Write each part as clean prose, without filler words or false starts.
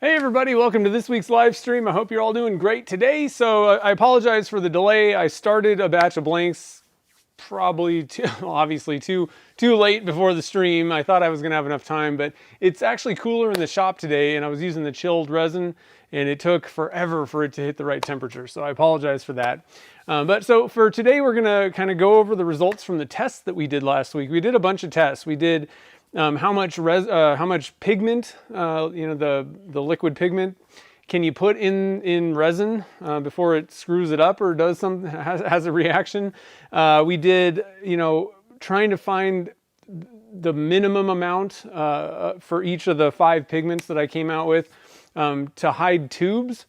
Hey everybody, welcome to this week's live stream. I hope you're all doing great today. So I apologize for the delay. I started a batch of blanks probably obviously too late before the stream. I thought I was gonna have enough time, but it's actually cooler in the shop today and I was using the chilled resin and it took forever for it to hit the right temperature. So I apologize for that. But so for today, we're gonna kind of go over the results from the tests that we did last week. We did a bunch of tests. We did how much pigment, the liquid pigment, can you put in resin before it screws it up or does something, has a reaction. We did, trying to find the minimum amount for each of the 5 pigments that I came out with to hide tubes.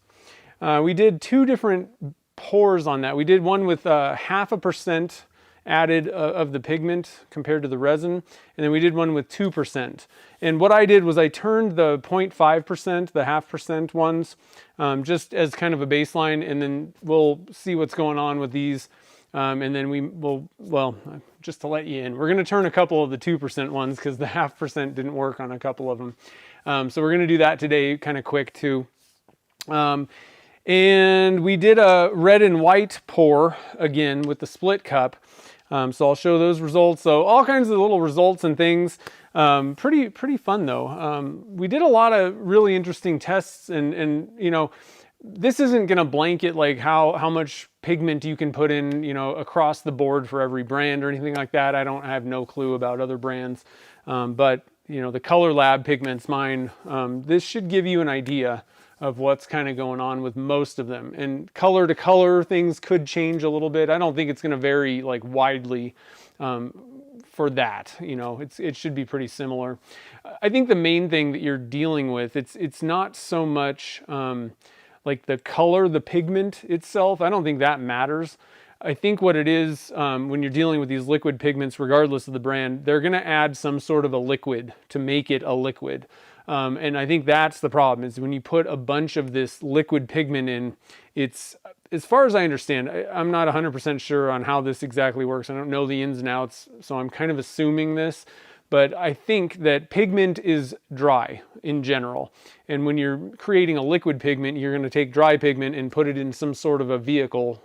We did 2 different pours on that. We did one with 0.5% added of the pigment compared to the resin, and then we did one with 2%. And what I did was I turned the 0.5%, the 0.5% ones, just as kind of a baseline, and then we'll see what's going on with these. And then we will, well, just to let you in, we're going to turn a couple of the 2% ones because the 0.5% didn't work on a couple of them. So we're going to do that today kind of quick too. And we did a red and white pour again with the split cup. So I'll show those results. So all kinds of little results and things. Pretty fun though. We did a lot of really interesting tests and this isn't going to blanket like how much pigment you can put in, across the board for every brand or anything like that. I have no clue about other brands. But the Color Lab pigments, mine, this should give you an idea of what's kind of going on with most of them. And color to color, things could change a little bit. I don't think it's going to vary like widely for that. It should be pretty similar. I think the main thing that you're dealing with, it's not so much like the color, the pigment itself. I don't think that matters. I think what it is, when you're dealing with these liquid pigments, regardless of the brand, they're going to add some sort of a liquid to make it a liquid. And I think that's the problem, is when you put a bunch of this liquid pigment in, it's, as far as I understand, I'm not 100% sure on how this exactly works. I don't know the ins and outs, so I'm kind of assuming this. But I think that pigment is dry in general. And when you're creating a liquid pigment, you're going to take dry pigment and put it in some sort of a vehicle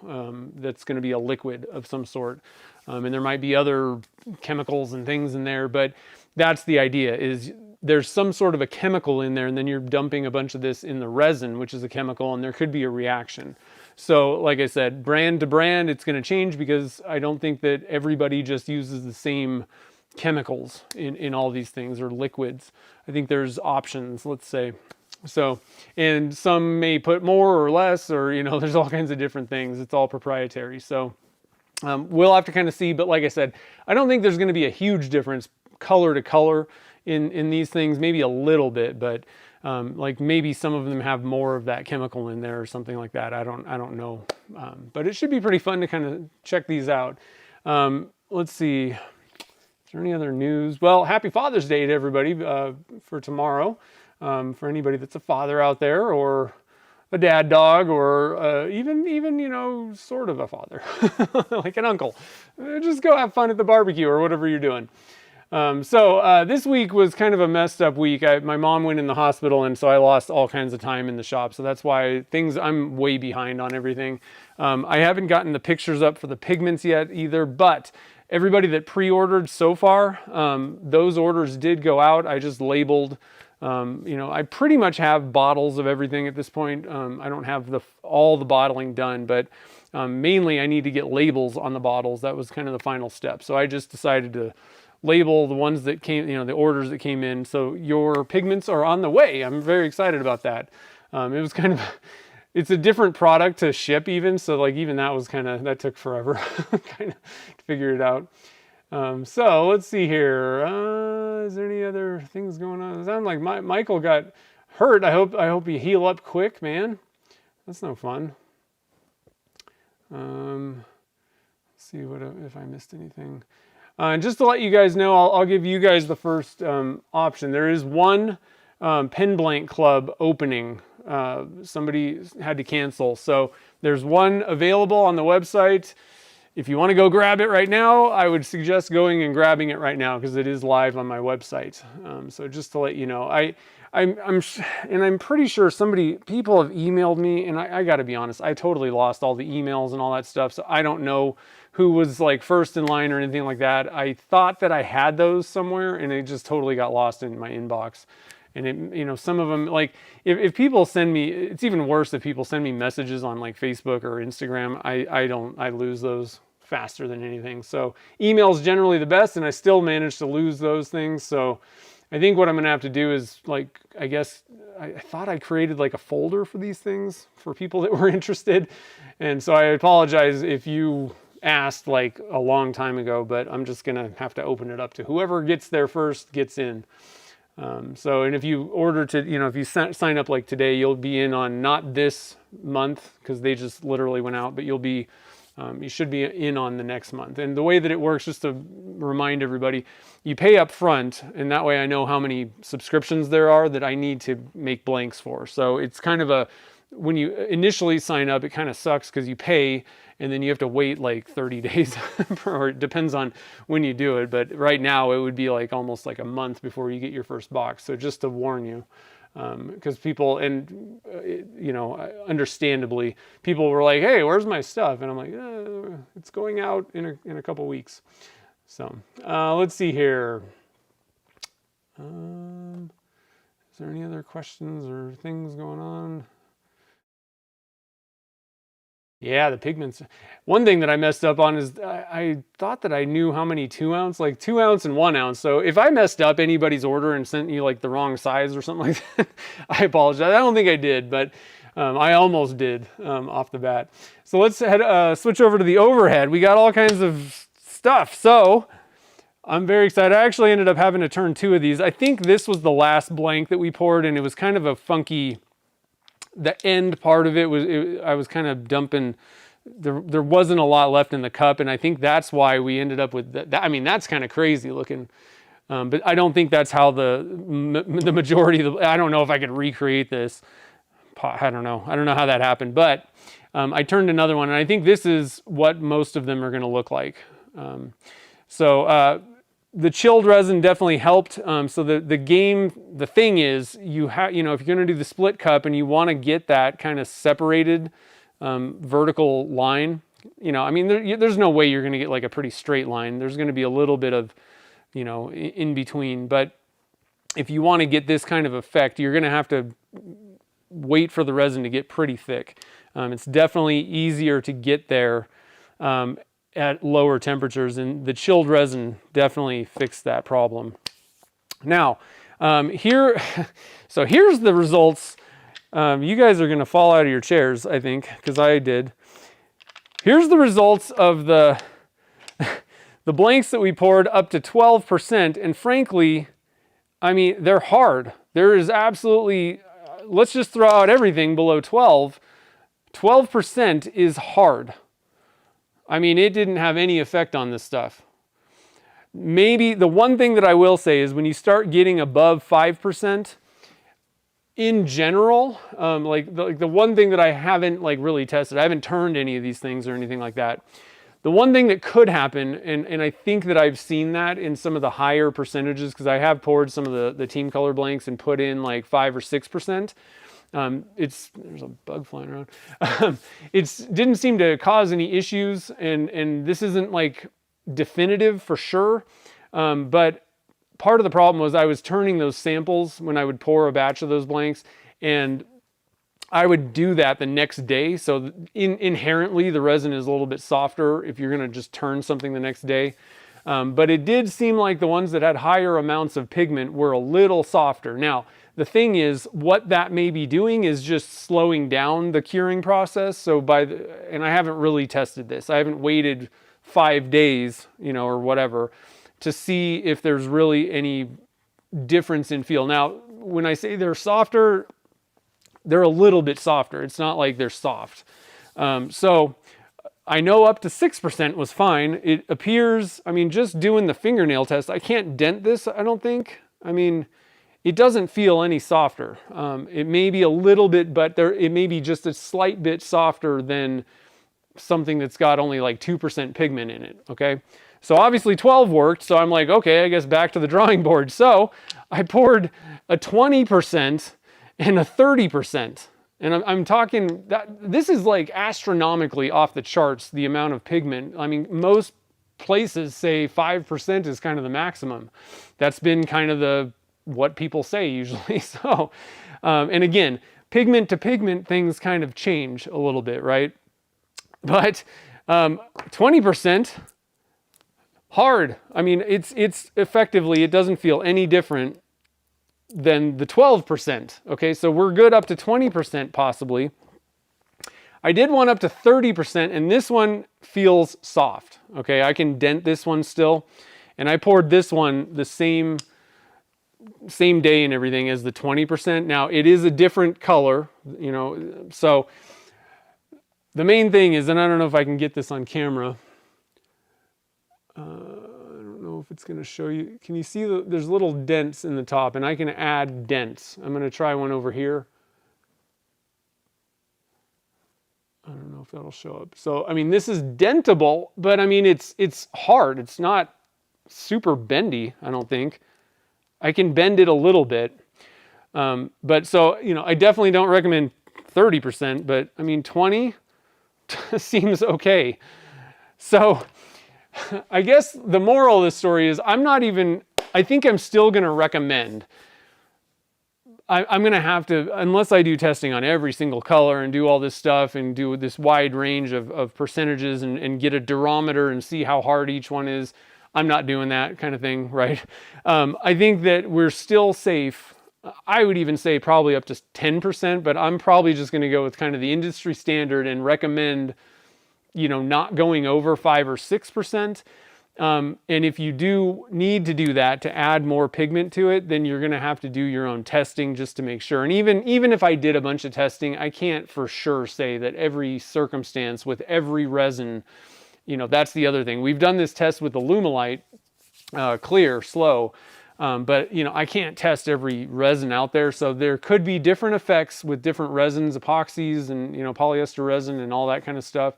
that's going to be a liquid of some sort. And there might be other chemicals and things in there, but that's the idea, is there's some sort of a chemical in there, and then you're dumping a bunch of this in the resin, which is a chemical, and there could be a reaction. So like I said, brand to brand, it's going to change because I don't think that everybody just uses the same chemicals in all these things, or liquids. I think there's options, let's say. So, and some may put more or less, or, there's all kinds of different things. It's all proprietary. So we'll have to kind of see, but like I said, I don't think there's going to be a huge difference color to color in these things, maybe a little bit, but like maybe some of them have more of that chemical in there or something like that. I don't know. But it should be pretty fun to kind of check these out. Let's see. Is there any other news? Well, happy Father's Day to everybody for tomorrow. For anybody that's a father out there, or a dad dog, or even sort of a father, like an uncle. Just go have fun at the barbecue or whatever you're doing. So this week was kind of a messed up week. My mom went in the hospital, and so I lost all kinds of time in the shop. So that's why I'm way behind on everything. I haven't gotten the pictures up for the pigments yet either, but everybody that pre-ordered so far, those orders did go out. I just labeled, I pretty much have bottles of everything at this point. I don't have all the bottling done, but mainly I need to get labels on the bottles. That was kind of the final step. So I just decided to label the ones that came, the orders that came in. So your pigments are on the way. I'm very excited about that. It was kind of, it's a different product to ship even. So like even that was that took forever kind of to figure it out. So let's see here. Is there any other things going on? It sounds like Michael got hurt. I hope you heal up quick, man. That's no fun. Let's see if I missed anything. And just to let you guys know, I'll give you guys the first option. There is one pen blank club opening. Somebody had to cancel. So there's one available on the website. if you want to go grab it right now, I would suggest going and grabbing it right now because it is live on my website. So just to let you know, I'm pretty sure people have emailed me, and I got to be honest, I totally lost all the emails and all that stuff. So I don't know who was like first in line or anything like that. I thought that I had those somewhere, and it just totally got lost in my inbox. And it, some of them, like if people send me, it's even worse if people send me messages on like Facebook or Instagram. I lose those faster than anything. So email is generally the best, and I still manage to lose those things. So I think what I'm gonna have to do is, like, I guess I thought I created like a folder for these things for people that were interested. And so I apologize if you asked like a long time ago, but I'm just gonna have to open it up to whoever gets there first gets in. And if you order to, if you sign up like today, you'll be in on not this month because they just literally went out, but you should be in on the next month. And the way that it works, just to remind everybody, you pay up front, and that way I know how many subscriptions there are that I need to make blanks for. So it's kind of when you initially sign up, it kind of sucks because you pay and then you have to wait like 30 days or it depends on when you do it. But right now it would be like almost like a month before you get your first box. So just to warn you, because people, and understandably, people were like, hey, where's my stuff? And I'm like, it's going out in a couple weeks. So let's see here. Is there any other questions or things going on? Yeah, the pigments. One thing that I messed up on is I thought that I knew how many 2 ounce, like 2 ounce and 1 ounce. So if I messed up anybody's order and sent you like the wrong size or something like that, I apologize. I don't think I did, but I almost did off the bat. So let's switch over to the overhead. We got all kinds of stuff. So I'm very excited. I actually ended up having to turn 2 of these. I think this was the last blank that we poured, and it was kind of a funky. The end part of it was, I was kind of dumping, there wasn't a lot left in the cup, and I think that's why we ended up with that. I mean, that's kind of crazy looking, but I don't think that's how the majority of I don't know if I could recreate this. I don't know how that happened, but I turned another one, and I think this is what most of them are going to look like. The chilled resin definitely helped. So the thing is, if you're going to do the split cup and you want to get that kind of separated vertical line, there's no way you're going to get like a pretty straight line. There's going to be a little bit of, in between. But if you want to get this kind of effect, you're going to have to wait for the resin to get pretty thick. It's definitely easier to get there at lower temperatures, and the chilled resin definitely fixed that problem. Now, so here's the results. You guys are going to fall out of your chairs, I think, because I did. Here's the results of the blanks that we poured up to 12%, and frankly, I mean, they're hard. There is absolutely, let's just throw out everything below 12. 12% is hard. I mean, it didn't have any effect on this stuff. Maybe the one thing that I will say is when you start getting above 5%, in general, the one thing that I haven't like really tested, I haven't turned any of these things or anything like that. The one thing that could happen, and I think that I've seen that in some of the higher percentages, because I have poured some of the team color blanks and put in like 5 or 6%. There's a bug flying around. It didn't seem to cause any issues, and this isn't like definitive for sure. But part of the problem was I was turning those samples when I would pour a batch of those blanks, and I would do that the next day. So inherently the resin is a little bit softer if you're going to just turn something the next day. But it did seem like the ones that had higher amounts of pigment were a little softer. Now, the thing is, what that may be doing is just slowing down the curing process. So and I haven't really tested this. I haven't waited 5 days, or whatever, to see if there's really any difference in feel. Now, when I say they're softer, they're a little bit softer. It's not like they're soft. So I know up to 6% was fine. It appears, just doing the fingernail test, I can't dent this, I don't think. It doesn't feel any softer. It may be a little bit, but it may be just a slight bit softer than something that's got only like 2% pigment in it, okay? So obviously 12 worked, so I'm like, okay, I guess back to the drawing board. So I poured a 20% and a 30%. And I'm talking, that this is like astronomically off the charts, the amount of pigment. I mean, most places say 5% is kind of the maximum. That's been kind of what people say usually. So, and again, pigment to pigment, things kind of change a little bit, right? But 20%, hard. I mean, it's effectively, it doesn't feel any different than the 12%. Okay, so we're good up to 20% possibly. I did one up to 30%, and this one feels soft. Okay, I can dent this one still. And I poured this one the same day and everything as the 20%. Now, it is a different color, you know, so the main thing is, and I don't know if I can get this on camera. I don't know if it's going to show you. Can you see there's little dents in the top, and I can add dents. I'm going to try one over here. I don't know if that'll show up. So, I mean, this is dentable, but I mean, it's hard. It's not super bendy, I don't think. I can bend it a little bit. But so, you know, I definitely don't recommend 30%, but I mean, 20 seems okay. So I guess the moral of the story is I think I'm still going to recommend. I'm going to have to, unless I do testing on every single color and do all this stuff and do this wide range of percentages and get a durometer and see how hard each one is. I'm not doing that kind of thing, right? I think that we're still safe. I would even say probably up to 10%, but I'm probably just going to go with kind of the industry standard and recommend, you know, not going over 5 or 6%. And if you do need to do that to add more pigment to it, then you're going to have to do your own testing just to make sure. And even if I did a bunch of testing, I can't for sure say that every circumstance with every resin, you know, that's the other thing. We've done this test with the Lumelite, clear, slow, but you know, I can't test every resin out there. So there could be different effects with different resins, epoxies, and you know, polyester resin and all that kind of stuff.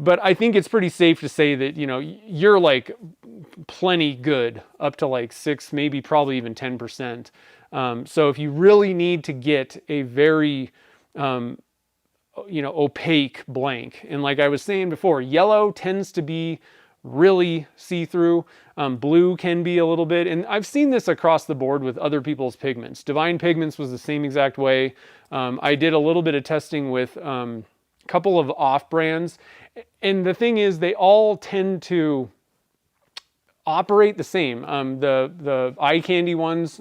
But I think it's pretty safe to say that, you know, you're like plenty good up to like 6, maybe probably even 10%. So if you really need to get a very, you know, opaque blank, and like I was saying before, yellow tends to be really see-through. Blue can be a little bit, and I've seen this across the board with other people's pigments. Divine Pigments was the same exact way. I did a little bit of testing with couple of off brands, and the thing is they all tend to operate the same. The eye candy ones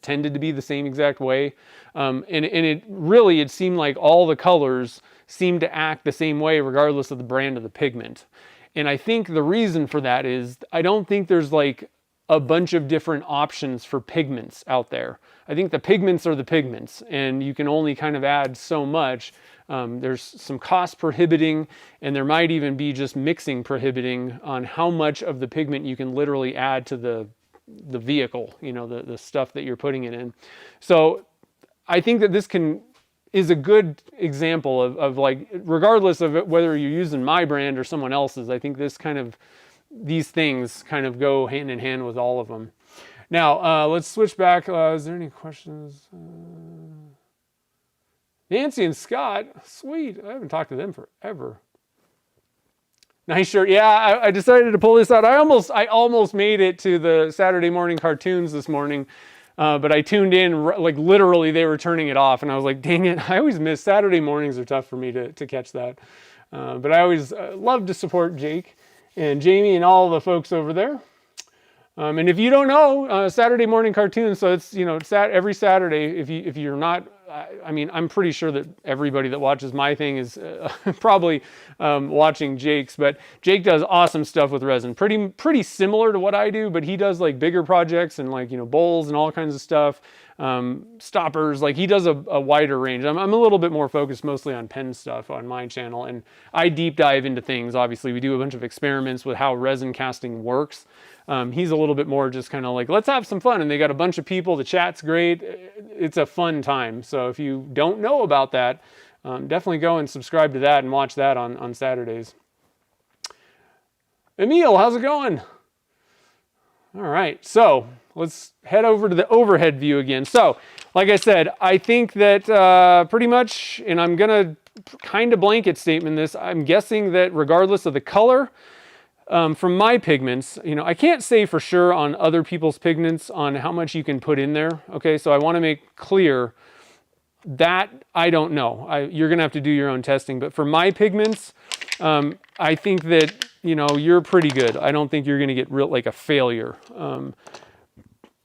tended to be the same exact way, and it seemed like all the colors seemed to act the same way regardless of the brand of the pigment. And I think the reason for that is I don't think there's like a bunch of different options for pigments out there. I think the pigments are the pigments, and you can only kind of add so much. There's some cost prohibiting, and there might even be just mixing prohibiting on how much of the pigment you can literally add to the vehicle, you know, the stuff that you're putting it in. So I think that this is a good example of like, regardless of whether you're using my brand or someone else's, I think these things kind of go hand in hand with all of them. Now, let's switch back. Is there any questions? Nancy and Scott, sweet. I haven't talked to them forever. Nice shirt. Yeah, I decided to pull this out. I almost made it to the Saturday morning cartoons this morning, but I tuned in, like literally they were turning it off, and I was like, dang it, I always miss. Saturday mornings are tough for me to catch that. But I always love to support Jake and Jamie and all the folks over there. And if you don't know, Saturday morning cartoons, so it's, you know, every Saturday, if you're not, I mean, I'm pretty sure that everybody that watches my thing is probably watching Jake's, but Jake does awesome stuff with resin. Pretty similar to what I do, but he does like bigger projects and like, you know, bowls and all kinds of stuff. Stoppers, like he does a wider range. I'm a little bit more focused mostly on pen stuff on my channel, and I deep dive into things. Obviously, we do a bunch of experiments with how resin casting works. He's a little bit more just kind of like, let's have some fun. And they got a bunch of people. The chat's great. It's a fun time. So if you don't know about that, Definitely go and subscribe to that and watch that on Saturdays. Emil, how's it going? All right, so let's head over to the overhead view again. So, like I said, I think that pretty much, and I'm gonna kind of blanket statement this, I'm guessing that regardless of the color, from my pigments, you know, I can't say for sure on other people's pigments on how much you can put in there, okay? So I wanna make clear that I don't know. You're gonna have to do your own testing, but for my pigments, I think that, you know, you're pretty good. I don't think you're gonna get like a failure.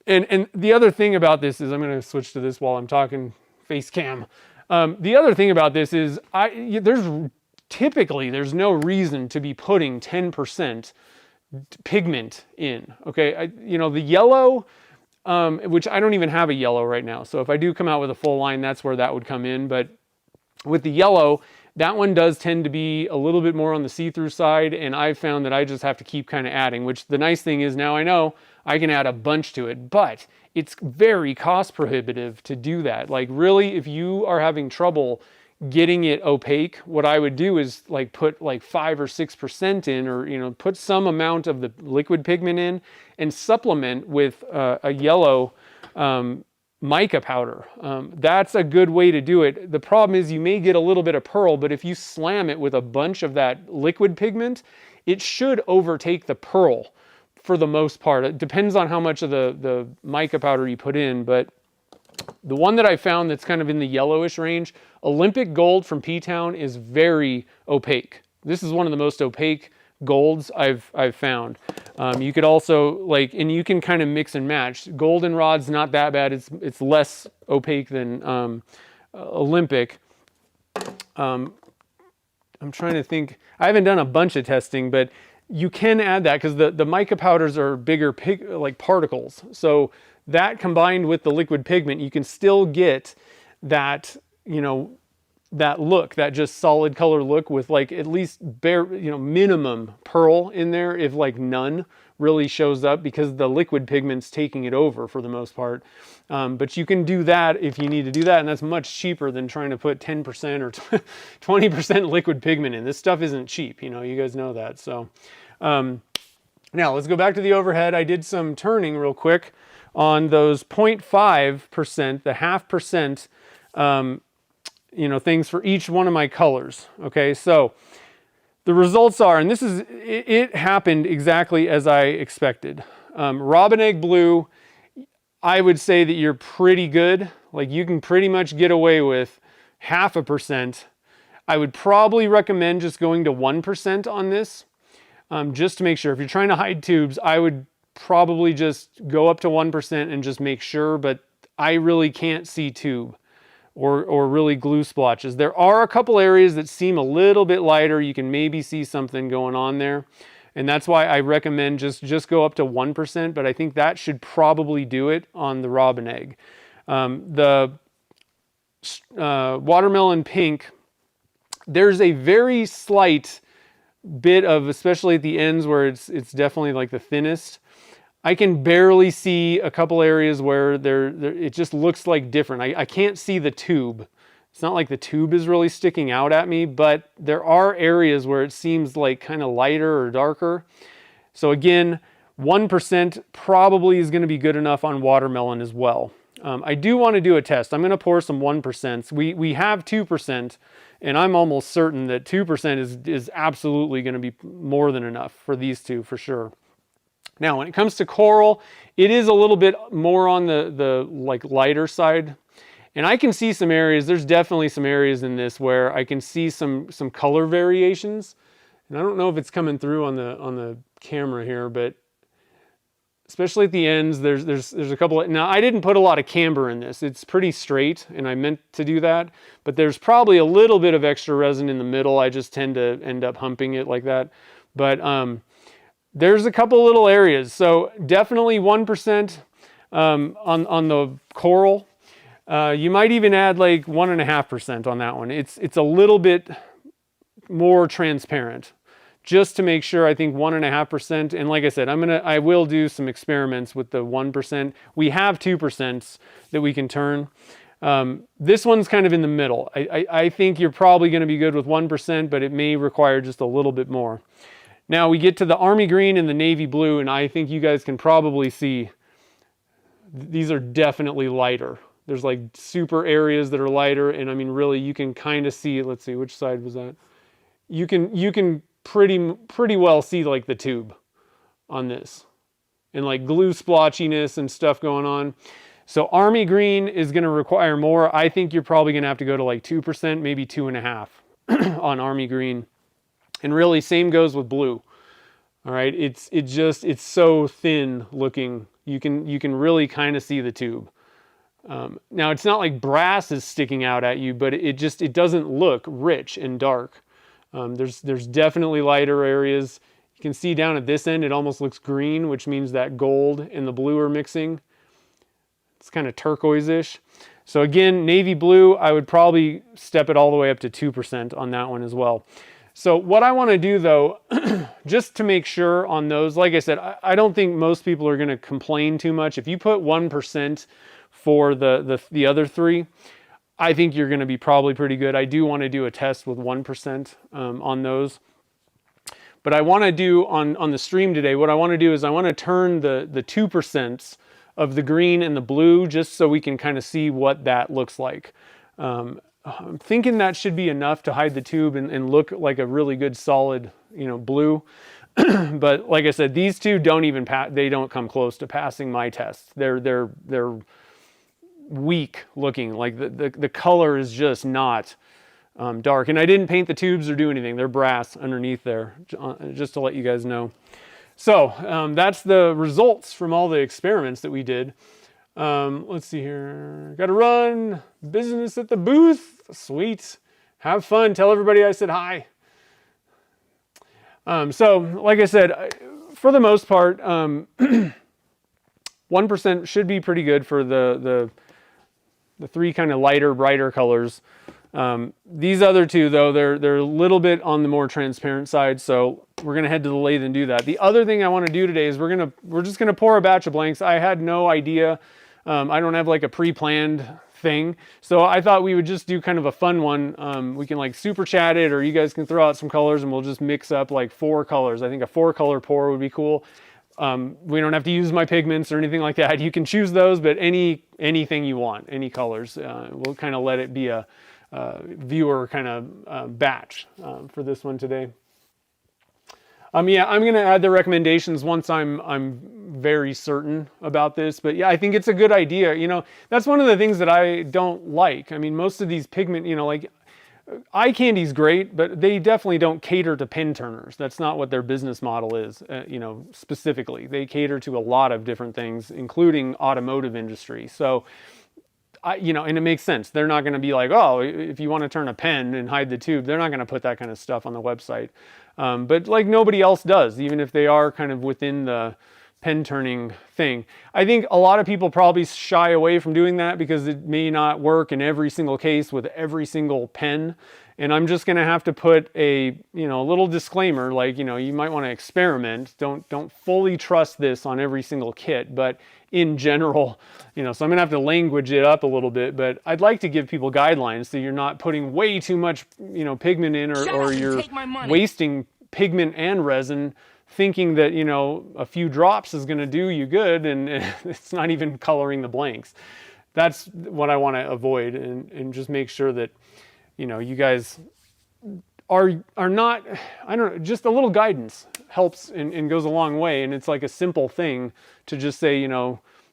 And the other thing about this is, I'm gonna switch to this while I'm talking face cam. The other thing about this is, there's no reason to be putting 10% pigment in, okay? You know, the yellow, which I don't even have a yellow right now. So if I do come out with a full line, that's where that would come in. But with the yellow, that one does tend to be a little bit more on the see-through side, and I've found that I just have to keep kind of adding, which the nice thing is now I know I can add a bunch to it, but it's very cost prohibitive to do that. Like really, if you are having trouble getting it opaque, what I would do is like put like 5 or 6% in, or, you know, put some amount of the liquid pigment in and supplement with a yellow mica powder. That's a good way to do it. The problem is you may get a little bit of pearl, but if you slam it with a bunch of that liquid pigment, it should overtake the pearl for the most part. It depends on how much of the mica powder you put in, but the one that I found that's kind of in the yellowish range, Olympic Gold from P-Town, is very opaque. This is one of the most opaque golds I've found. You could also like, and you can kind of mix and match. Goldenrod's not that bad. It's less opaque than Olympic. I'm trying to think. I haven't done a bunch of testing, but you can add that because the mica powders are bigger like particles. So that combined with the liquid pigment, you can still get that, you know, that look, that just solid color look with like at least bare, you know, minimum pearl in there, if like none really shows up, because the liquid pigment's taking it over for the most part. But you can do that if you need to do that, and that's much cheaper than trying to put 10% or 20% liquid pigment in. This stuff isn't cheap, you know, you guys know that. So now let's go back to the overhead. I did some turning real quick on those 0.5%, the 0.5%, you know, things for each one of my colors. Okay, so the results are, and this is, it happened exactly as I expected. Robin Egg Blue, I would say that you're pretty good. Like you can pretty much get away with 0.5%. I would probably recommend just going to 1% on this, just to make sure. If you're trying to hide tubes, I would probably just go up to 1% and just make sure, but I really can't see tube or really glue splotches. There are a couple areas that seem a little bit lighter. You can maybe see something going on there. And that's why I recommend just go up to 1%, but I think that should probably do it on the Robin Egg. The Watermelon Pink, there's a very slight bit of, especially at the ends where it's definitely like the thinnest. I can barely see a couple areas where it just looks like different. I can't see the tube. It's not like the tube is really sticking out at me, but there are areas where it seems like kind of lighter or darker. So again, 1% probably is going to be good enough on watermelon as well. I do want to do a test. I'm going to pour some 1%. We have 2%, and I'm almost certain that 2% is absolutely going to be more than enough for these two for sure. Now, when it comes to coral, it is a little bit more on the like lighter side. And I can see some areas, there's definitely some areas in this where I can see some color variations. And I don't know if it's coming through on the camera here, but especially at the ends, there's a couple now I didn't put a lot of camber in this. It's pretty straight, and I meant to do that, but there's probably a little bit of extra resin in the middle. I just tend to end up humping it like that. But there's a couple little areas. So definitely 1% on the coral. You might even add like 1.5% on that one. It's a little bit more transparent, just to make sure. I think 1.5%. And like I said, I will do some experiments with the 1%. We have 2% that we can turn. This one's kind of in the middle. I think you're probably going to be good with 1%, but it may require just a little bit more. Now we get to the army green and the navy blue, and I think you guys can probably see these are definitely lighter. There's like super areas that are lighter, and I mean really you can kind of see, let's see, which side was that? You can pretty well see like the tube on this, and like glue splotchiness and stuff going on. So army green is going to require more. I think you're probably going to have to go to like 2%, maybe 2.5% on army green. And really same goes with blue. All right, it's so thin looking. You can really kind of see the tube. Now it's not like brass is sticking out at you, but it doesn't look rich and dark. There's definitely lighter areas. You can see down at this end, it almost looks green, which means that gold and the blue are mixing. It's kind of turquoise-ish. So again, navy blue, I would probably step it all the way up to 2% on that one as well. So what I want to do though, just to make sure on those, like I said, I don't think most people are going to complain too much. If you put 1% for the other three, I think you're going to be probably pretty good. I do want to do a test with 1% on those. But I want to do on the stream today, what I want to do is I want to turn the 2% of the green and the blue just so we can kind of see what that looks like. I'm thinking that should be enough to hide the tube and look like a really good solid, blue. But like I said, these two don't even they don't come close to passing my test. They're weak looking. Like the color is just not dark. And I didn't paint the tubes or do anything. They're brass underneath there, just to let you guys know. So that's the results from all the experiments that we did. Let's see here. Got to run. Business at the booth. Sweet. Have fun. Tell everybody I said hi. So like I said, for the most part, 1% should be pretty good for the three kind of lighter, brighter colors. These other two though, they're a little bit on the more transparent side, so we're gonna head to the lathe and do that. The other thing I want to do today is we're just gonna pour a batch of blanks. I had no idea. I don't have like a pre-planned thing, so I thought we would just do kind of a fun one. We can like super chat it, or you guys can throw out some colors and we'll just mix up like 4 colors. I think a 4-color pour would be cool. We don't have to use my pigments or anything like that. You can choose those, but anything you want, any colors. We'll kind of let it be a viewer kind of batch for this one today. Yeah, I'm gonna add the recommendations once I'm very certain about this, but yeah, I think it's a good idea. That's one of the things that I don't like. I mean, most of these pigment, like eye candy's great, but they definitely don't cater to pen turners. That's not what their business model is, specifically. They cater to a lot of different things, including automotive industry. So and it makes sense. They're not going to be like, oh, if you want to turn a pen and hide the tube, they're not going to put that kind of stuff on the website. But like nobody else does, even if they are kind of within the pen turning thing. I think a lot of people probably shy away from doing that because it may not work in every single case with every single pen. And I'm just going to have to put a little disclaimer, like, you might want to experiment. Don't fully trust this on every single kit, but in general, so I'm going to have to language it up a little bit, but I'd like to give people guidelines so you're not putting way too much, pigment in, or you're wasting pigment and resin thinking that, a few drops is going to do you good, and it's not even coloring the blanks. That's what I want to avoid, and just make sure that, you guys are not, I don't know, just a little guidance helps and goes a long way. And it's like a simple thing to just say,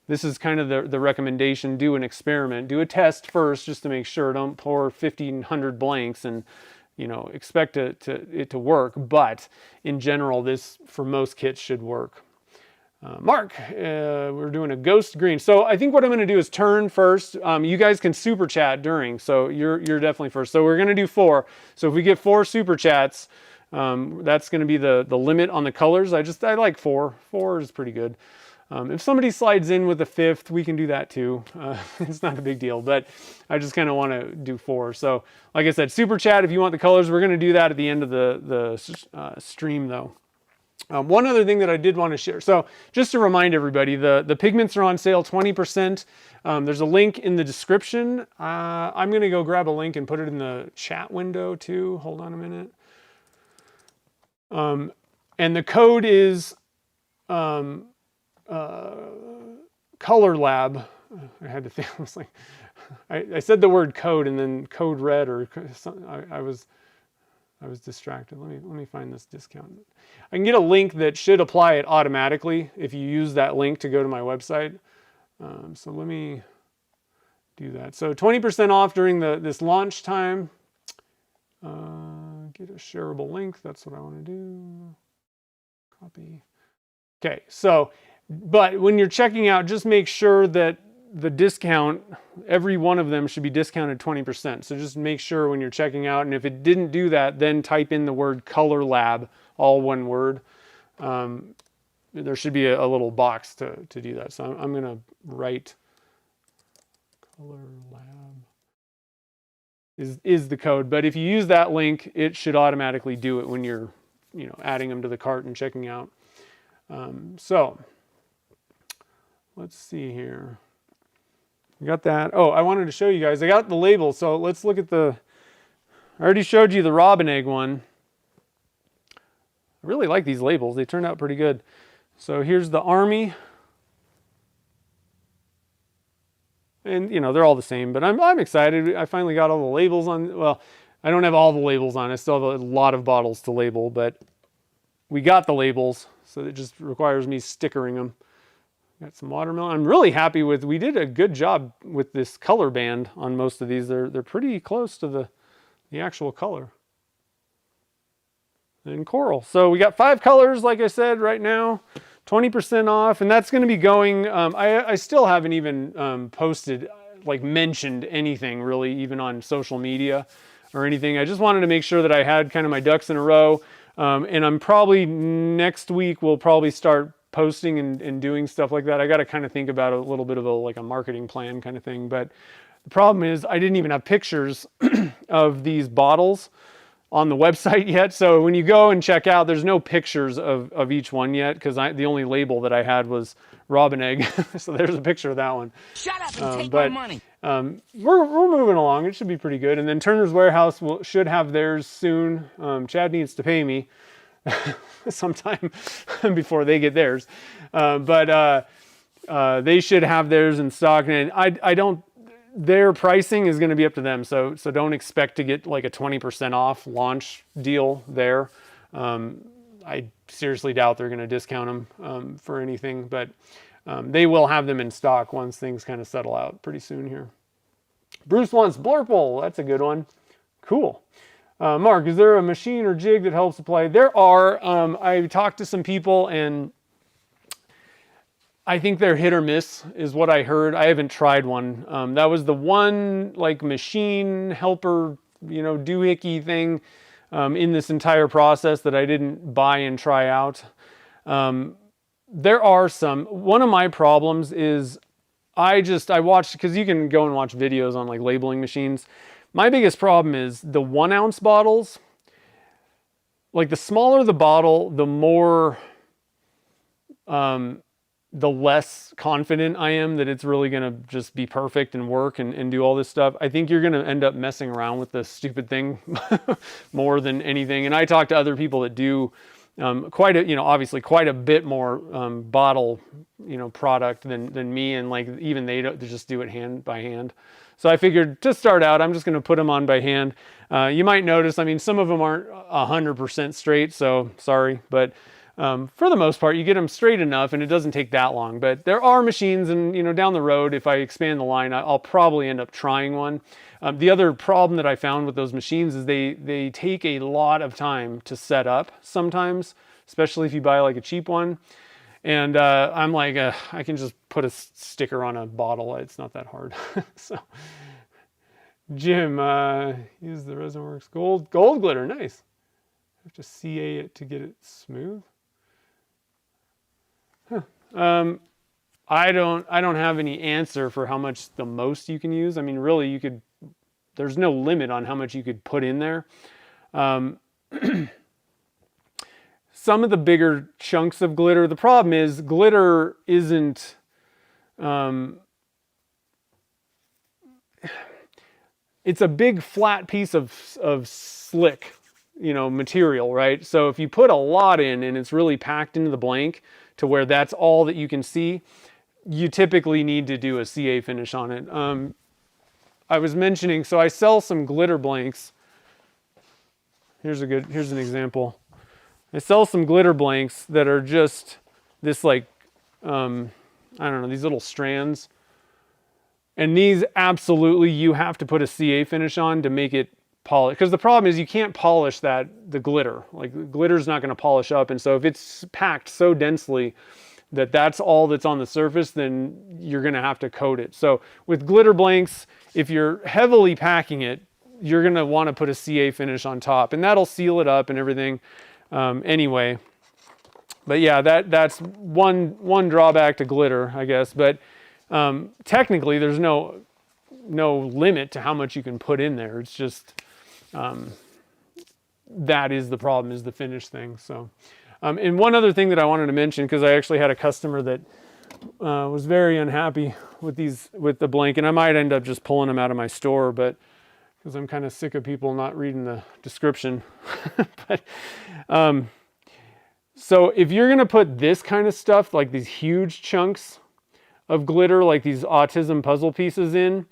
this is kind of the recommendation. Do an experiment, do a test first, just to make sure. Don't pour 1,500 blanks and, expect it to work. But in general, this for most kits should work. Mark, we're doing a ghost green. So I think what I'm going to do is turn first. You guys can super chat during, so you're definitely first. So we're going to do 4. So if we get 4 super chats, that's going to be the limit on the colors. I like 4. 4 is pretty good. If somebody slides in with a 5th, we can do that too. It's not a big deal, but I just kind of want to do 4. So like I said, super chat if you want the colors. We're going to do that at the end of the stream though. One other thing that I did want to share. So just to remind everybody, the pigments are on sale 20%. There's a link in the description. I'm going to go grab a link and put it in the chat window too. Hold on a minute. And the code is Color Lab. I had to think. I was like, I said the word code and then code red or something. I was distracted. Let me find this discount. I can get a link that should apply it automatically if you use that link to go to my website. So let me do that. So 20% off during this launch time. Get a shareable link. That's what I want to do. Copy. Okay, so, but when you're checking out, just make sure that the discount, every one of them should be discounted 20%. So just make sure when you're checking out, and if it didn't do that, then type in the word Color Lab, all one word. There should be a little box to do that. So I'm going to write Color Lab is the code. But if you use that link, it should automatically do it when you're adding them to the cart and checking out. So let's see here. I got that. Oh, I wanted to show you guys. I got the label. So let's look at I already showed you the robin egg one. I really like these labels. They turned out pretty good. So here's the Army. And, they're all the same, but I'm excited. I finally got all the labels on. Well, I don't have all the labels on. I still have a lot of bottles to label, but we got the labels. So it just requires me stickering them. Got some watermelon. I'm really happy we did a good job with this color band on most of these. They're pretty close to the actual color. And coral. So we got 5 colors, like I said, right now. 20% off, and that's going to be going. I still haven't even posted, mentioned anything really, even on social media or anything. I just wanted to make sure that I had kind of my ducks in a row. And I'm probably next week we'll probably start posting and doing stuff like that. I got to kind of think about a little bit of a marketing plan kind of thing. But the problem is I didn't even have pictures of these bottles on the website yet. So when you go and check out, there's no pictures of each one yet because the only label that I had was robin egg. So there's a picture of that one. Shut up and take my money. We're moving along. It should be pretty good. And then Turner's Warehouse should have theirs soon. Chad needs to pay me sometime before they get theirs. But they should have theirs in stock. And I don't. Their pricing is going to be up to them, so don't expect to get like a 20% off launch deal there. I seriously doubt they're going to discount them for anything, but they will have them in stock once things kind of settle out pretty soon here. Bruce wants Blurple. That's a good one. Cool. Mark, is there a machine or jig that helps apply? There are. I talked to some people and I think they're hit or miss is what I heard. I haven't tried one. That was the one machine helper, doohickey thing in this entire process that I didn't buy and try out. There are some. One of my problems is I watched, because you can go and watch videos on labeling machines. My biggest problem is the 1 ounce bottles. The smaller the bottle, the more the less confident I am that it's really going to just be perfect and work and do all this stuff. I think you're going to end up messing around with this stupid thing more than anything. And I talk to other people that do obviously quite a bit more bottle, product than me. And even they just do it hand by hand. So I figured to start out, I'm just going to put them on by hand. You might notice, some of them aren't 100% straight, so sorry, but for the most part, you get them straight enough and it doesn't take that long. But there are machines, and down the road, if I expand the line, I'll probably end up trying one. The other problem that I found with those machines is they take a lot of time to set up sometimes, especially if you buy a cheap one. And I'm I can just put a sticker on a bottle. It's not that hard. So, Jim, use the Resin Works gold glitter. Nice. I have to CA it to get it smooth. I don't have any answer for how much the most you can use. Really, there's no limit on how much you could put in there. some of the bigger chunks of glitter. The problem is glitter isn't, it's a big flat piece of slick, material, right? So if you put a lot in and it's really packed into the blank to where that's all that you can see, you typically need to do a CA finish on it. I was mentioning, so I sell some glitter blanks. Here's an example. I sell some glitter blanks that are just this like, I don't know, these little strands. And these absolutely, you have to put a CA finish on to make it polish. Because the problem is you can't polish the glitter. Like the glitter's not going to polish up. And so if it's packed so densely that that's all that's on the surface, then you're going to have to coat it. So with glitter blanks, if you're heavily packing it, you're going to want to put a CA finish on top. And that'll seal it up and everything anyway. But yeah, that's one drawback to glitter, I guess. But technically, there's no limit to how much you can put in there. It's just that is the problem, is the finish thing. So, and one other thing that I wanted to mention, because I actually had a customer that was very unhappy with the blank, and I might end up just pulling them out of my store, but because I'm kind of sick of people not reading the description. But so if you're gonna put this kind of stuff, like these huge chunks of glitter, like these autism puzzle pieces in,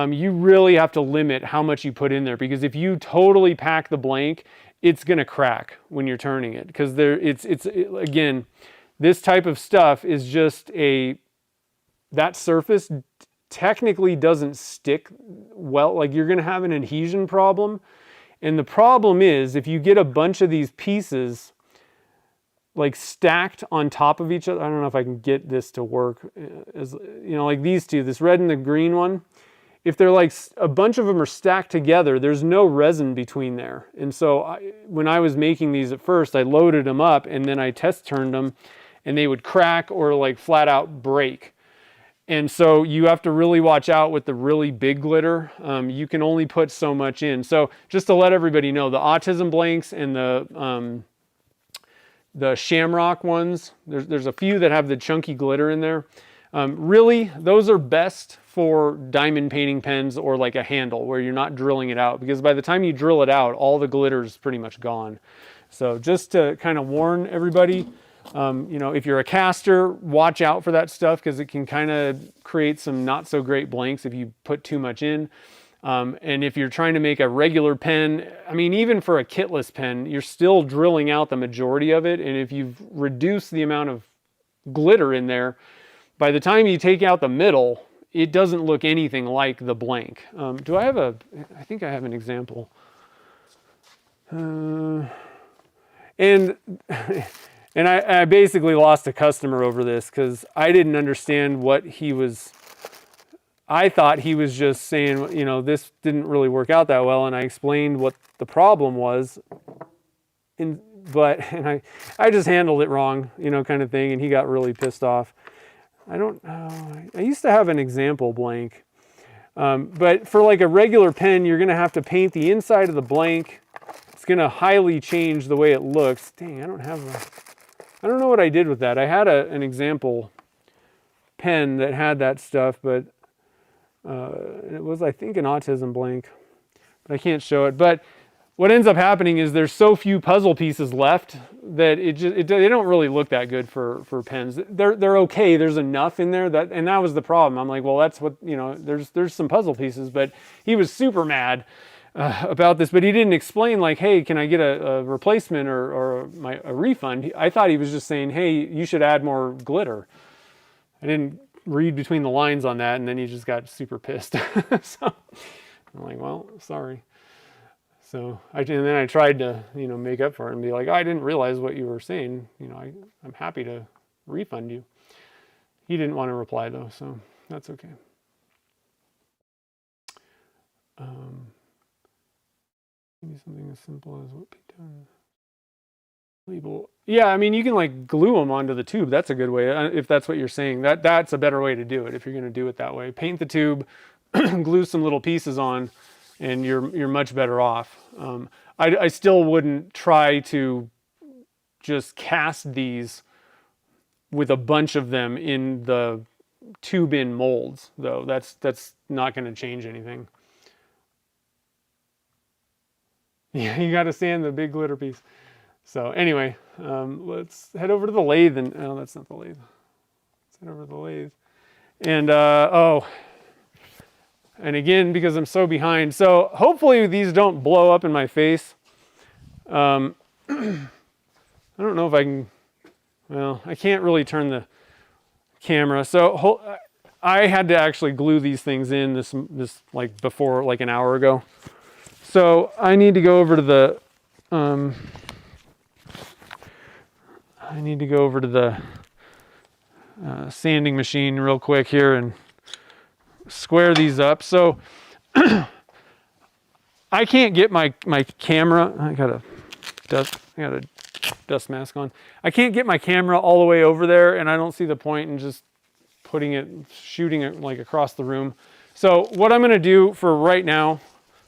you really have to limit how much you put in there, because if you totally pack the blank, it's going to crack when you're turning it, because again, this type of stuff is just that surface technically doesn't stick well. Like you're going to have an adhesion problem. And the problem is if you get a bunch of these pieces like stacked on top of each other. I don't know if I can get this to work, as like these two, this red and the green one. If they're like a bunch of them are stacked together, there's no resin between there. And so when I was making these at first, I loaded them up and then I test turned them and they would crack or like flat out break. And so you have to really watch out with the really big glitter. You can only put so much in. So just to let everybody know, the autism blanks and the shamrock ones, there's a few that have the chunky glitter in there. Really, those are best for diamond painting pens or like a handle where you're not drilling it out, because by the time you drill it out, all the glitter is pretty much gone. So just to kind of warn everybody, if you're a caster, watch out for that stuff, because it can kind of create some not so great blanks if you put too much in. And if you're trying to make a regular pen, I mean, even for a kitless pen, you're still drilling out the majority of it. And if you've reduced the amount of glitter in there, by the time you take out the middle, it doesn't look anything like the blank. I think I have an example. And I basically lost a customer over this because I didn't understand what he was. I thought he was just saying, this didn't really work out that well, and I explained what the problem was. But I just handled it wrong, kind of thing, and he got really pissed off. I used to have an example blank, but for like a regular pen, you're going to have to paint the inside of the blank. It's going to highly change the way it looks. Dang, I don't know what I did with that. I had an example pen that had that stuff, but it was, I think, an autism blank, but I can't show it. But what ends up happening is there's so few puzzle pieces left that they don't really look that good for pens. They're okay. There's enough in there and that was the problem. I'm like, well, that's what, there's some puzzle pieces, but he was super mad about this, but he didn't explain like, hey, can I get a replacement or a refund? I thought he was just saying, hey, you should add more glitter. I didn't read between the lines on that, and then he just got super pissed. So I'm like, well, sorry. So and then I tried to, make up for it and be like, I didn't realize what you were saying. I'm happy to refund you. He didn't want to reply though, so that's okay. Maybe something as simple as what done. Label. Yeah, I mean, you can like glue them onto the tube. That's a good way, if that's what you're saying. That's a better way to do it if you're going to do it that way. Paint the tube, glue some little pieces on, and you're much better off. I still wouldn't try to just cast these with a bunch of them in the tube in molds, though. That's not going to change anything. Yeah, you got to sand the big glitter piece. So anyway, let's head over to the lathe, and oh, that's not the lathe. Let's head over to the lathe. And and again, because I'm so behind, so hopefully these don't blow up in my face. I don't know if I can. Well, I can't really turn the camera, so I had to actually glue these things in this like before, like an hour ago. So I need to go over to the sanding machine real quick here and square these up. So I can't get my camera. I got a dust mask on. I can't get my camera all the way over there, and I don't see the point in just shooting it like across the room. So what I'm going to do for right now,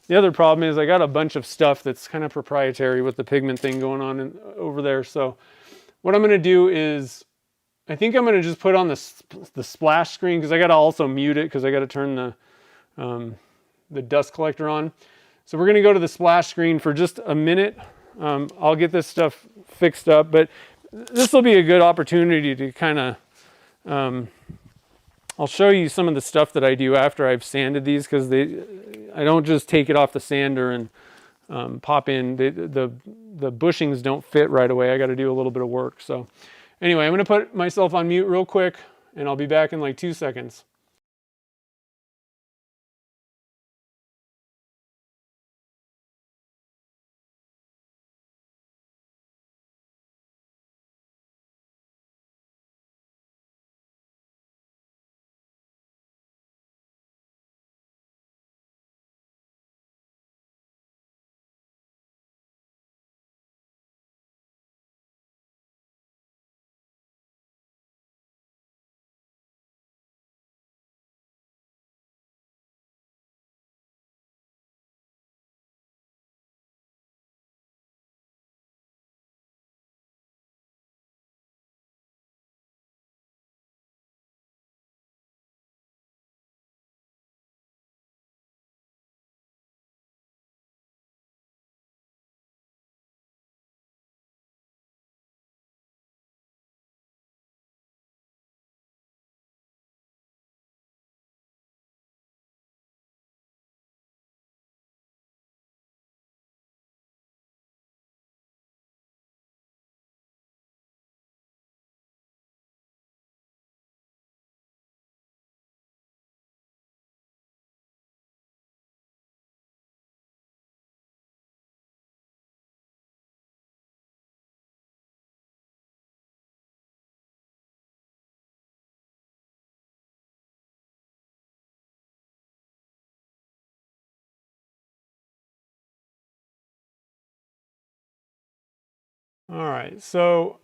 the other problem is I got a bunch of stuff that's kind of proprietary with the pigment thing going on over there. So what I'm going to do is, I think I'm going to just put on the splash screen, because I got to also mute it because I got to turn the dust collector on. So we're going to go to the splash screen for just a minute. I'll get this stuff fixed up, but this will be a good opportunity to kind of, I'll show you some of the stuff that I do after I've sanded these, because I don't just take it off the sander and pop in. The bushings don't fit right away. I got to do a little bit of work. So anyway, I'm going to put myself on mute real quick, and I'll be back in like 2 seconds. All right, so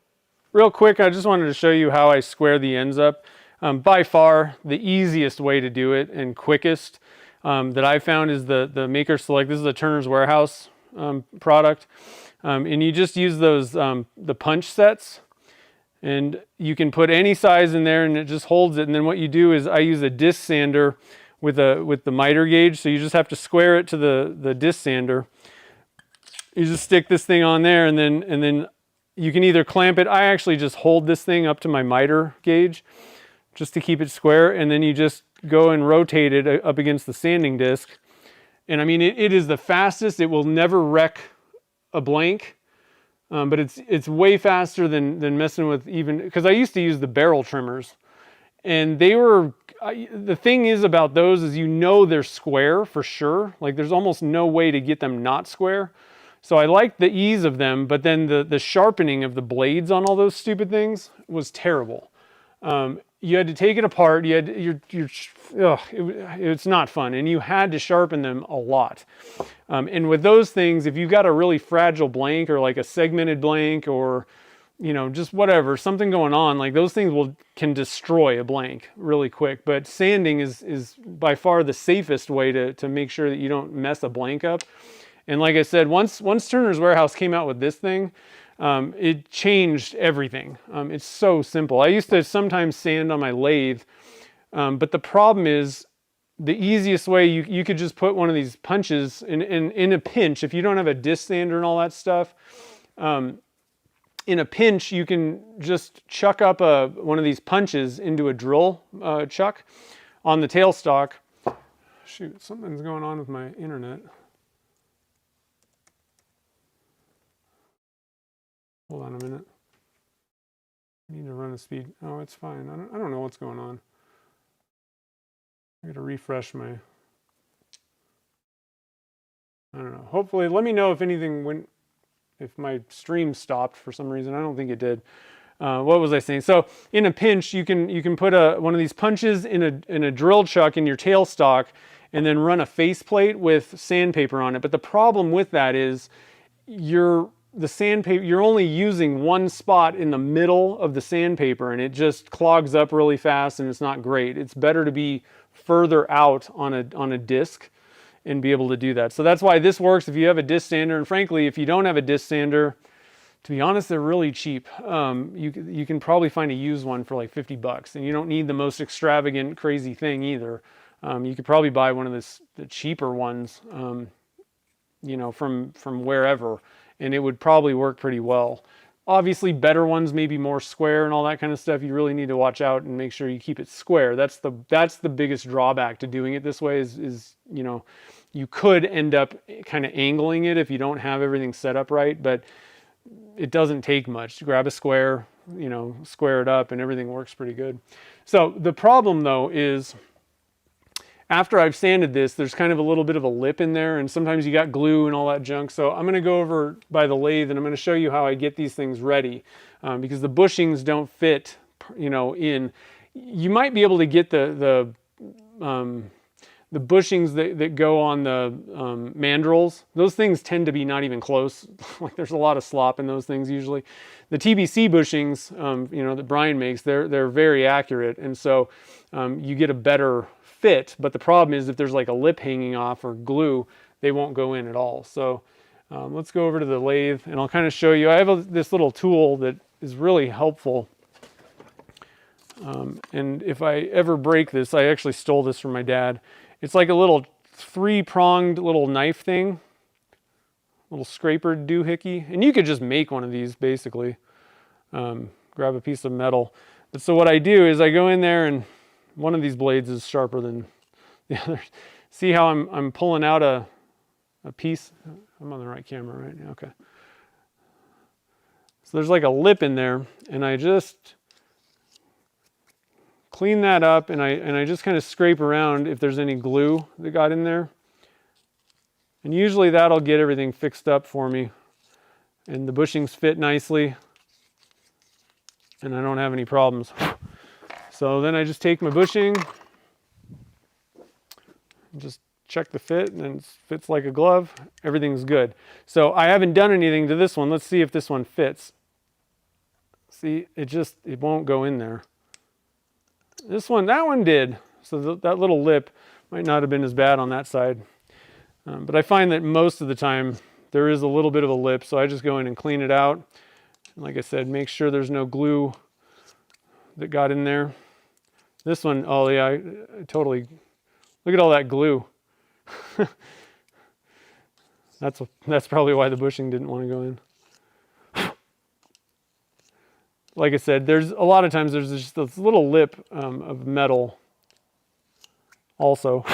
real quick, I just wanted to show you how I square the ends up. By far, the easiest way to do it and quickest that I found is the Maker Select. This is a Turner's Warehouse product. And you just use those, the punch sets. And you can put any size in there and it just holds it. And then what you do is I use a disc sander with the miter gauge. So you just have to square it to the disc sander. You just stick this thing on there, and then you can either clamp it. I actually just hold this thing up to my miter gauge just to keep it square, and then you just go and rotate it up against the sanding disc. And I mean, it is the fastest. It will never wreck a blank, but it's way faster than messing with, even because I used to use the barrel trimmers, and they were. The thing is about those is, you know, they're square for sure. Like there's almost no way to get them not square. So I liked the ease of them, but then the sharpening of the blades on all those stupid things was terrible. You had to take it apart. It's not fun, and you had to sharpen them a lot. And with those things, if you've got a really fragile blank, or like a segmented blank, or just whatever, something going on, like those things can destroy a blank really quick. But sanding is by far the safest way to make sure that you don't mess a blank up. And like I said, once Turner's Warehouse came out with this thing, it changed everything. It's so simple. I used to sometimes sand on my lathe, but the problem is the easiest way, you could just put one of these punches in a pinch. If you don't have a disc sander and all that stuff, in a pinch, you can just chuck up one of these punches into a drill chuck on the tailstock. Shoot, something's going on with my internet. Hold on a minute. I need to run a speed. Oh, it's fine. I don't know what's going on. I gotta refresh my. I don't know. Hopefully, let me know if anything went. If my stream stopped for some reason. I don't think it did. What was I saying? So in a pinch, you can put one of these punches in a drill chuck in your tailstock, and then run a faceplate with sandpaper on it. But the problem with that is the sandpaper, you're only using one spot in the middle of the sandpaper, and it just clogs up really fast, and it's not great. It's better to be further out on a disc and be able to do that. So that's why this works if you have a disc sander. And frankly, if you don't have a disc sander, to be honest, they're really cheap. You can probably find a used one for like $50, and you don't need the most extravagant, crazy thing either. You could probably buy one of the cheaper ones, you know, from wherever, and it would probably work pretty well. Obviously, better ones may be more square and all that kind of stuff. You really need to watch out and make sure you keep it square. That's the biggest drawback to doing it this way is you know, you could end up kind of angling it if you don't have everything set up right, but it doesn't take much. Grab a square, you know, square it up, and everything works pretty good. So the problem though is, after I've sanded this, there's kind of a little bit of a lip in there, and sometimes you got glue and all that junk. So I'm going to go over by the lathe, and I'm going to show you how I get these things ready, because the bushings don't fit, you know, in. You might be able to get the bushings that go on the mandrels. Those things tend to be not even close. Like there's a lot of slop in those things usually. The TBC bushings, you know, that Brian makes, they're very accurate, and so you get a better fit. But the problem is if there's like a lip hanging off or glue, they won't go in at all. So let's go over to the lathe, and I'll kind of show you. I have this little tool that is really helpful. And if I ever break this, I actually stole this from my dad. It's like a little 3-pronged little knife thing, little scraper doohickey, and you could just make one of these basically. Grab a piece of metal. But so what I do is I go in there, and one of these blades is sharper than the other. See how I'm pulling out a piece? I'm on the right camera, right? Okay. So there's like a lip in there, and I just clean that up, and I just kind of scrape around if there's any glue that got in there. And usually that'll get everything fixed up for me. And the bushings fit nicely, and I don't have any problems. So then I just take my bushing, just check the fit, and it fits like a glove. Everything's good. So I haven't done anything to this one. Let's see if this one fits. See, it won't go in there. This one, that one did. So that little lip might not have been as bad on that side. But I find that most of the time there is a little bit of a lip, so I just go in and clean it out. And like I said, make sure there's no glue that got in there. This one, oh yeah, I totally, look at all that glue. That's probably why the bushing didn't want to go in. Like I said, there's a lot of times there's just this little lip of metal also.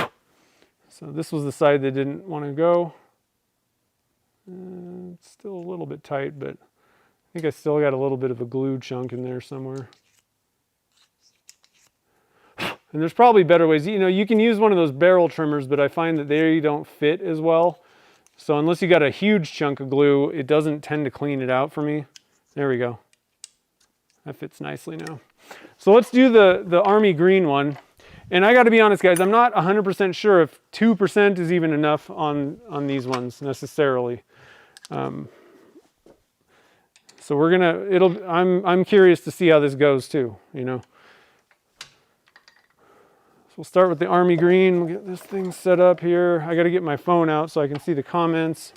So this was the side that didn't want to go. It's still a little bit tight, but I think I still got a little bit of a glue chunk in there somewhere. And there's probably better ways. You know, you can use one of those barrel trimmers, but I find that they don't fit as well. So unless you got a huge chunk of glue, it doesn't tend to clean it out for me. There we go. That fits nicely now. So let's do the army green one. And I got to be honest, guys, I'm not 100% sure if 2% is even enough on these ones necessarily. So we're gonna. I'm curious to see how this goes too. You know. So we'll start with the army green. We'll get this thing set up here. I got to get my phone out so I can see the comments.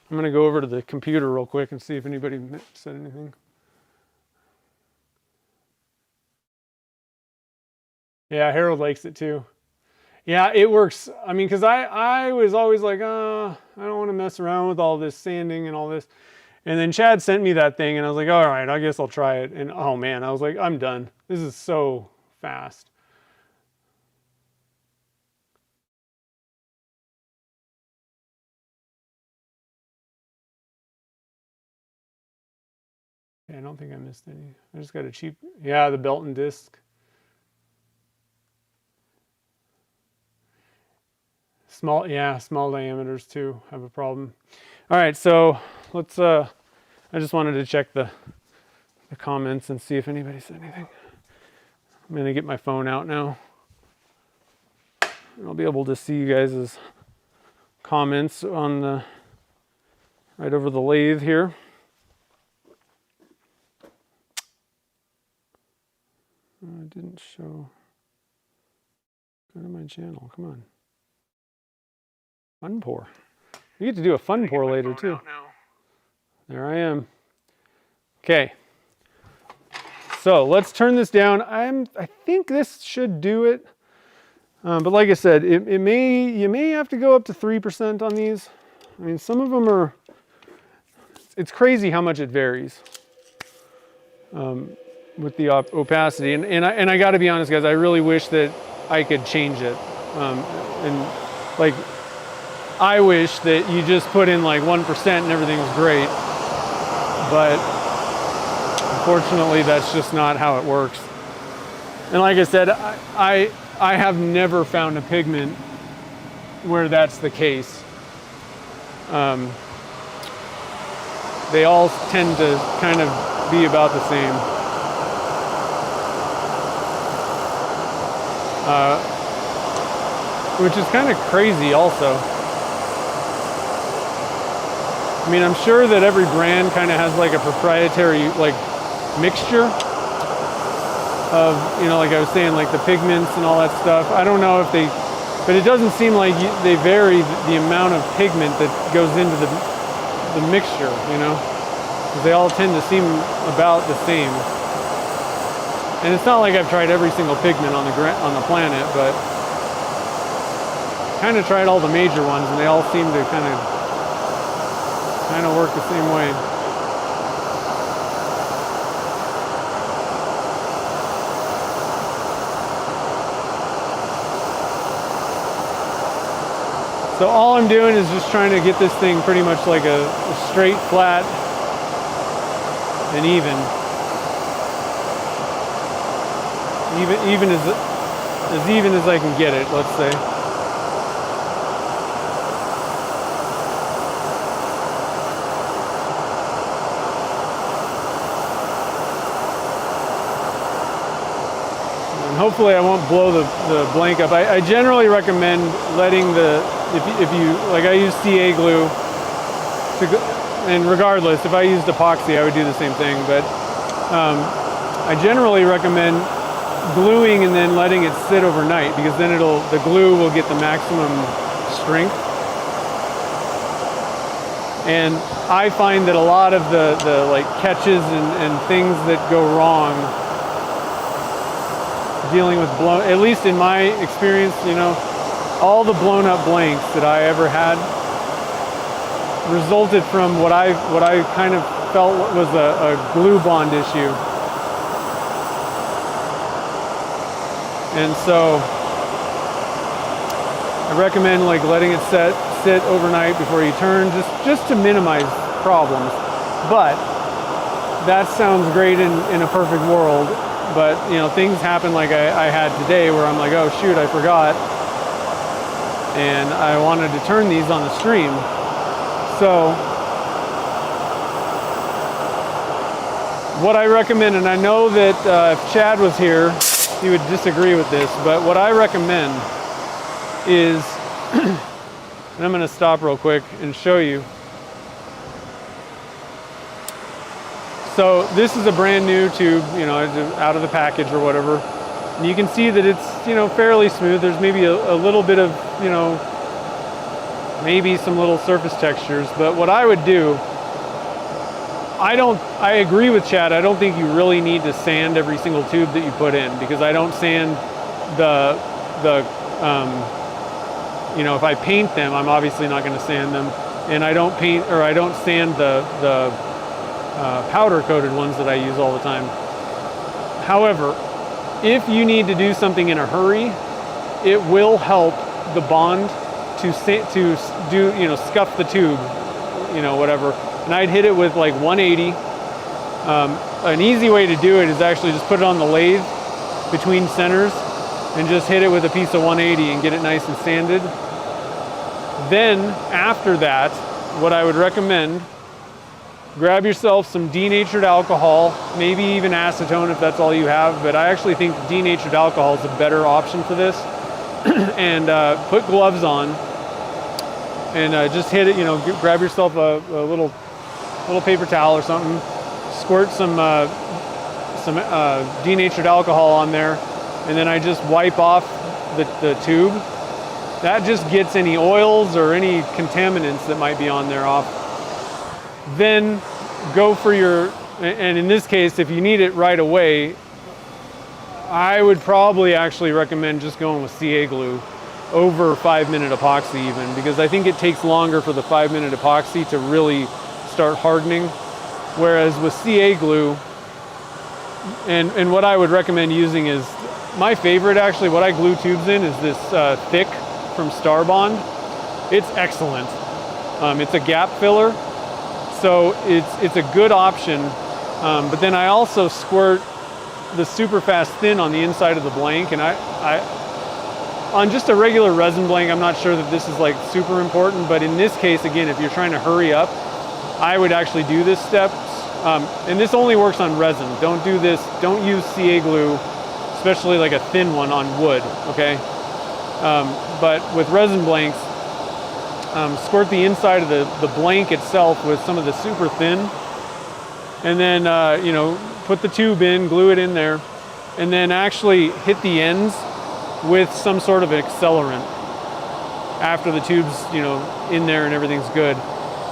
I'm going to go over to the computer real quick and see if anybody said anything. Yeah, Harold likes it too. Yeah, it works. I mean, because I was always like, I don't want to mess around with all this sanding and all this. And then Chad sent me that thing and I was like, all right, I guess I'll try it. And oh man, I was like, I'm done. This is so fast. Yeah, I don't think I missed any. I just got a cheap, yeah, the belt and disc. Small, yeah, small diameters too have a problem. All right, so let's, I just wanted to check the comments and see if anybody said anything. I'm gonna get my phone out now. And I'll be able to see you guys' comments on the, right over the lathe here. I didn't show, go to my channel, come on. Fun pour. You get to do a fun pour later too. There I am. Okay. So let's turn this down. I think this should do it. But like I said, you may have to go up to 3% on these. I mean, some of them are, it's crazy how much it varies with the opacity. And I got to be honest, guys, I really wish that I could change it. And like, I wish that you just put in like 1% and everything was great. But unfortunately, that's just not how it works. And like I said, I have never found a pigment where that's the case. They all tend to kind of be about the same. Which is kind of crazy also. I mean, I'm sure that every brand kind of has like a proprietary like mixture of, you know, like I was saying, like the pigments and all that stuff. I don't know if they, but it doesn't seem like they vary the amount of pigment that goes into the mixture, you know, because they all tend to seem about the same. And it's not like I've tried every single pigment on the planet, but kind of tried all the major ones, and they all seem to kind of work the same way. So all I'm doing is just trying to get this thing pretty much like a straight, flat, and even as even as I can get it, let's say. And hopefully I won't blow the blank up. I generally recommend letting if you, like I use CA glue, and regardless, if I used epoxy, I would do the same thing, but I generally recommend gluing and then letting it sit overnight, because then the glue will get the maximum strength. And I find that a lot of the like catches and things that go wrong dealing with at least in my experience, you know, all the blown up blanks that I ever had resulted from what I kind of felt was a glue bond issue. And so I recommend like letting it sit overnight before you turn, just to minimize problems. But that sounds great in a perfect world, but you know, things happen like I had today where I'm like, oh shoot, I forgot. And I wanted to turn these on the stream. So what I recommend, and I know that if Chad was here, he would disagree with this, but what I recommend is, and I'm going to stop real quick and show you. So this is a brand new tube, you know, out of the package or whatever. And you can see that it's, you know, fairly smooth. There's maybe a little bit of, you know, maybe some little surface textures. But what I would do, I agree with Chad. I don't think you really need to sand every single tube that you put in, because I don't sand you know, if I paint them, I'm obviously not going to sand them, and I don't sand the powder coated ones that I use all the time. However, if you need to do something in a hurry, it will help the bond to do, you know, scuff the tube, you know, whatever. And I'd hit it with like 180. An easy way to do it is actually just put it on the lathe between centers and just hit it with a piece of 180 and get it nice and sanded. Then after that, what I would recommend, grab yourself some denatured alcohol, maybe even acetone if that's all you have, but I actually think denatured alcohol is a better option for this. And put gloves on and just hit it, you know, grab yourself a little paper towel or something, squirt some denatured alcohol on there, and then I just wipe off the tube. That just gets any oils or any contaminants that might be on there off. Then go for your, and in this case, if you need it right away, I would probably actually recommend just going with CA glue over 5-minute epoxy even, because I think it takes longer for the 5-minute epoxy to really start hardening. Whereas with CA glue, and what I would recommend using is, my favorite actually, what I glue tubes in is this Thick from Star Bond. It's excellent. It's a gap filler, so it's a good option. But then I also squirt the super fast thin on the inside of the blank, and I on just a regular resin blank, I'm not sure that this is like super important, but in this case, again, if you're trying to hurry up, I would actually do this step. And this only works on resin. Don't do this, don't use CA glue, especially like a thin one on wood, okay? But with resin blanks, squirt the inside of the blank itself with some of the super thin, and then, you know, put the tube in, glue it in there, and then actually hit the ends with some sort of accelerant after the tube's, you know, in there and everything's good.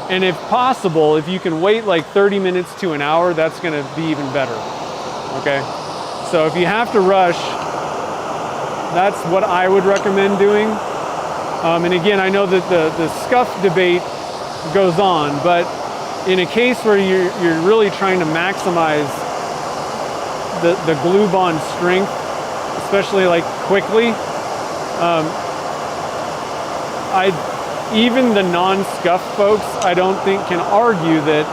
And if possible, if you can wait like 30 minutes to an hour, that's gonna be even better, okay? So if you have to rush, that's what I would recommend doing. And again, I know that the scuff debate goes on, but in a case where you're really trying to maximize the glue bond strength, especially like quickly, even the non-scuff folks, I don't think can argue that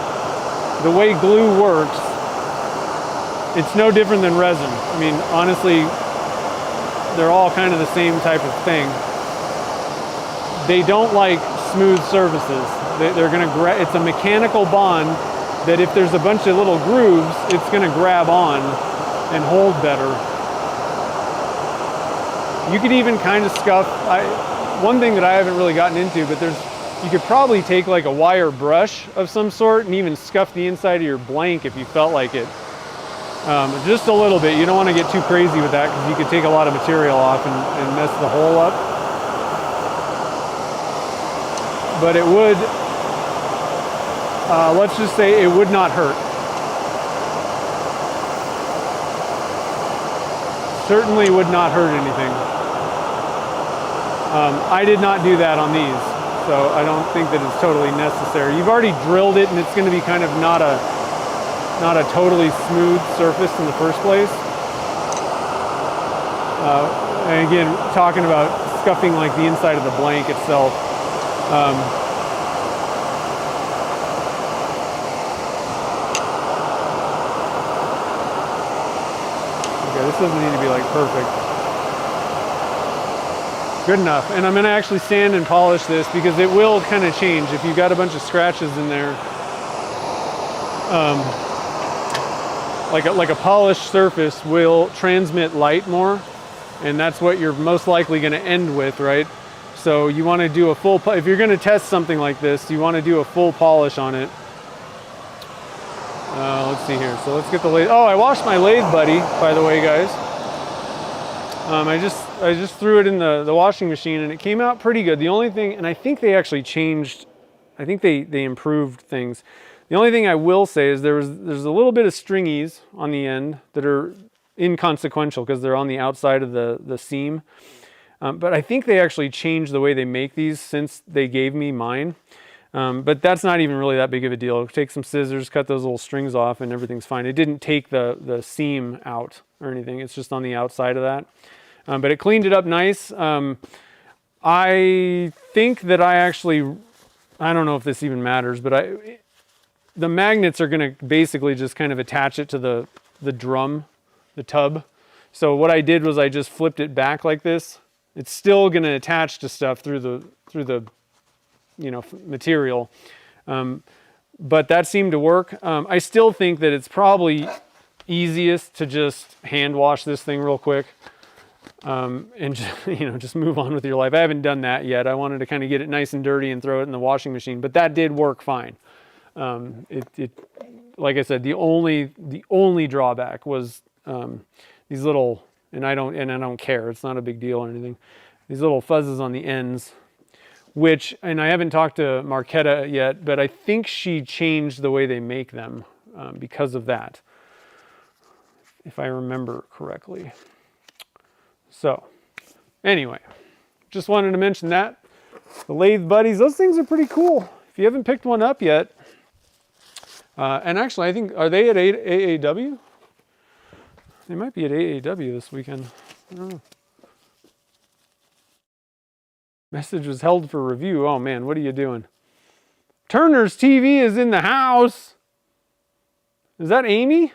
the way glue works, it's no different than resin. I mean, honestly, they're all kind of the same type of thing. They don't like smooth surfaces. They're gonna it's a mechanical bond that if there's a bunch of little grooves, it's gonna grab on and hold better. You could even kind of scuff, one thing that I haven't really gotten into, but you could probably take like a wire brush of some sort and even scuff the inside of your blank if you felt like it. Just a little bit. You don't want to get too crazy with that because you could take a lot of material off and mess the hole up. But it would, let's just say it would not hurt. Certainly would not hurt anything. I did not do that on these, so I don't think that it's totally necessary. You've already drilled it, and it's going to be kind of not a totally smooth surface in the first place. And again, talking about scuffing like the inside of the blank itself. Okay, this doesn't need to be like perfect. Good enough. And I'm going to actually sand and polish this because it will kind of change. If you've got a bunch of scratches in there, like a polished surface will transmit light more, and that's what you're most likely going to end with, right? So you want to do a full, if you're going to test something like this, you want to do a full polish on it. Let's see here. So let's get the lathe. Oh, I washed my lathe buddy, by the way, guys. I just threw it in the washing machine and it came out pretty good. The only thing, and I think they actually changed, I think they improved things. The only thing I will say is there's a little bit of stringies on the end that are inconsequential because they're on the outside of the seam. But I think they actually changed the way they make these since they gave me mine. But that's not even really that big of a deal. Take some scissors, cut those little strings off, and everything's fine. It didn't take the seam out or anything. It's just on the outside of that. But it cleaned it up nice. I think that I don't know if this even matters, but the magnets are going to basically just kind of attach it to the drum, the tub. So what I did was I just flipped it back like this. It's still going to attach to stuff through the material, but that seemed to work. I still think that it's probably easiest to just hand wash this thing real quick, and just move on with your life. I haven't done that yet. I wanted to kind of get it nice and dirty and throw it in the washing machine, but that did work fine. Like I said, the only drawback was these little, and I don't care. It's not a big deal or anything. These little fuzzes on the ends, and I haven't talked to Marquetta yet, but I think she changed the way they make them because of that, if I remember correctly. So, anyway, just wanted to mention that. The Lathe Buddies, those things are pretty cool. If you haven't picked one up yet, and actually, I think, are they at AAW? They might be at AAW this weekend. I don't know. Message was held for review. Oh man, what are you doing? Turner's TV is in the house. Is that Amy?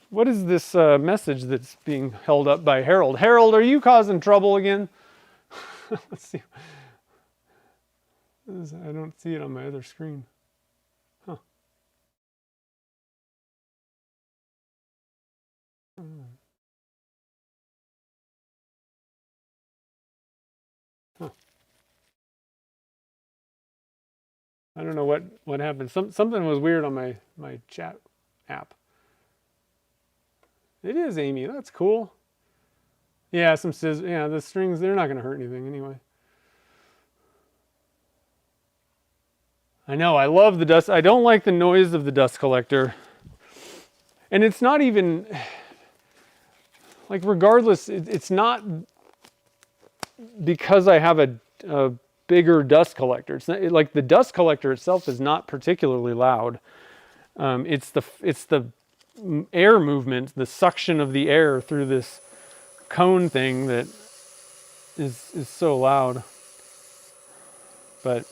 What is this message that's being held up by Harold? Harold, are you causing trouble again? Let's see. I don't see it on my other screen. Huh. Huh. I don't know what happened. Something was weird on my chat app. It is Amy. That's cool. Yeah, some scissors. Yeah, the strings, they're not going to hurt anything anyway. I know, I love the dust. I don't like the noise of the dust collector. And it's not even, like, regardless, it's not because I have a bigger dust collector. It's not, like, the dust collector itself is not particularly loud. It's the air movement, the suction of the air through this cone thing that is so loud. But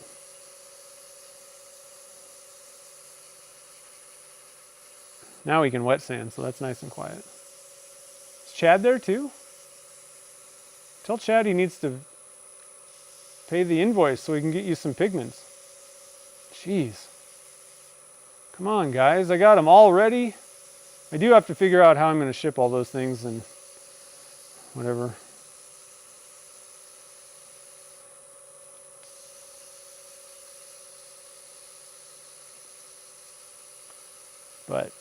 now we can wet sand, so that's nice and quiet. Is Chad there too? Tell Chad he needs to pay the invoice so we can get you some pigments. Jeez. Come on, guys. I got them all ready. I do have to figure out how I'm going to ship all those things and whatever. But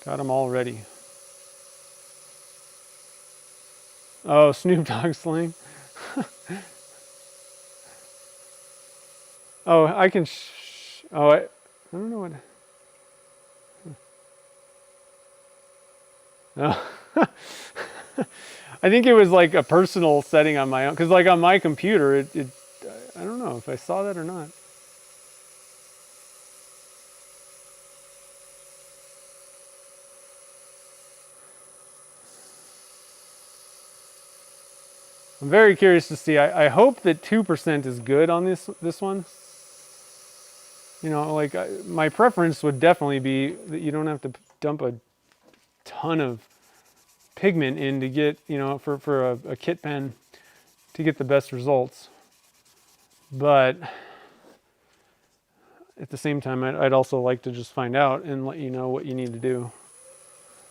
got them all ready. Oh, Snoop Dogg sling. Oh, I can. I don't know what. Oh. I think it was like a personal setting on my own, because like on my computer, it I don't know if I saw that or not. I'm very curious to see. I hope that 2% is good on this one. You know, like my preference would definitely be that you don't have to dump a ton of pigment in to get, you know, for a kit pen to get the best results. But at the same time, I'd also like to just find out and let you know what you need to do.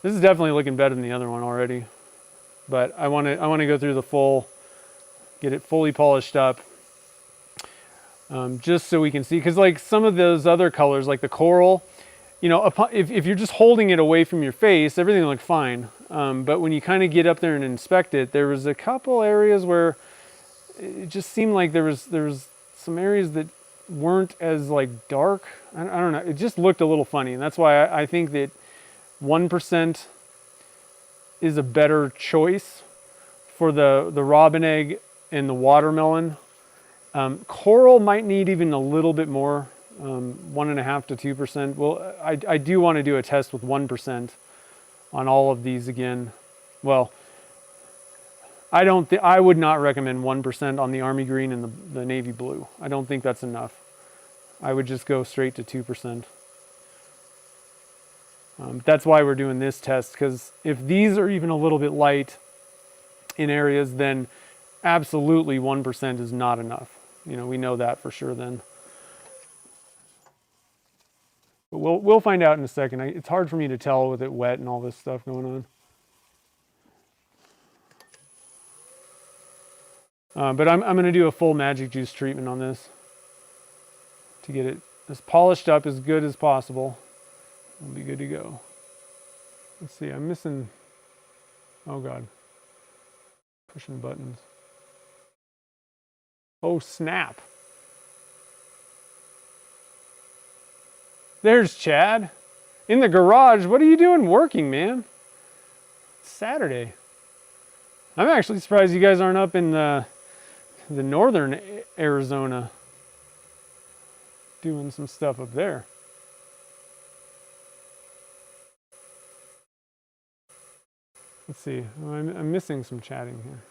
This is definitely looking better than the other one already. But I want to go through the full, get it fully polished up, just so we can see. Because like some of those other colors, like the coral, you know, if you're just holding it away from your face, everything looked fine. But when you kind of get up there and inspect it, there was a couple areas where it just seemed like there was some areas that weren't as like dark. I don't know. It just looked a little funny, and that's why I think that 1% is a better choice for the robin egg and the watermelon. Coral might need even a little bit more, 1.5 to 2%. Well, I do want to do a test with 1% on all of these again. Well, I would not recommend 1% on the army green and the navy blue. I don't think that's enough. I would just go straight to 2%. That's why we're doing this test, because if these are even a little bit light in areas, then absolutely 1% is not enough. You know, we know that for sure then. But we'll find out in a second. It's hard for me to tell with it wet and all this stuff going on. But I'm going to do a full magic juice treatment on this to get it as polished up as good as possible. We'll be good to go. Let's see, I'm missing, oh God, pushing buttons. Oh snap. There's Chad. In the garage, what are you doing working, man? It's Saturday. I'm actually surprised you guys aren't up in the northern Arizona doing some stuff up there. Let's see, I'm missing some chatting here.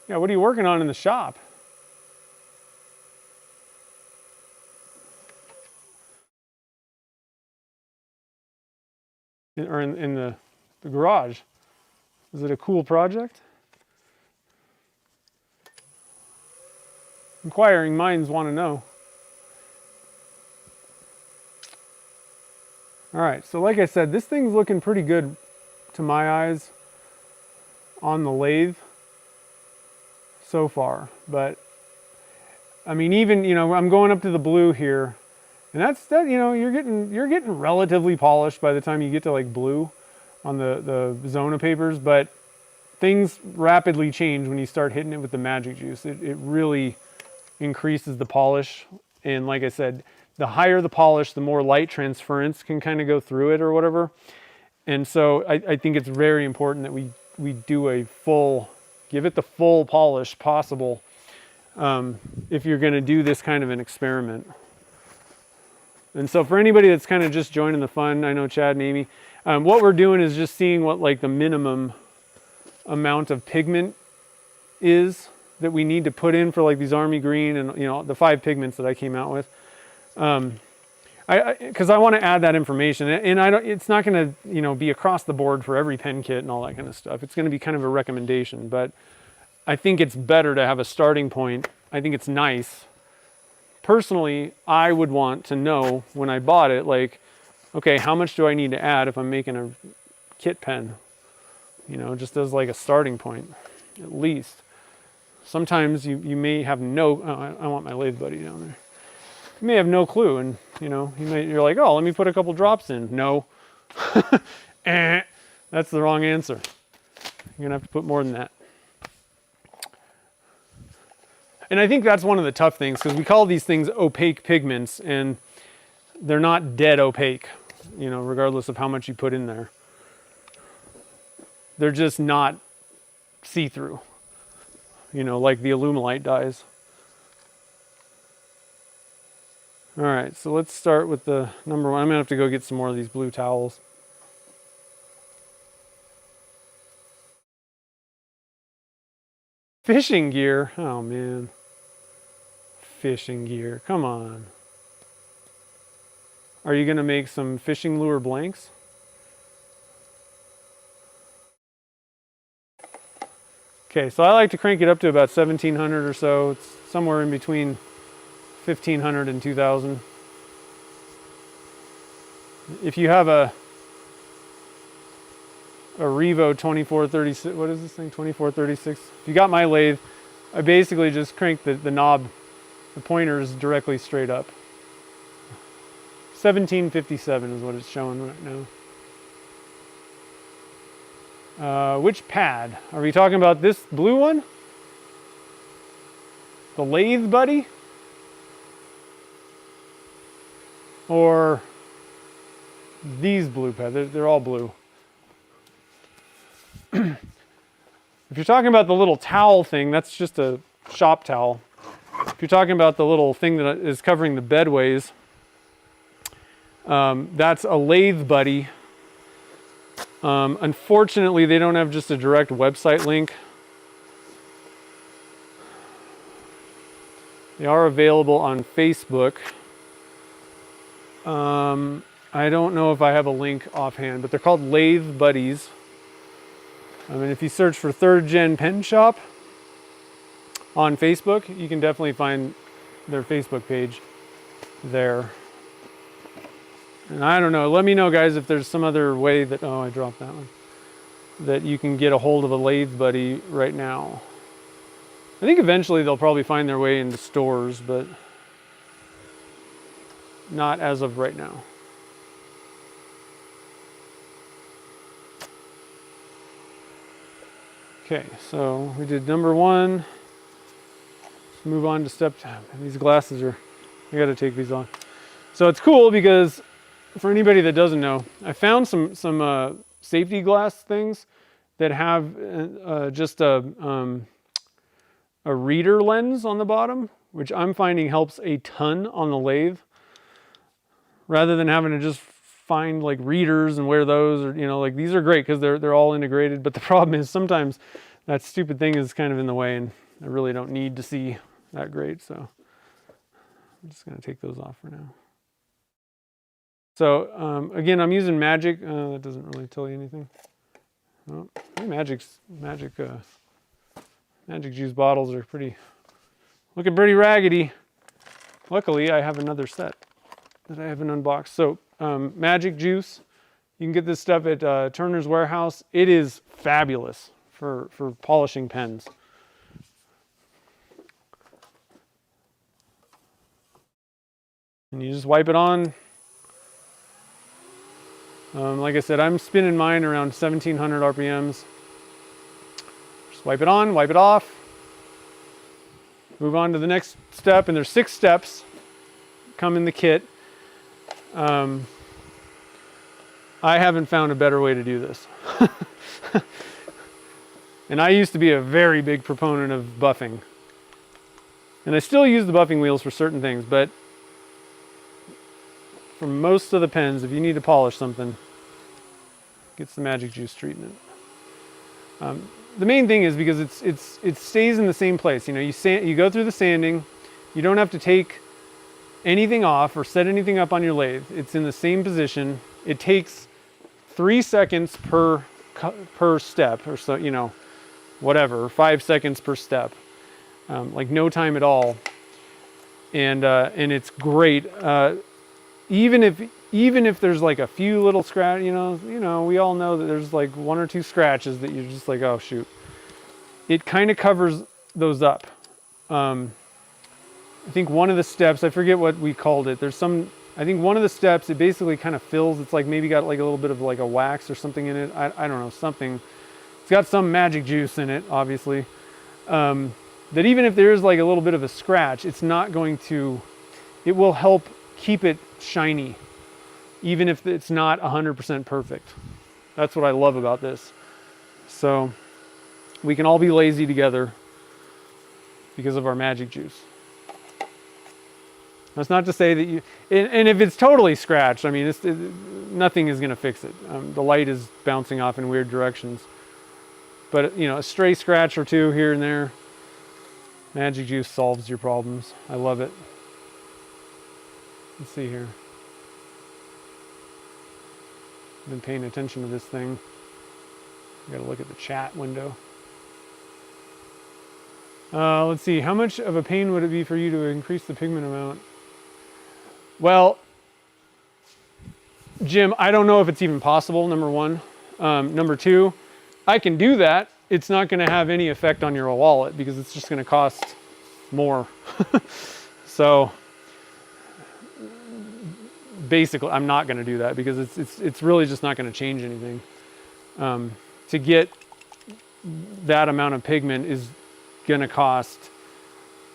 Yeah, what are you working on in the shop? Or in the garage? Is it a cool project? Inquiring minds want to know. All right, so like I said, this thing's looking pretty good to my eyes on the lathe so far. But I mean, even, you know, I'm going up to the blue here, and that's you know, you're getting relatively polished by the time you get to like blue on the Zona papers, but things rapidly change when you start hitting it with the magic juice. It really increases the polish, and like I said, the higher the polish, the more light transference can kind of go through it or whatever. And so I think it's very important that we do a full, give it the full polish possible if you're going to do this kind of an experiment. And so for anybody that's kind of just joining the fun, I know Chad and Amy, what we're doing is just seeing what like the minimum amount of pigment is that we need to put in for like these army green and, you know, the 5 pigments that I came out with. Because I want to add that information, and it's not going to, you know, be across the board for every pen kit and all that kind of stuff. It's going to be kind of a recommendation, but I think it's better to have a starting point. I think it's nice. Personally, I would want to know when I bought it, like, okay, how much do I need to add if I'm making a kit pen? You know, just as like a starting point, at least. Sometimes you may have no, I want my lathe buddy down there. You may have no clue, and you know, you're like, oh, let me put a couple drops in. No, that's the wrong answer. You're gonna have to put more than that. And I think that's one of the tough things, because we call these things opaque pigments, and they're not dead opaque, you know, regardless of how much you put in there. They're just not see-through, you know, like the Alumilite dyes. All right, so let's start with the number 1. I'm gonna have to go get some more of these blue towels. Fishing gear, oh man. Fishing gear, come on. Are you gonna make some fishing lure blanks? Okay, so I like to crank it up to about 1700 or so. It's somewhere in between 1500 and 2000. If you have a Revo 2436. What is this thing? 2436. If you got my lathe, I basically just crank the knob, the pointers directly straight up. 1757 is what it's showing right now. Which pad? Are we talking about this blue one? The Lathe Buddy? Or these blue pads? They're all blue. If you're talking about the little towel thing, that's just a shop towel. If you're talking about the little thing that is covering the bedways, that's a Lathe Buddy. Unfortunately, they don't have just a direct website link. They are available on Facebook. I don't know if I have a link offhand, but they're called Lathe Buddies. I mean, if you search for 3rd Gen Pen Shop on Facebook, you can definitely find their Facebook page there. And I don't know, let me know, guys, if there's some other way that, oh, I dropped that one, that you can get a hold of a Lathe Buddy right now. I think eventually they'll probably find their way into stores, but not as of right now. Okay, so we did number 1. Let's move on to step 2. These glasses are, I gotta take these off. So it's cool because for anybody that doesn't know, I found some safety glass things that have just a reader lens on the bottom, which I'm finding helps a ton on the lathe. Rather than having to just find like readers and wear those, or you know, like these are great because they're all integrated. But the problem is sometimes that stupid thing is kind of in the way, and I really don't need to see that great. So I'm just gonna take those off for now. So again, I'm using Magic. That doesn't really tell you anything. Oh, Magic juice bottles are looking pretty raggedy. Luckily, I have another set that I haven't unboxed. So Magic juice, you can get this stuff at Turner's Warehouse. It is fabulous for polishing pens. And you just wipe it on. Like I said, I'm spinning mine around 1700 RPMs. Just wipe it on, wipe it off. Move on to the next step, and there's 6 steps come in the kit. I haven't found a better way to do this. And I used to be a very big proponent of buffing. And I still use the buffing wheels for certain things, but for most of the pens, if you need to polish something, gets the Magic Juice treatment. The main thing is because it stays in the same place. You know, you go through the sanding, you don't have to take anything off or set anything up on your lathe. It's in the same position. It takes 3 seconds per step, or so, you know, whatever, 5 seconds per step, like no time at all. And it's great. Even if there's like a few little scratch, you know, we all know that there's like 1 or 2 scratches that you're just like, oh shoot. It kind of covers those up. I think one of the steps, I forget what we called it. I think one of the steps, it basically kind of fills. It's like maybe got like a little bit of like a wax or something in it. I don't know, something. It's got some magic juice in it, obviously. That even if there is like a little bit of a scratch, it's not going to, it will help keep it shiny, even if it's not 100% perfect. That's what I love about this. So we can all be lazy together because of our magic juice. That's not to say that you, and if it's totally scratched, I mean, nothing is going to fix it. The light is bouncing off in weird directions. But, you know, a stray scratch or 2 here and there, Magic Juice solves your problems. I love it. Let's see here. I've been paying attention to this thing. I got to look at the chat window. Let's see. How much of a pain would it be for you to increase the pigment amount? Well, Jim, I don't know if it's even possible, number one. Number two, I can do that. It's not going to have any effect on your wallet because it's just going to cost more. So basically, I'm not going to do that because it's really just not going to change anything. To get that amount of pigment is going to cost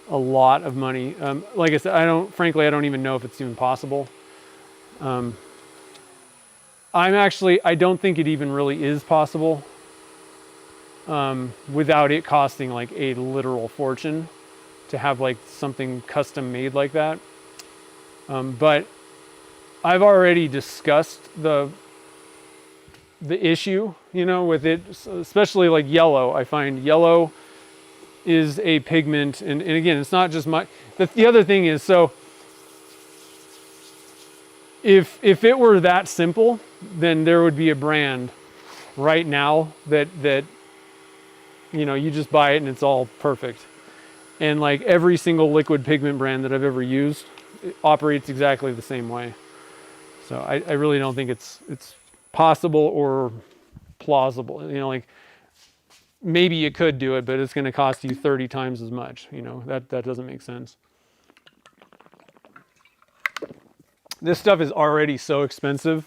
a lot of money. Like I said, frankly, I don't even know if it's even possible. I don't think it even really is possible without it costing like a literal fortune to have like something custom made like that. But I've already discussed the issue, you know, with it, especially like yellow. I find yellow is a pigment, and again, it's not just the other thing is, so if it were that simple, then there would be a brand right now that you know, you just buy it and it's all perfect. And like every single liquid pigment brand that I've ever used, it operates exactly the same way. So I really don't think it's possible or plausible. You know, like maybe you could do it, but it's going to cost you 30 times as much. You know, that doesn't make sense. This stuff is already so expensive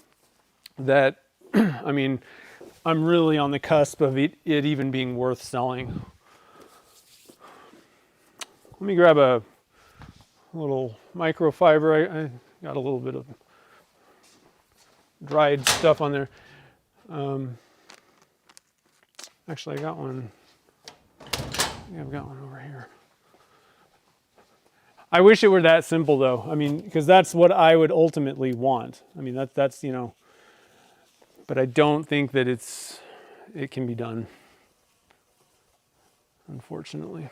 that, I mean, I'm really on the cusp of it even being worth selling. Let me grab a little microfiber. I got a little bit of dried stuff on there. Actually, I got one. Yeah, I've got one over here. I wish it were that simple, though. I mean, because that's what I would ultimately want. I mean, that's you know. But I don't think that it can be done, unfortunately.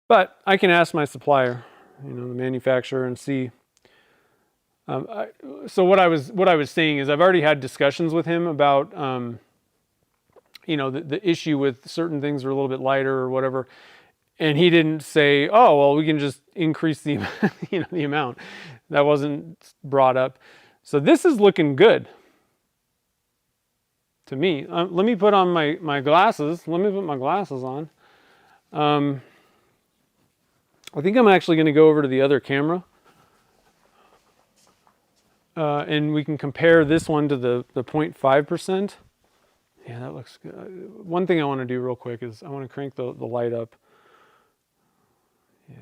But I can ask my supplier, you know, the manufacturer, and see. So what I was saying is I've already had discussions with him about, you know, the issue with certain things are a little bit lighter or whatever, and he didn't say, oh well, we can just increase the you know, the amount. That wasn't brought up. So this is looking good to me. Let me put on my glasses. Let me put my glasses on. I think I'm actually going to go over to the other camera. And we can compare this one to the 0.5%. Yeah, that looks good. One thing I want to do real quick is I want to crank the light up. Yeah.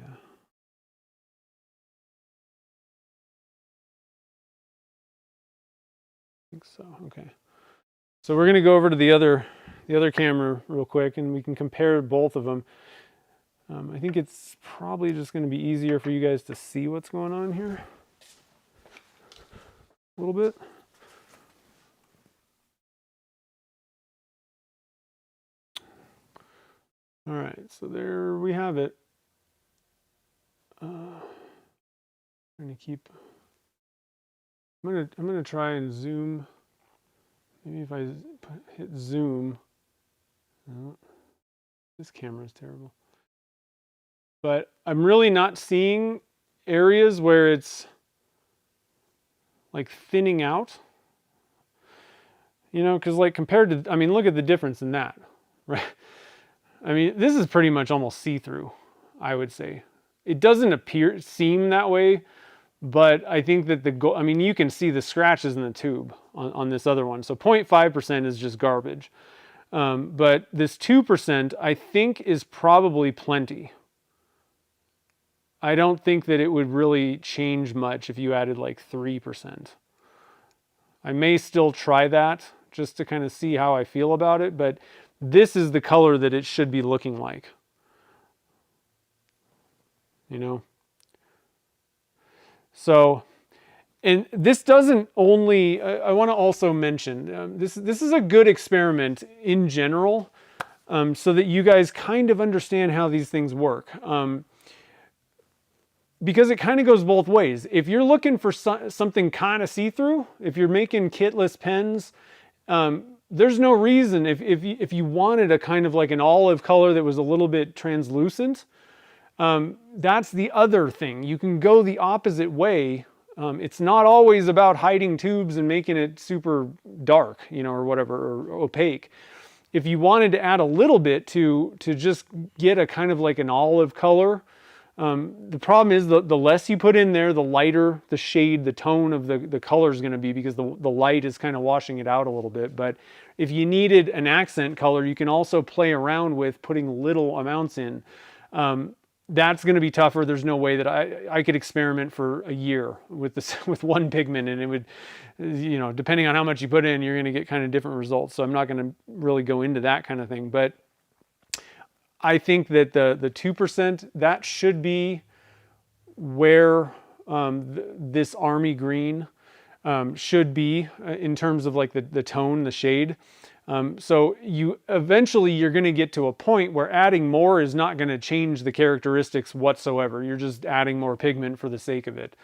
I think so. Okay. So we're going to go over to the other camera real quick, and we can compare both of them. I think it's probably just going to be easier for you guys to see what's going on here a little bit. All right, so there we have it. I'm gonna keep. I'm gonna try and zoom. Maybe if I hit zoom. No, this camera is terrible. But I'm really not seeing areas where it's like thinning out. You know, because like compared to, I mean, look at the difference in that, right? I mean, this is pretty much almost see-through, I would say. It doesn't seem that way, but I think that I mean, you can see the scratches in the tube on this other one. So 0.5% is just garbage. But this 2%, I think, is probably plenty. I don't think that it would really change much if you added like 3%. I may still try that just to kind of see how I feel about it, but this is the color that it should be looking like. You know? So, and this doesn't only, I want to also mention, this is a good experiment in general, so that you guys kind of understand how these things work. Because it kind of goes both ways. If you're looking for something kind of see-through, if you're making kitless pens, there's no reason, if you wanted a kind of like an olive color that was a little bit translucent, that's the other thing. You can go the opposite way It's not always about hiding tubes and making it super dark, you know, or whatever, or opaque. If you wanted to add a little bit to just get a kind of like an olive color, the problem is the less you put in there, the lighter the shade, the tone of the color is going to be, because the light is kind of washing it out a little bit. But if you needed an accent color, you can also play around with putting little amounts in. That's going to be tougher. There's no way that I could experiment for a year with this with one pigment, and it would, you know, depending on how much you put in, you're going to get kind of different results. So I'm not going to really go into that kind of thing. But I think that the 2%, that should be where this army green should be in terms of like the tone, the shade. So eventually you're going to get to a point where adding more is not going to change the characteristics whatsoever. You're just adding more pigment for the sake of it.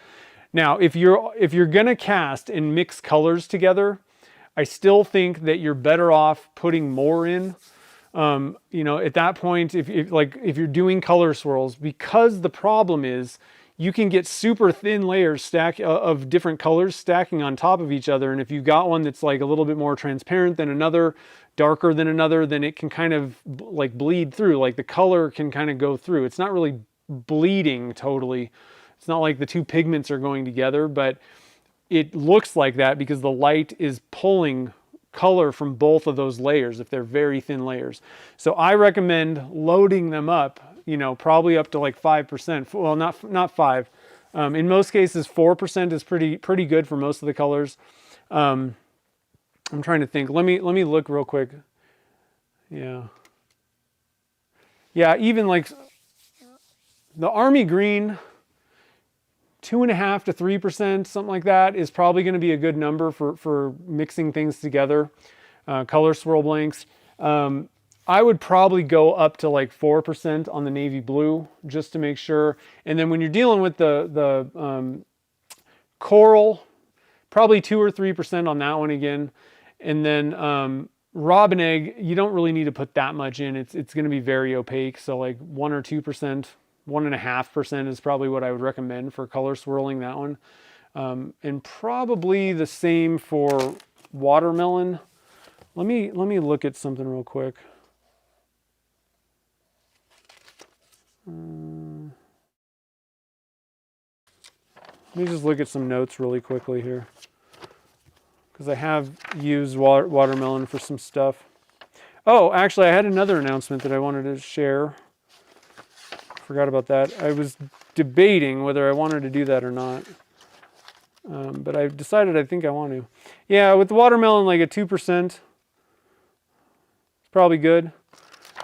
Now, if you're going to cast and mix colors together, I still think that you're better off putting more in. You know, at that point, if you're doing color swirls, because the problem is you can get super thin layers of different colors stacking on top of each other. And if you've got one that's like a little bit more transparent than another, darker than another, then it can kind of like bleed through, like the color can kind of go through. It's not really bleeding totally. It's not like the two pigments are going together, but it looks like that because the light is pulling color from both of those layers if they're very thin layers. So I recommend loading them up, you know, probably up to like 5%. Well, not 5. In most cases, 4% is pretty good for most of the colors. I'm trying to think. Let me look real quick. Yeah, even like the army green, 2.5 to 3%, something like that, is probably going to be a good number for mixing things together. Color swirl blanks. I would probably go up to like 4% on the navy blue just to make sure. And then when you're dealing with the coral, probably 2 or 3% on that one again. And then robin egg, you don't really need to put that much in. It's going to be very opaque. So like 1 or 2%, 1.5% is probably what I would recommend for color swirling that one. And probably the same for watermelon. Let me look at something real quick. Let me just look at some notes really quickly here, because I have used watermelon for some stuff. Oh, actually, I had another announcement that I wanted to share. Forgot about that. I was debating whether I wanted to do that or not, but I've decided I think I want to. Yeah, with the watermelon, like a 2%, it's probably good.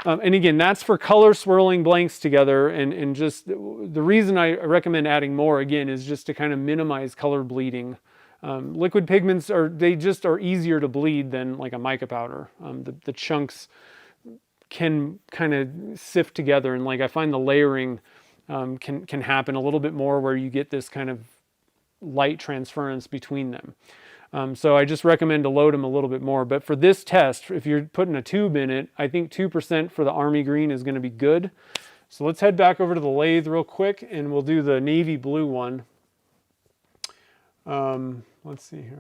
And again, that's for color swirling blanks together, and just the reason I recommend adding more again is just to kind of minimize color bleeding. Liquid pigments are easier to bleed than like a mica powder. The chunks can kind of sift together, and like I find the layering can happen a little bit more where you get this kind of light transference between them. So I just recommend to load them a little bit more. But for this test, if you're putting a tube in it, I think 2% for the army green is going to be good. So let's head back over to the lathe real quick, and we'll do the navy blue one. Let's see here.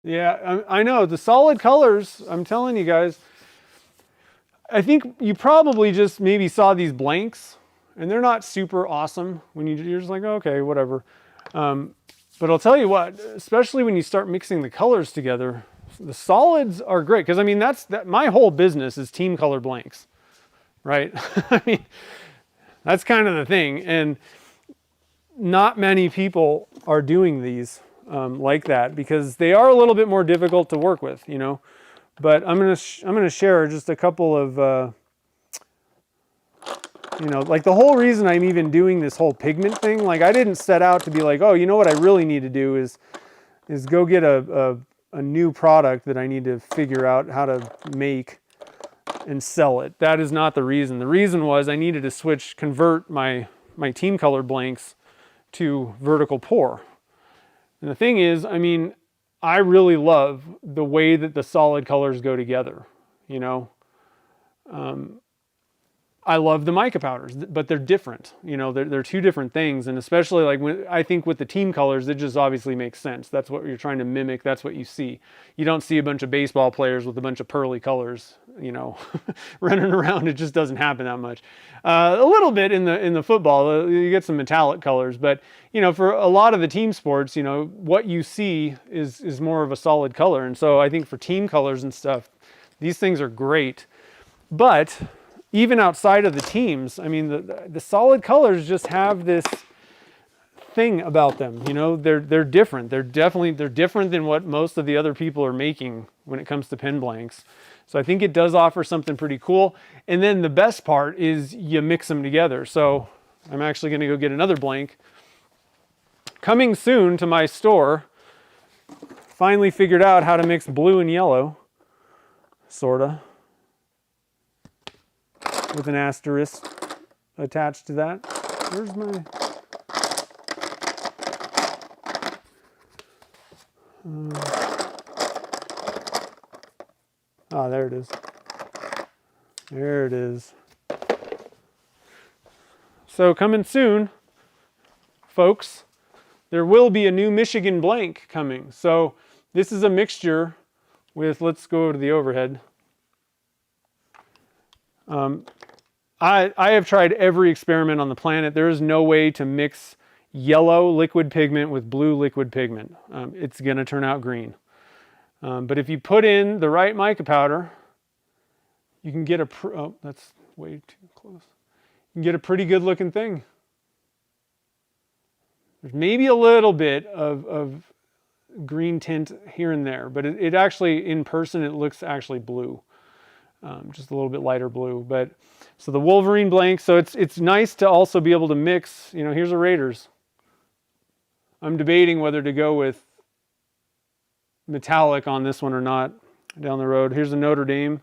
Yeah, I know the solid colors, I'm telling you guys, I think you probably just maybe saw these blanks, and they're not super awesome when you're just like, okay, whatever. But I'll tell you what, especially when you start mixing the colors together, the solids are great. Because I mean, my whole business is team color blanks, right? I mean, that's kind of the thing. And not many people are doing these like that, because they are a little bit more difficult to work with, you know. But I'm gonna share just a couple of you know, like the whole reason I'm even doing this whole pigment thing, like I didn't set out to be like, oh, you know what I really need to do is go get a new product that I need to figure out how to make and sell it. That is not the reason. The reason was I needed to convert my team color blanks to vertical pour. And the thing is, I mean, I really love the way that the solid colors go together, you know. I love the mica powders, but they're different. You know, they're two different things. And especially like I think with the team colors, it just obviously makes sense. That's what you're trying to mimic. That's what you see. You don't see a bunch of baseball players with a bunch of pearly colors, you know, running around. It just doesn't happen that much. A little bit in the football, you get some metallic colors, but you know, for a lot of the team sports, you know, what you see is more of a solid color. And so I think for team colors and stuff, these things are great. But even outside of the teams, I mean, the solid colors just have this thing about them. You know, they're different. They're different than what most of the other people are making when it comes to pen blanks. So I think it does offer something pretty cool. And then the best part is you mix them together. So I'm actually going to go get another blank. Coming soon to my store. Finally figured out how to mix blue and yellow, sorta, with an asterisk attached to that. Where's my... oh, there it is. There it is. So coming soon, folks, there will be a new Michigan blank coming. So this is a mixture with, let's go to the overhead. I have tried every experiment on the planet. There is no way to mix yellow liquid pigment with blue liquid pigment. It's going to turn out green. But if you put in the right mica powder, you can get oh, that's way too close. You can get a pretty good looking thing. There's maybe a little bit of green tint here and there, but it actually, in person, it looks actually blue. Just a little bit lighter blue. But so the Wolverine blank, so it's nice to also be able to mix, you know, here's a Raiders. I'm debating whether to go with metallic on this one or not down the road. Here's a Notre Dame.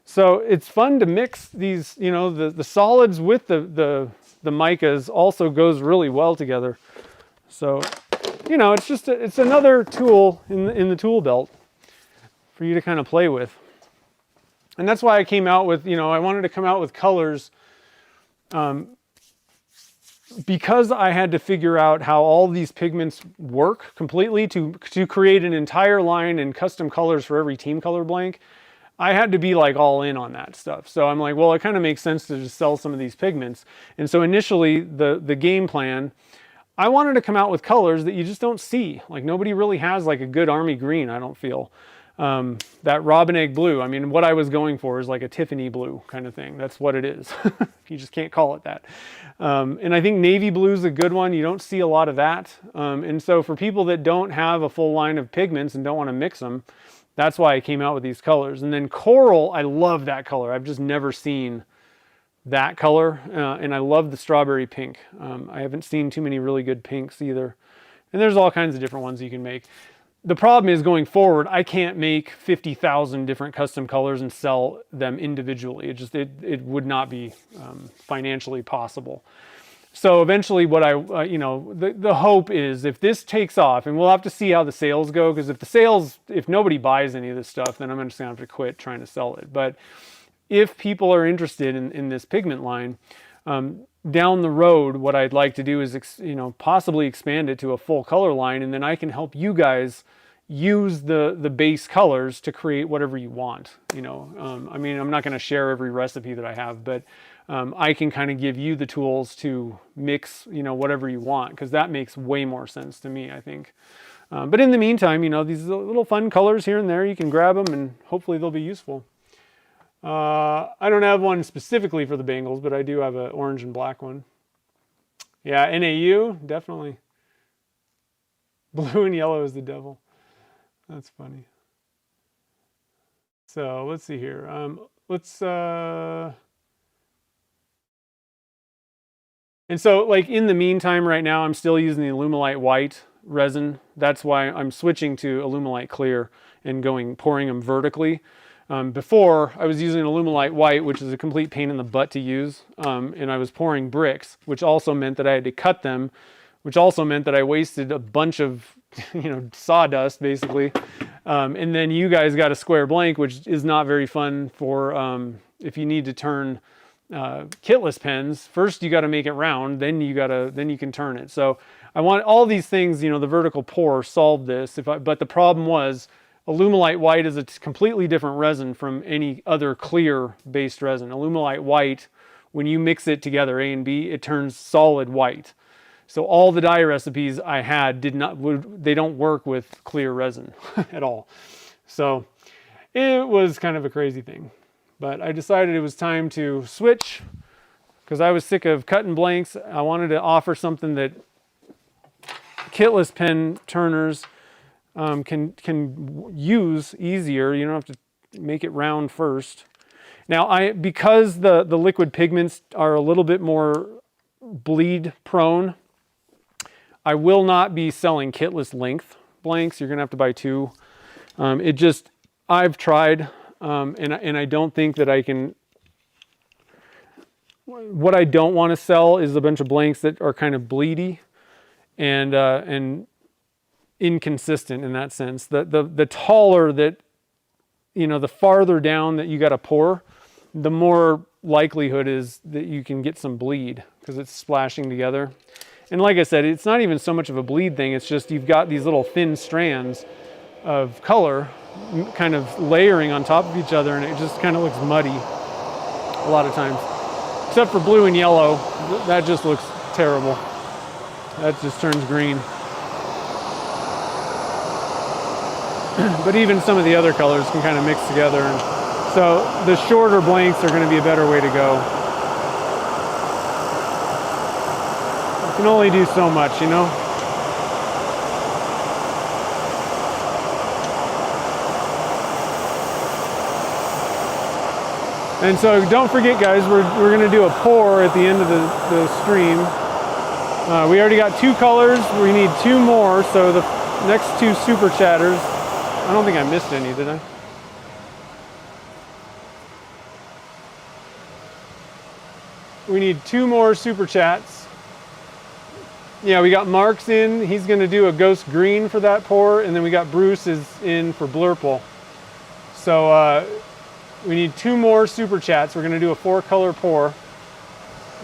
So it's fun to mix these, you know, the solids with the micas also goes really well together. So, you know, it's just it's another tool in the tool belt for you to kind of play with. And that's why I came out with, you know, I wanted to come out with colors because I had to figure out how all these pigments work completely to create an entire line and custom colors for every team color blank. I had to be like all in on that stuff. So I'm like, well, it kind of makes sense to just sell some of these pigments. And so initially the game plan, I wanted to come out with colors that you just don't see. Like nobody really has like a good army green, I don't feel. That robin egg blue, I mean, what I was going for is like a Tiffany blue kind of thing. That's what it is. You just can't call it that. And I think navy blue is a good one. You don't see a lot of that. And so for people that don't have a full line of pigments and don't want to mix them, that's why I came out with these colors. And then coral, I love that color. I've just never seen that color. And I love the strawberry pink. I haven't seen too many really good pinks either. And there's all kinds of different ones you can make. The problem is going forward, I can't make 50,000 different custom colors and sell them individually. It would not be financially possible. So eventually what the hope is if this takes off, and we'll have to see how the sales go, because if nobody buys any of this stuff, then I'm just gonna have to quit trying to sell it. But if people are interested in this pigment line, down the road, what I'd like to do is, possibly expand it to a full color line, and then I can help you guys use the base colors to create whatever you want. I mean, I'm not going to share every recipe that I have, but I can kind of give you the tools to mix, whatever you want, because that makes way more sense to me, I think. But in the meantime, these little fun colors here and there, you can grab them and hopefully they'll be useful. I don't have one specifically for the Bengals, but I do have an orange and black one. Yeah, NAU, definitely. Blue and yellow is the devil. That's funny. So let's see here. And so like in the meantime right now, I'm still using the Alumilite white resin. That's why I'm switching to Alumilite clear and pouring them vertically. Before, I was using Alumilite white, which is a complete pain in the butt to use, and I was pouring bricks, which also meant that I had to cut them, which also meant that I wasted a bunch of, sawdust, basically. And then you guys got a square blank, which is not very fun for if you need to turn kitless pens. First you got to make it round, then you can turn it. So I want all these things, you know, the vertical pour solved this. But the problem was Alumilite white is a completely different resin from any other clear based resin. Alumilite white, when you mix it together, A and B, it turns solid white. So all the dye recipes I had they don't work with clear resin at all. So it was kind of a crazy thing. But I decided it was time to switch because I was sick of cutting blanks. I wanted to offer something that kitless pen turners can use easier. You don't have to make it round first. Now, because the liquid pigments are a little bit more bleed prone, I will not be selling kitless length blanks. You're gonna have to buy two. I've tried, and I don't think that I can. What I don't want to sell is a bunch of blanks that are kind of bleedy and inconsistent in that sense. The taller that, you know, the farther down that you got to pour, the more likelihood is that you can get some bleed because it's splashing together. And like I said, it's not even so much of a bleed thing. It's just you've got these little thin strands of color kind of layering on top of each other, and it just kind of looks muddy a lot of times. Except for blue and yellow, that just looks terrible. That just turns green. But even some of the other colors can kind of mix together. And so the shorter blanks are going to be a better way to go. You can only do so much, you know? And so don't forget, guys, we're going to do a pour at the end of the stream. We already got two colors. We need two more. So the next two super chatters, I don't think I missed any, did I? We need two more super chats. Yeah, we got Mark's in. He's going to do a ghost green for that pour. And then we got Bruce is in for Blurple. So we need two more super chats. We're going to do a 4-color pour.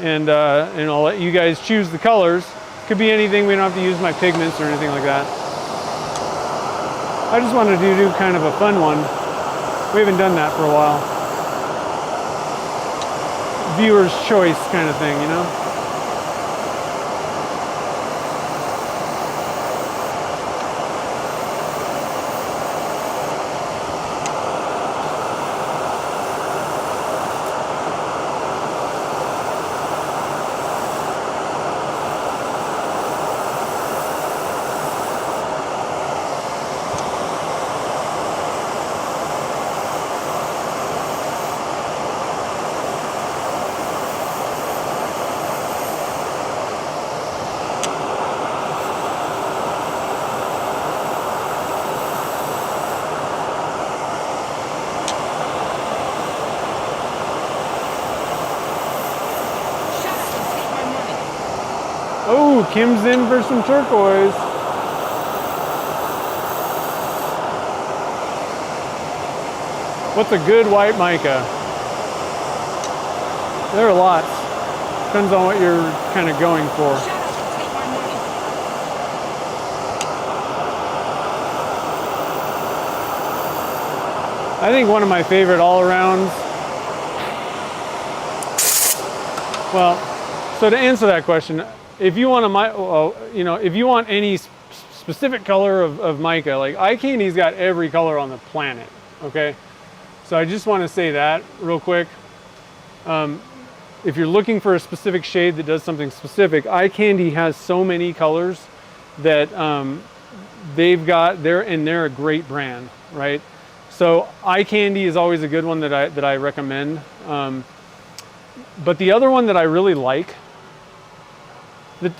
And I'll let you guys choose the colors. Could be anything. We don't have to use my pigments or anything like that. I just wanted to do kind of a fun one. We haven't done that for a while. Viewer's choice kind of thing, you know? Oh, Kim's in for some turquoise. What's a good white mica? There are lots. Depends on what you're kind of going for. I think one of my favorite all-arounds. Well, so to answer that question, if you want if you want any specific color of mica, like eye candy's got every color on the planet. Okay, so I just want to say that real quick. If you're looking for a specific shade that does something specific, eye candy has so many colors that they're a great brand, right? So eye candy is always a good one that I recommend. But the other one that I really like, the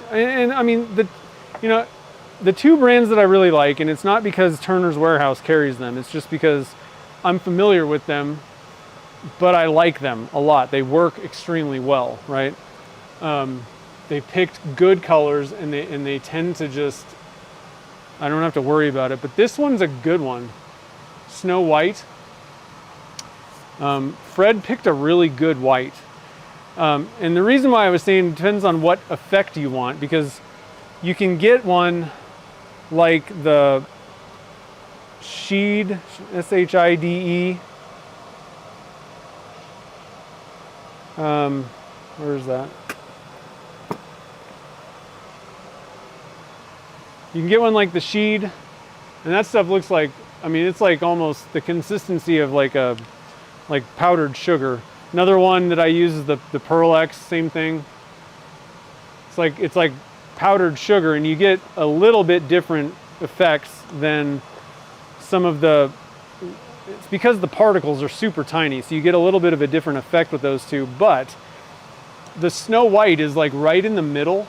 two brands that I really like, and it's not because Turner's Warehouse carries them, it's just because I'm familiar with them, but I like them a lot. They work extremely well, right? They picked good colors, and they tend to just, I don't have to worry about it. But this one's a good one. Snow White. Fred picked a really good white. And the reason why I was saying it depends on what effect you want, because you can get one like the Shide, S-H-I-D-E. Where is that? You can get one like the Shide, and that stuff looks like, I mean, it's like almost the consistency of like powdered sugar. Another one that I use is the Pearl X, same thing. It's like powdered sugar, and you get a little bit different effects than some of the, it's because the particles are super tiny, so you get a little bit of a different effect with those two. But the Snow White is like right in the middle,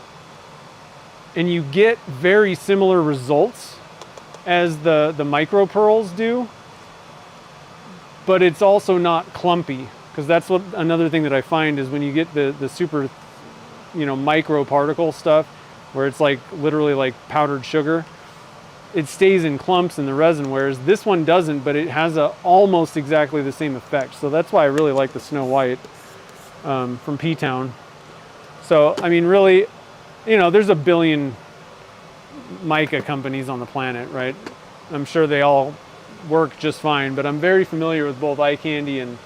and you get very similar results as the micro pearls do, but it's also not clumpy, because that's what another thing that I find is when you get the super, you know, micro particle stuff, where it's like literally like powdered sugar, it stays in clumps in the resin, whereas this one doesn't, but it has almost exactly the same effect. So that's why I really like the Snow White from P-Town. So, I mean, really, you know, there's a billion mica companies on the planet, right? I'm sure they all work just fine, but I'm very familiar with both Eye Candy and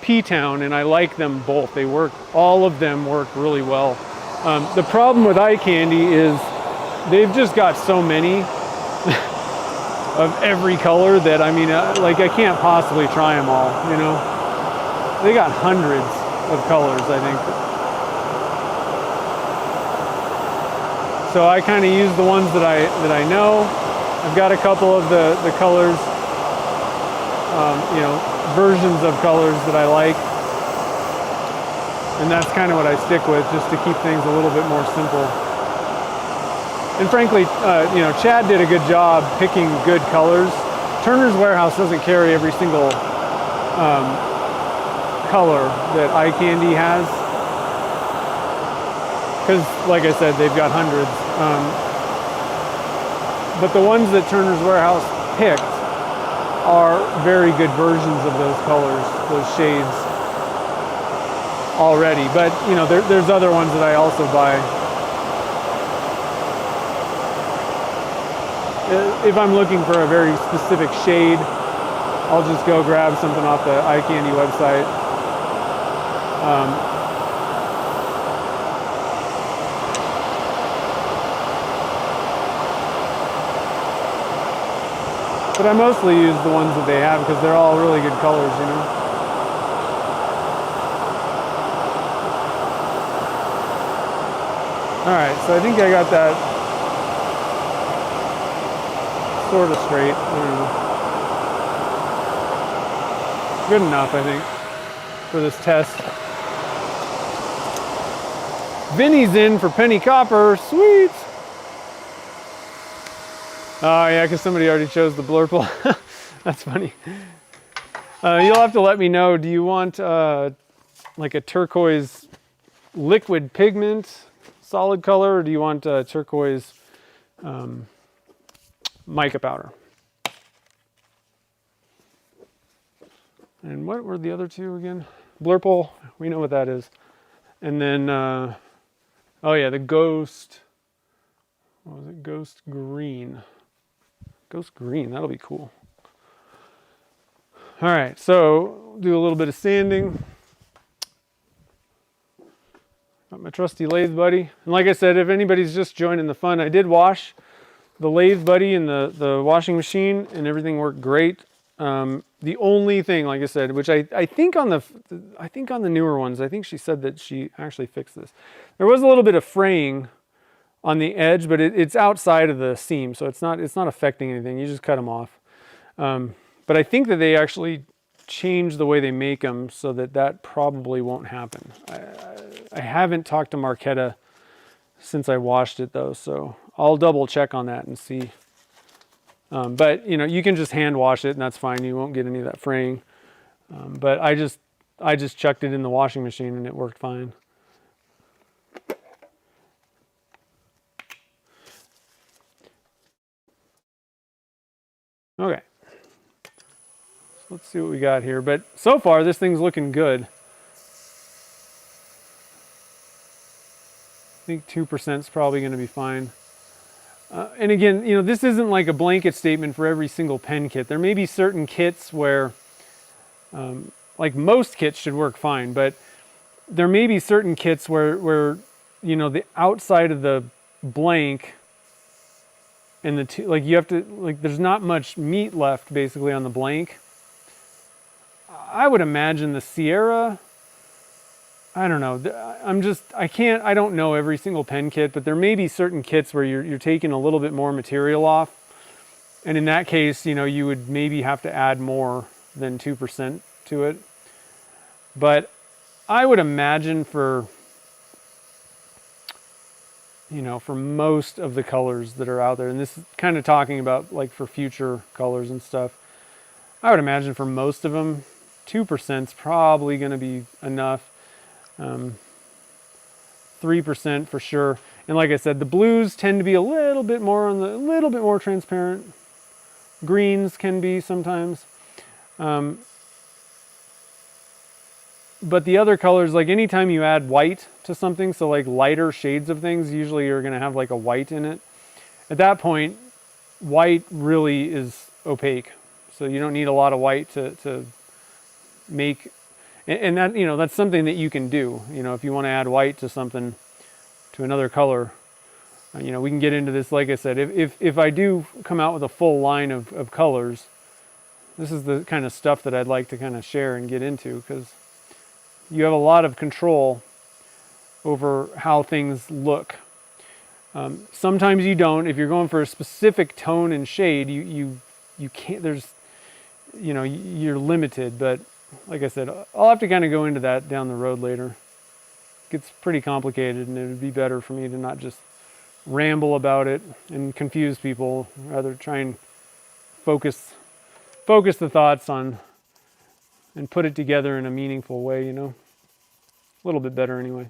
P-Town, and I like them both. They work, all of them work really well. The problem with Eye Candy is they've just got so many of every color that, I mean, like I can't possibly try them all, you know? They got hundreds of colors, I think. So I kind of use the ones that I know. I've got a couple of the colors, you know, versions of colors that I like. And that's kind of what I stick with, just to keep things a little bit more simple. And frankly, you know, Chad did a good job picking good colors. Turner's Warehouse doesn't carry every single color that Eye Candy has, because, like I said, they've got hundreds. But the ones that Turner's Warehouse picked are very good versions of those colors, those shades, already. But you know, there's other ones that I also buy. If I'm looking for a very specific shade, I'll just go grab something off the Eye Candy website. But I mostly use the ones that they have because they're all really good colors, you know. Alright, so I think I got that sort of straight. I don't know. Good enough, I think, for this test. Vinny's in for penny copper. Sweet! Oh yeah, because somebody already chose the blurple. That's funny. You'll have to let me know. Do you want like a turquoise liquid pigment solid color, or do you want turquoise mica powder? And what were the other two again? Blurple, we know what that is. And then, oh yeah, the ghost, what was it? Ghost green. Ghost green, that'll be cool. All right, so do a little bit of sanding. Got my trusty lathe buddy. And like I said, if anybody's just joining the fun, I did wash the lathe buddy in the washing machine, and everything worked great. The only thing, like I said, which I think on the newer ones, I think she said that she actually fixed this. There was a little bit of fraying on the edge, but it's outside of the seam, so it's not affecting anything. You just cut them off. But I think that they actually changed the way they make them so that probably won't happen. I haven't talked to Marquetta since I washed it though, so I'll double check on that and see. But you know, you can just hand wash it and that's fine. You won't get any of that fraying. But I just chucked it in the washing machine and it worked fine. Okay. Let's see what we got here. But so far, this thing's looking good. I think 2% is probably going to be fine. And again, you know, this isn't like a blanket statement for every single pen kit. There may be certain kits where, like most kits should work fine, but there may be certain kits where you know, the outside of the blank and the two, like you have to, like there's not much meat left basically on the blank. I would imagine the Sierra, I don't know. I don't know every single pen kit, but there may be certain kits where you're taking a little bit more material off. And in that case, you know, you would maybe have to add more than 2% to it. But I would imagine for, you know, for most of the colors that are out there, and this is kind of talking about like for future colors and stuff, I would imagine for most of them, 2% is probably going to be enough. 3% for sure. And like I said, the blues tend to be a little bit more transparent. Greens can be sometimes. But the other colors, like anytime you add white to something, so like lighter shades of things, usually you're going to have like a white in it. At that point, white really is opaque. So you don't need a lot of white to make, and that, you know, that's something that you can do. You know, if you want to add white to something, to another color, you know, we can get into this. Like I said, if I do come out with a full line of colors, this is the kind of stuff that I'd like to kind of share and get into, because you have a lot of control over how things look. Sometimes you don't. If you're going for a specific tone and shade, you can't, there's, you know, you're limited. But like I said, I'll have to kind of go into that down the road later. It gets pretty complicated, and it would be better for me to not just ramble about it and confuse people, rather try and focus the thoughts on and put it together in a meaningful way, you know. A little bit better anyway.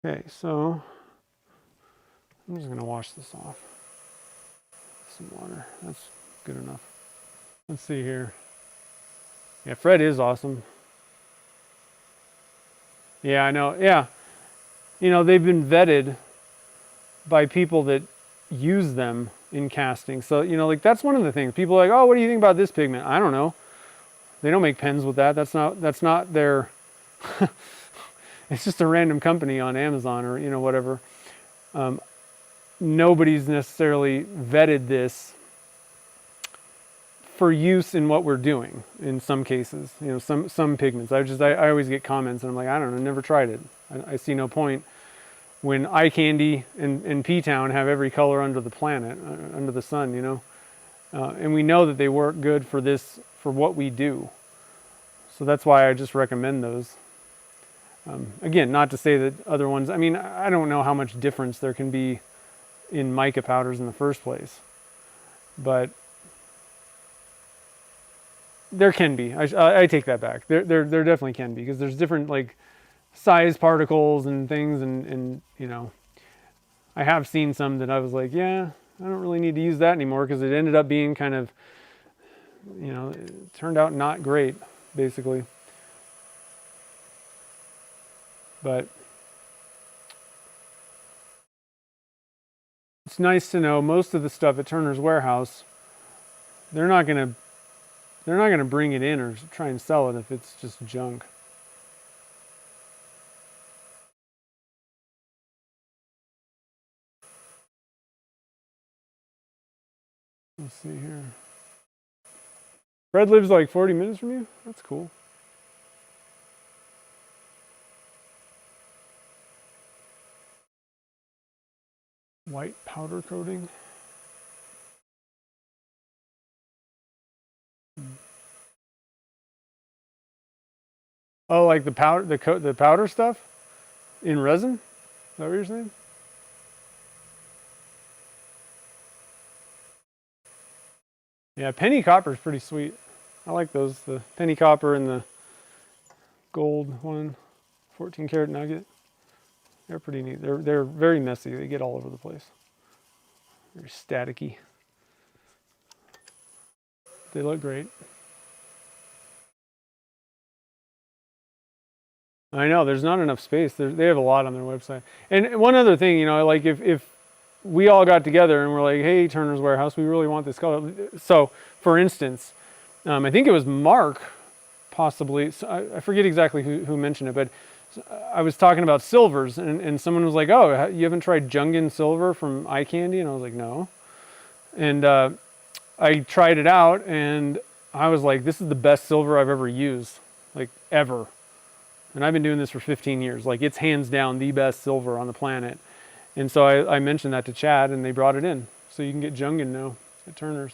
Okay, so I'm just going to wash this off. Some water. That's good enough. Let's see here. Yeah, Fred is awesome. Yeah, I know. Yeah. You know, they've been vetted by people that use them in casting. So, you know, like that's one of the things. People are like, oh, what do you think about this pigment? I don't know. They don't make pens with that. That's not their, it's just a random company on Amazon or, you know, whatever. Nobody's necessarily vetted this for use in what we're doing in some cases. You know, some pigments. I always get comments and I'm like, I don't know, never tried it. I see no point when eye candy and P-Town have every color under the planet, under the sun, you know. And we know that they work good for this, for what we do. So that's why I just recommend those. Again, not to say that other ones, I mean, I don't know how much difference there can be in mica powders in the first place, but there can be. I take that back. There definitely can be, because there's different like size particles and things, and you know, I have seen some that I was like, yeah, I don't really need to use that anymore, because it ended up being kind of, you know, it turned out not great, basically. But it's nice to know most of the stuff at Turner's Warehouse, they're not gonna bring it in or try and sell it if it's just junk. Let's see here. Fred lives like 40 minutes from you? That's cool. White powder coating. Oh, like the powder, the powder stuff in resin? Is that what you're saying? Yeah, penny copper is pretty sweet. I like those, the penny copper and the gold one, 14 karat nugget. They're pretty neat. They're very messy. They get all over the place. Very staticky. They look great. I know, there's not enough space. They have a lot on their website. And one other thing, you know, like if we all got together and we're like, hey, Turner's Warehouse, we really want this color. So, for instance, I think it was Mark, possibly. So I forget exactly who mentioned it, but I was talking about silvers, and someone was like, oh, you haven't tried Jungan silver from Eye Candy? And I was like, no. And I tried it out, and I was like, this is the best silver I've ever used, like ever. And I've been doing this for 15 years. Like, it's hands down the best silver on the planet. And so I mentioned that to Chad, and they brought it in. So you can get Jungan now at Turner's.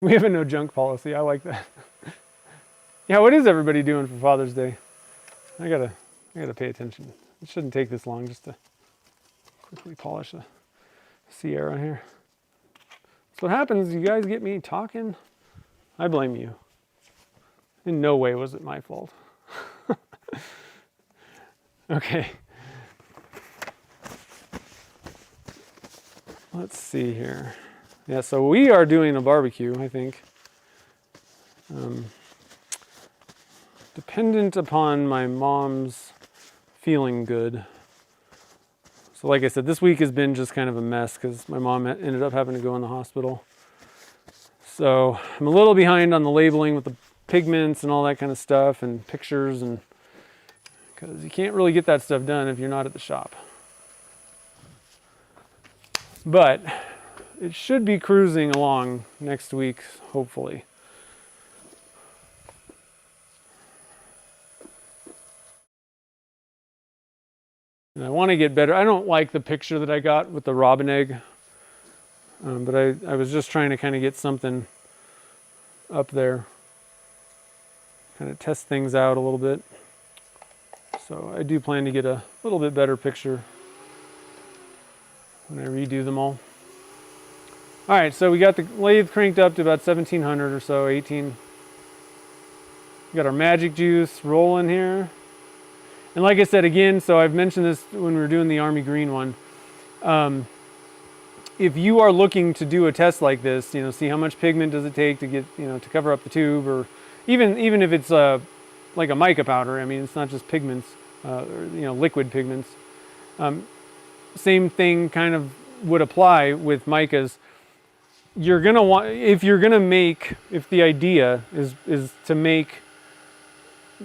We have a no junk policy. I like that. Yeah, what is everybody doing for Father's Day? I gotta pay attention. It shouldn't take this long just to quickly polish the Sierra here. So what happens, you guys get me talking, I blame you. In no way was it my fault. Okay. Let's see here. Yeah, so we are doing a barbecue, I think. Dependent upon my mom's feeling good. So like I said, this week has been just kind of a mess because my mom ended up having to go in the hospital. So I'm a little behind on the labeling with the pigments and all that kind of stuff and pictures, and because you can't really get that stuff done if you're not at the shop. But it should be cruising along next week, hopefully. And I want to get better. I don't like the picture that I got with the robin egg, but I was just trying to kind of get something up there, kind of test things out a little bit. So I do plan to get a little bit better picture when I redo them all. All right, so we got the lathe cranked up to about 1700 or so, 18. We got our magic juice rolling here. And like I said again, so I've mentioned this when we were doing the Army Green one. If you are looking to do a test like this, you know, see how much pigment does it take to get, you know, to cover up the tube, or even if it's like a mica powder. I mean, it's not just pigments, or, you know, liquid pigments. Same thing kind of would apply with micas. You're gonna want, if the idea is to make,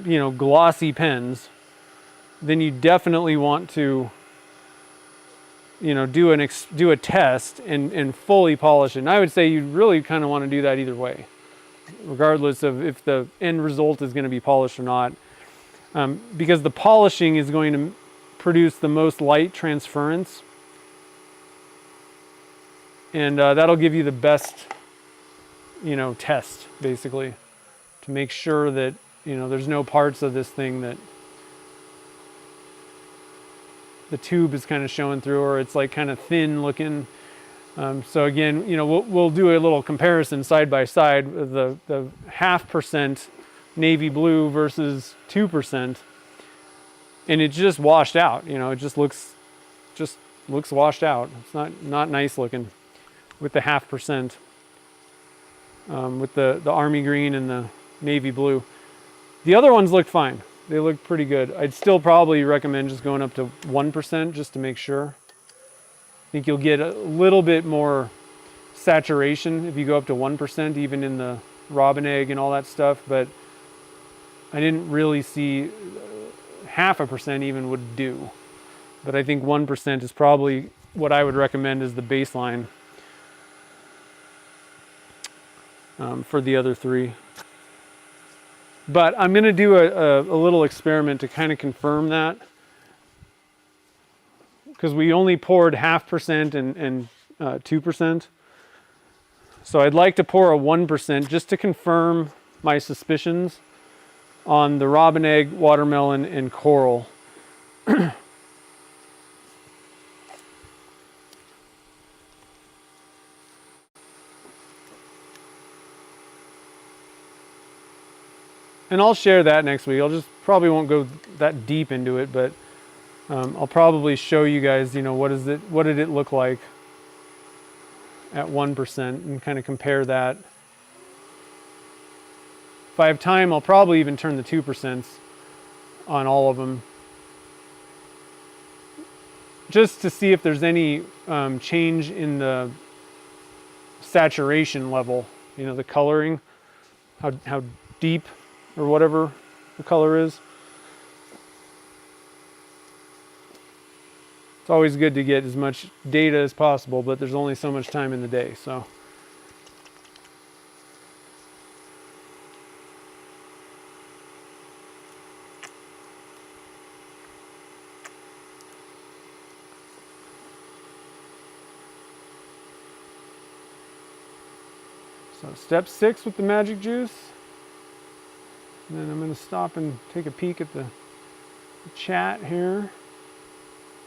you know, glossy pens, then you definitely want to, you know, do a test and fully polish it. And I would say you really kind of want to do that either way, regardless of if the end result is going to be polished or not, because the polishing is going to produce the most light transference, and that'll give you the best, you know, test basically, to make sure that, you know, there's no parts of this thing that the tube is kind of showing through, or it's like kind of thin looking. So again, you know, we'll do a little comparison side by side with the 0.5% navy blue versus 2%, and it's just washed out. You know, it just looks washed out. It's not nice looking with the 0.5%. With the Army Green and the navy blue. The other ones look fine. They look pretty good. I'd still probably recommend just going up to 1% just to make sure. I think you'll get a little bit more saturation if you go up to 1%, even in the robin egg and all that stuff, but I didn't really see 0.5% even would do. But I think 1% is probably what I would recommend as the baseline for the other three. But I'm going to do a little experiment to kind of confirm that, because we only poured 0.5% and 2%. So I'd like to pour a 1% just to confirm my suspicions on the robin egg, watermelon, and coral. And I'll share that next week. I'll just probably won't go that deep into it, but I'll probably show you guys, you know, what did it look like at 1% and kind of compare that. If I have time, I'll probably even turn the 2% on all of them, just to see if there's any change in the saturation level, you know, the coloring, how deep or whatever the color is. It's always good to get as much data as possible, but there's only so much time in the day, so. So step 6 with the magic juice. And then I'm going to stop and take a peek at the chat here.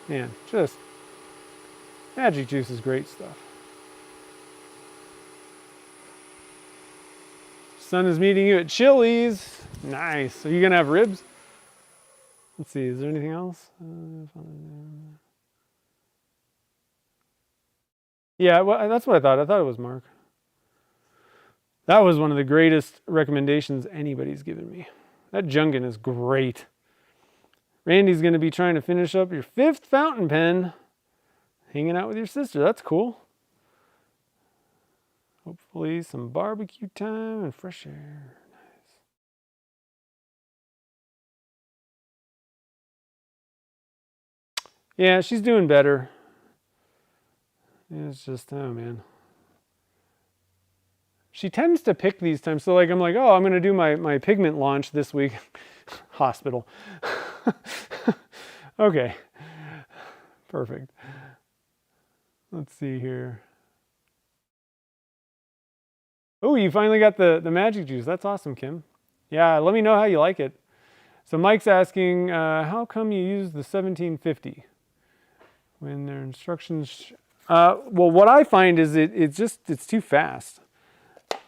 Man, just magic juice is great stuff. Son is meeting you at Chili's. Nice. Are you going to have ribs? Let's see, is there anything else? Yeah, well, that's what I thought. I thought it was Mark. That was one of the greatest recommendations anybody's given me. That Junkin is great. Randy's going to be trying to finish up your 5th fountain pen. Hanging out with your sister. That's cool. Hopefully some barbecue time and fresh air. Nice. Yeah, she's doing better. It's just, oh man. She tends to pick these times. So like, I'm like, oh, I'm going to do my pigment launch this week. Hospital. Okay. Perfect. Let's see here. Oh, you finally got the magic juice. That's awesome, Kim. Yeah, let me know how you like it. So Mike's asking, how come you use the 1750 when their instructions? Well, what I find is it's too fast.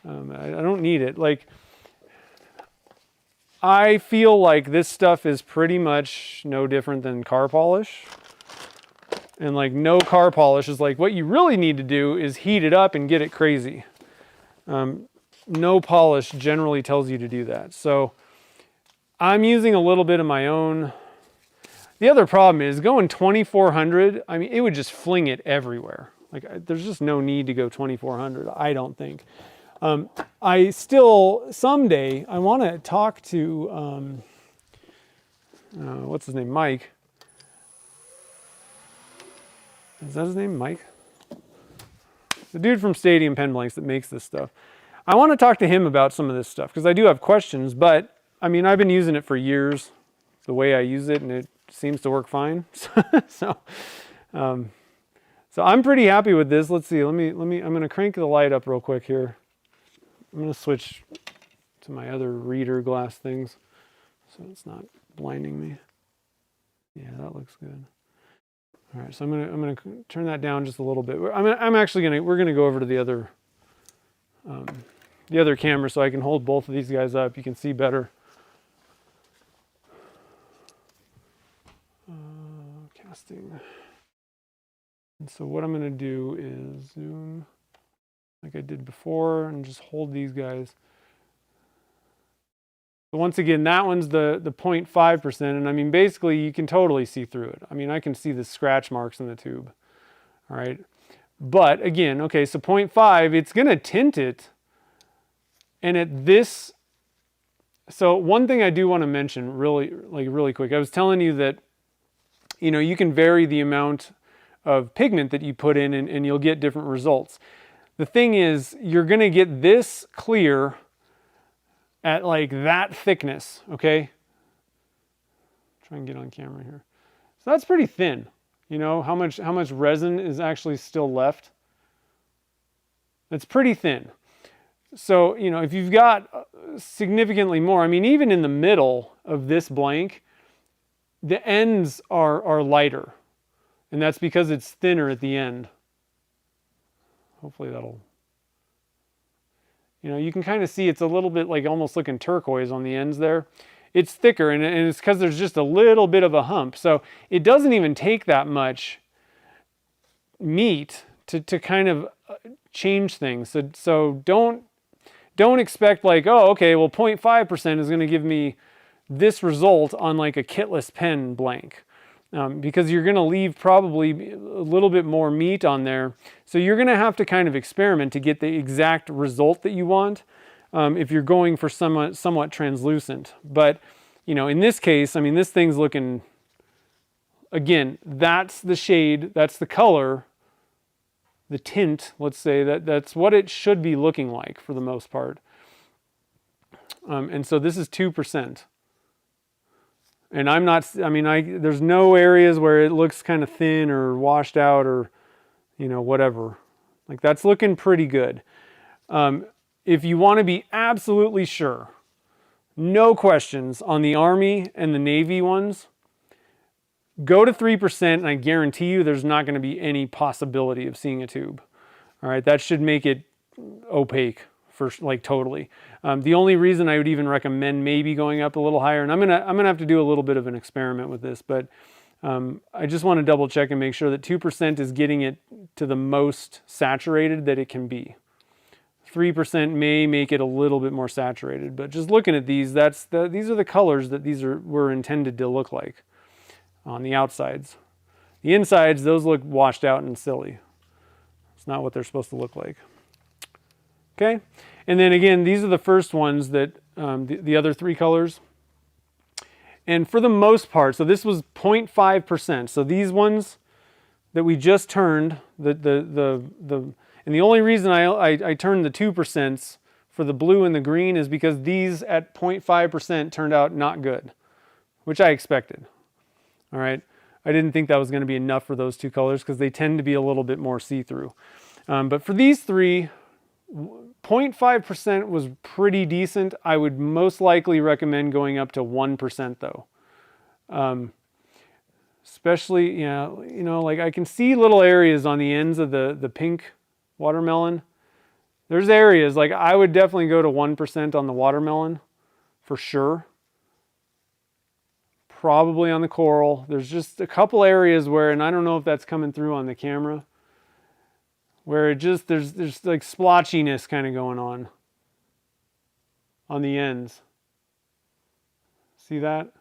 I don't need it. Like, I feel like this stuff is pretty much no different than car polish. And like no car polish is like, what you really need to do is heat it up and get it crazy. No polish generally tells you to do that. So I'm using a little bit of my own. The other problem is going 2400. I mean, it would just fling it everywhere. Like there's just no need to go 2400, I don't think. I still, someday, I want to talk to, what's his name, Mike. Is that his name, Mike? The dude from Stadium Pen Blanks that makes this stuff. I want to talk to him about some of this stuff, because I do have questions, but, I mean, I've been using it for years, the way I use it, and it seems to work fine. So I'm pretty happy with this. Let's see, I'm going to crank the light up real quick here. I'm going to switch to my other reader glass things so it's not blinding me. Yeah, that looks good. All right, so I'm going to turn that down just a little bit. We're going to go over to the other camera so I can hold both of these guys up. You can see better. Casting. And so what I'm going to do is zoom like I did before and just hold these guys. So once again, that one's the 0.5%, and I mean basically you can totally see through it. I mean I can see the scratch marks in the tube. All right. But again, okay, so 0.5, it's going to tint it. And at this, so one thing I do want to mention really quick. I was telling you that, you know, you can vary the amount of pigment that you put in and you'll get different results. The thing is, you're going to get this clear at like that thickness, okay? Try and get on camera here. So that's pretty thin. You know, how much resin is actually still left? It's pretty thin. So, you know, if you've got significantly more, I mean, even in the middle of this blank, the ends are lighter. And that's because it's thinner at the end. Hopefully that'll, You know, you can kind of see it's a little bit like almost looking turquoise on the ends there. It's thicker, and it's because there's just a little bit of a hump. So it doesn't even take that much meat to kind of change things. So don't expect like, oh, okay, well 0.5% is going to give me this result on like a kitless pen blank. Because you're going to leave probably a little bit more meat on there. So you're going to have to kind of experiment to get the exact result that you want if you're going for somewhat translucent. But, you know, in this case, I mean, this thing's looking, again, that's the shade, that's the color, the tint, let's say, that's what it should be looking like for the most part. And so this is 2%. And I'm not, I mean, there's no areas where it looks kind of thin or washed out or, you know, whatever. Like that's looking pretty good. If you want to be absolutely sure, no questions on the Army and the Navy ones, go to 3% and I guarantee you there's not going to be any possibility of seeing a tube. All right, that should make it opaque. For like totally. The only reason I would even recommend maybe going up a little higher, and I'm gonna have to do a little bit of an experiment with this, but I just want to double check and make sure that 2% is getting it to the most saturated that it can be. 3% may make it a little bit more saturated, but just looking at these, these are the colors that were intended to look like on the outsides. The insides, those look washed out and silly. It's not what they're supposed to look like. Okay, and then again, these are the first ones that, the other three colors. And for the most part, so this was 0.5%. So these ones that we just turned, and the only reason I turned the 2% for the blue and the green is because these at 0.5% turned out not good, which I expected. All right, I didn't think that was going to be enough for those two colors because they tend to be a little bit more see-through. But for these three, 0.5% was pretty decent. I would most likely recommend going up to 1% though. Especially, you know, like I can see little areas on the ends of the pink watermelon. There's areas, like I would definitely go to 1% on the watermelon for sure. Probably on the coral. There's just a couple areas where, and I don't know if that's coming through on the camera, where it just, there's like splotchiness kind of going on the ends. See that?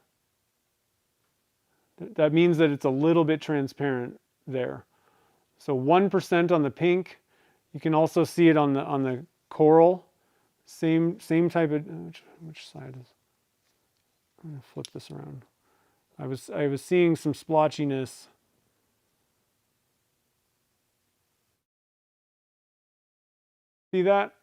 That means that it's a little bit transparent there. So 1% on the pink. You can also see it on the coral. Same type of, which side is, I'm gonna flip this around. I was seeing some splotchiness. See that?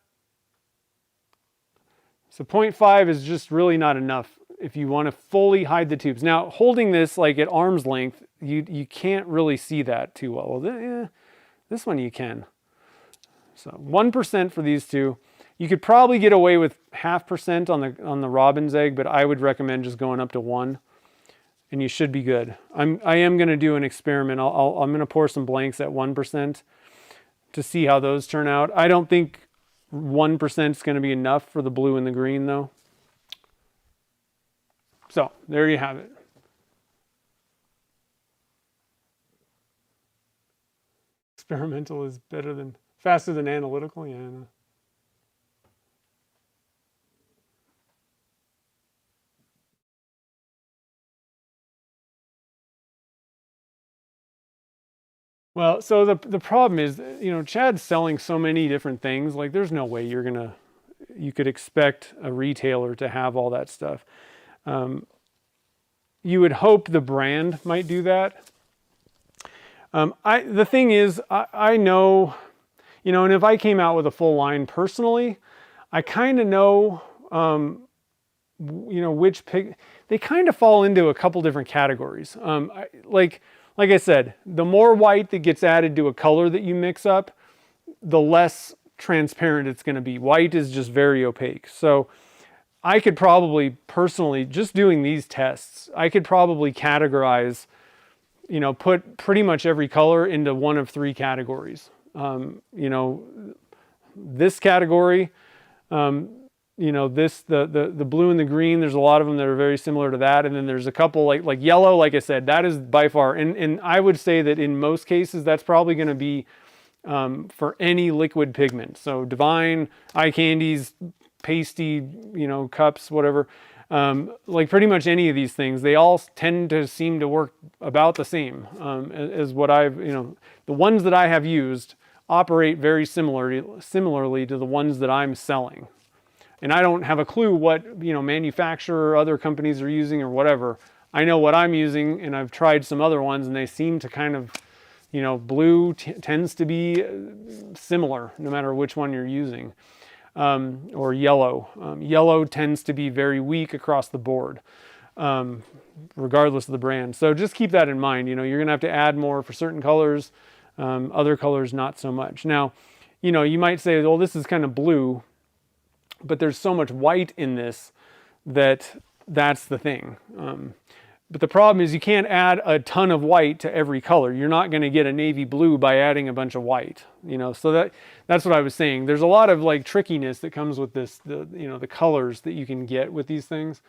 So 0.5 is just really not enough if you want to fully hide the tubes. Now, holding this like at arm's length, you can't really see that too well. Well, this one you can. So 1% for these two. You could probably get away with 0.5% on the robin's egg, but I would recommend just going up to 1, and you should be good. I am going to do an experiment. I'm going to pour some blanks at 1%. To see how those turn out. I don't think 1% is going to be enough for the blue and the green though. So there you have it. Experimental is faster than analytical. Yeah, I know. Well, so the problem is, you know, Chad's selling so many different things. Like, there's no way you could expect a retailer to have all that stuff. You would hope the brand might do that. The thing is, I know, you know, and if I came out with a full line personally, I kind of know, you know, they kind of fall into a couple different categories. Like I said, the more white that gets added to a color that you mix up, the less transparent it's going to be. White is just very opaque. So I could probably personally, just doing these tests, I could probably categorize, you know, put pretty much every color into one of 3 categories. You know, this category, You know, the blue and the green, there's a lot of them that are very similar to that. And then there's a couple like yellow, like I said, that is by far, and I would say that in most cases, that's probably going to be for any liquid pigment. So Divine, eye candies, pasty, you know, cups, whatever. Like pretty much any of these things, they all tend to seem to work about the same as what I've, you know, the ones that I have used operate very similarly to the ones that I'm selling. And I don't have a clue what, you know, manufacturer or other companies are using or whatever. I know what I'm using, and I've tried some other ones, and they seem to kind of, you know, blue tends to be similar no matter which one you're using. Or yellow. Yellow tends to be very weak across the board, regardless of the brand. So just keep that in mind. You know, you're going to have to add more for certain colors, other colors not so much. Now, you know, you might say, well, this is kind of blue, but there's so much white in this that's the thing. But the problem is you can't add a ton of white to every color. You're not going to get a navy blue by adding a bunch of white, you know. So that's what I was saying. There's a lot of like trickiness that comes with this, you know, the colors that you can get with these things.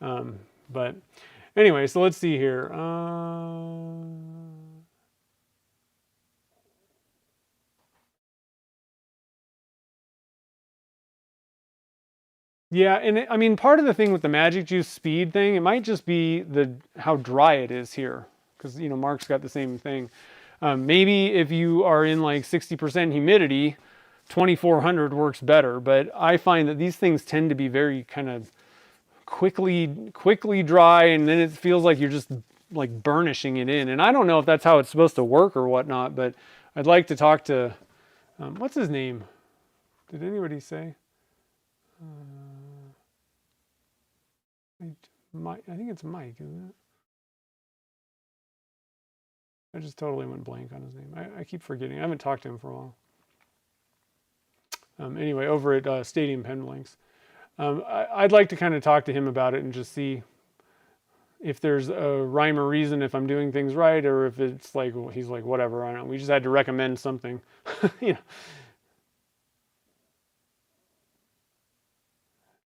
But anyway, so let's see here. Yeah, and I mean, part of the thing with the Magic Juice speed thing, it might just be how dry it is here, because, you know, Mark's got the same thing. Maybe if you are in like 60% humidity, 2400 works better, but I find that these things tend to be very kind of quickly dry, and then it feels like you're just like burnishing it in. And I don't know if that's how it's supposed to work or whatnot, but I'd like to talk to, what's his name? Did anybody say? Mike, I think it's Mike, isn't it? I just totally went blank on his name. I keep forgetting. I haven't talked to him for a while. Anyway, over at Stadium Pen Blanks. I'd like to kind of talk to him about it and just see if there's a rhyme or reason if I'm doing things right, or if it's like, well, he's like, whatever, I don't know. We just had to recommend something, you know.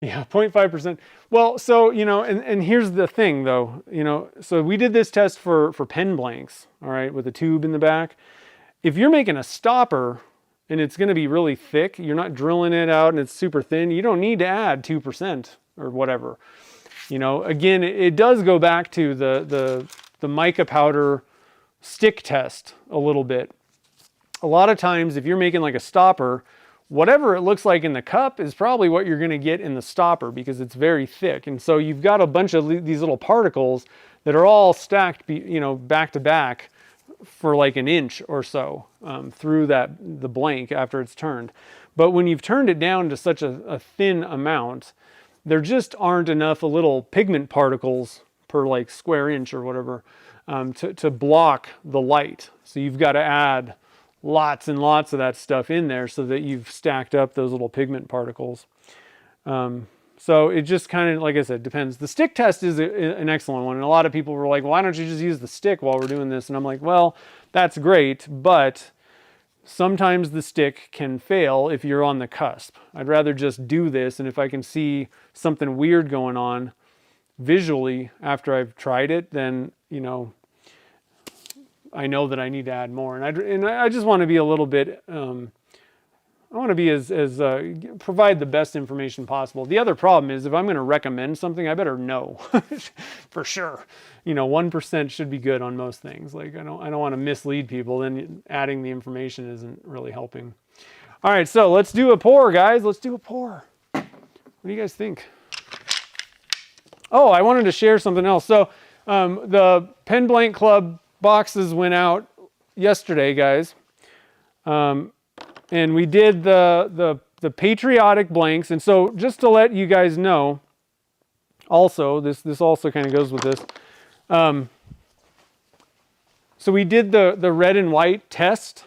Yeah, 0.5%. Well, so, you know, and here's the thing though, you know, so we did this test for pen blanks, all right, with a tube in the back. If you're making a stopper and it's going to be really thick, you're not drilling it out and it's super thin, you don't need to add 2% or whatever. You know, again, it does go back to the mica powder stick test a little bit. A lot of times if you're making like a stopper, whatever it looks like in the cup is probably what you're going to get in the stopper because it's very thick. And so you've got a bunch of these little particles that are all stacked, you know, back to back for like an inch or so through the blank after it's turned. But when you've turned it down to such a thin amount, there just aren't enough little pigment particles per like square inch or whatever to block the light. So you've got to add lots and lots of that stuff in there so that you've stacked up those little pigment particles. So it just kind of, like I said, depends. The stick test is an excellent one. And a lot of people were like, why don't you just use the stick while we're doing this? And I'm like, well, that's great, but sometimes the stick can fail if you're on the cusp. I'd rather just do this. And if I can see something weird going on visually after I've tried it, then, you know, I know that I need to add more, and I just want to be a little bit. I want to be as provide the best information possible. The other problem is if I'm going to recommend something, I better know for sure. You know, 1% should be good on most things. Like I don't want to mislead people. Then adding the information isn't really helping. All right, so let's do a pour, guys. Let's do a pour. What do you guys think? Oh, I wanted to share something else. So the Pen Blank Club boxes went out yesterday, guys, and we did the patriotic blanks. And so just to let you guys know, also this also kind of goes with this. So we did the red and white test,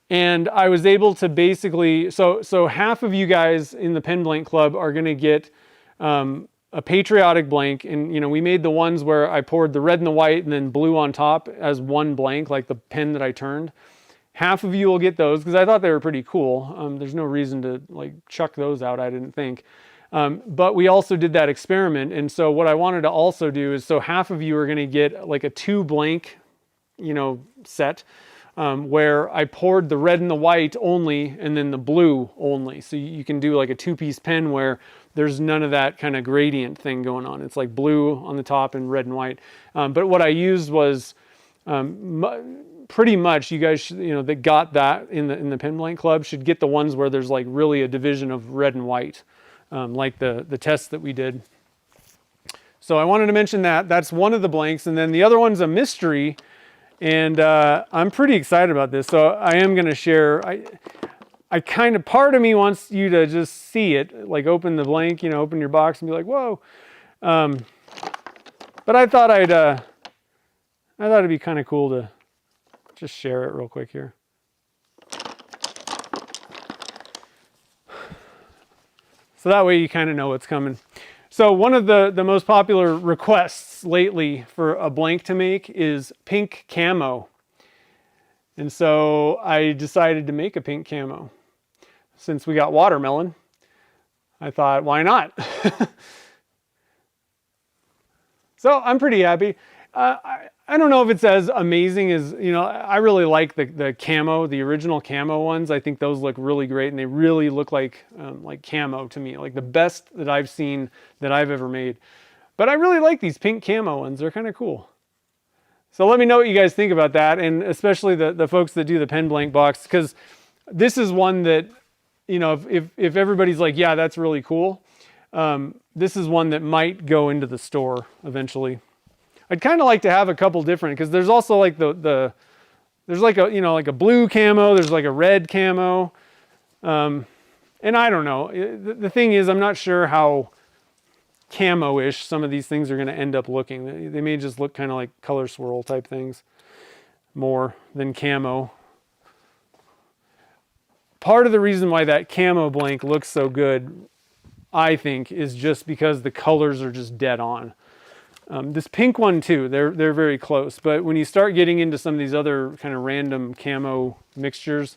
and I was able to basically so half of you guys in the Pen Blank Club are going to get a patriotic blank, and you know, we made the ones where I poured the red and the white and then blue on top as one blank, like the pen that I turned. Half of you will get those because I thought they were pretty cool. There's no reason to like chuck those out, I didn't think. But we also did that experiment, and so what I wanted to also do is, so half of you are going to get like a 2 blank, set, where I poured the red and the white only, and then the blue only. So you can do like a 2-piece pen where there's none of that kind of gradient thing going on. It's like blue on the top and red and white. But what I used was pretty much, you guys should, that got that in the pen blank club should get the ones where there's like really a division of red and white, like the test that we did. So I wanted to mention that. That's one of the blanks, and then the other one's a mystery, and I'm pretty excited about this. So I am going to share. I kind of, part of me wants you to just see it, like open the blank, open your box and be like, whoa. But I thought it'd be kind of cool to just share it real quick here. So that way you kind of know what's coming. So one of the most popular requests lately for a blank to make is pink camo. And so I decided to make a pink camo. Since we got watermelon, I thought, why not? So I'm pretty happy. I don't know if it's as amazing as, I really like the camo, the original camo ones. I think those look really great, and they really look like camo to me, like the best that I've seen that I've ever made. But I really like these pink camo ones. They're kind of cool. So let me know what you guys think about that, and especially the folks that do the pen blank box, because this is one that, if everybody's like, yeah, that's really cool, this is one that might go into the store eventually. I'd kind of like to have a couple different, because there's also like there's like a, like a blue camo, there's like a red camo, and I don't know. The thing is, I'm not sure how camo-ish some of these things are going to end up looking. They may just look kind of like color swirl type things more than camo. Part of the reason why that camo blank looks so good, I think, is just because the colors are just dead on. This pink one too, they're very close. But when you start getting into some of these other kind of random camo mixtures,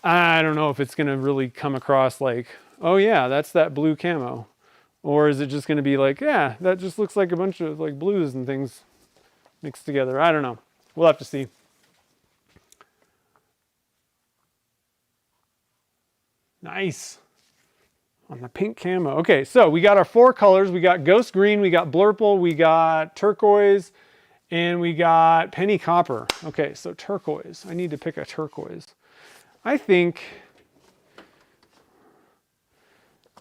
I don't know if it's going to really come across like, oh yeah, that's that blue camo. Or is it just going to be like, yeah, that just looks like a bunch of like blues and things mixed together. I don't know. We'll have to see. Nice. On the pink camo. Okay, so we got our 4 colors. We got ghost green, we got blurple, we got turquoise, and we got penny copper. Okay, so turquoise. I need to pick a turquoise. I think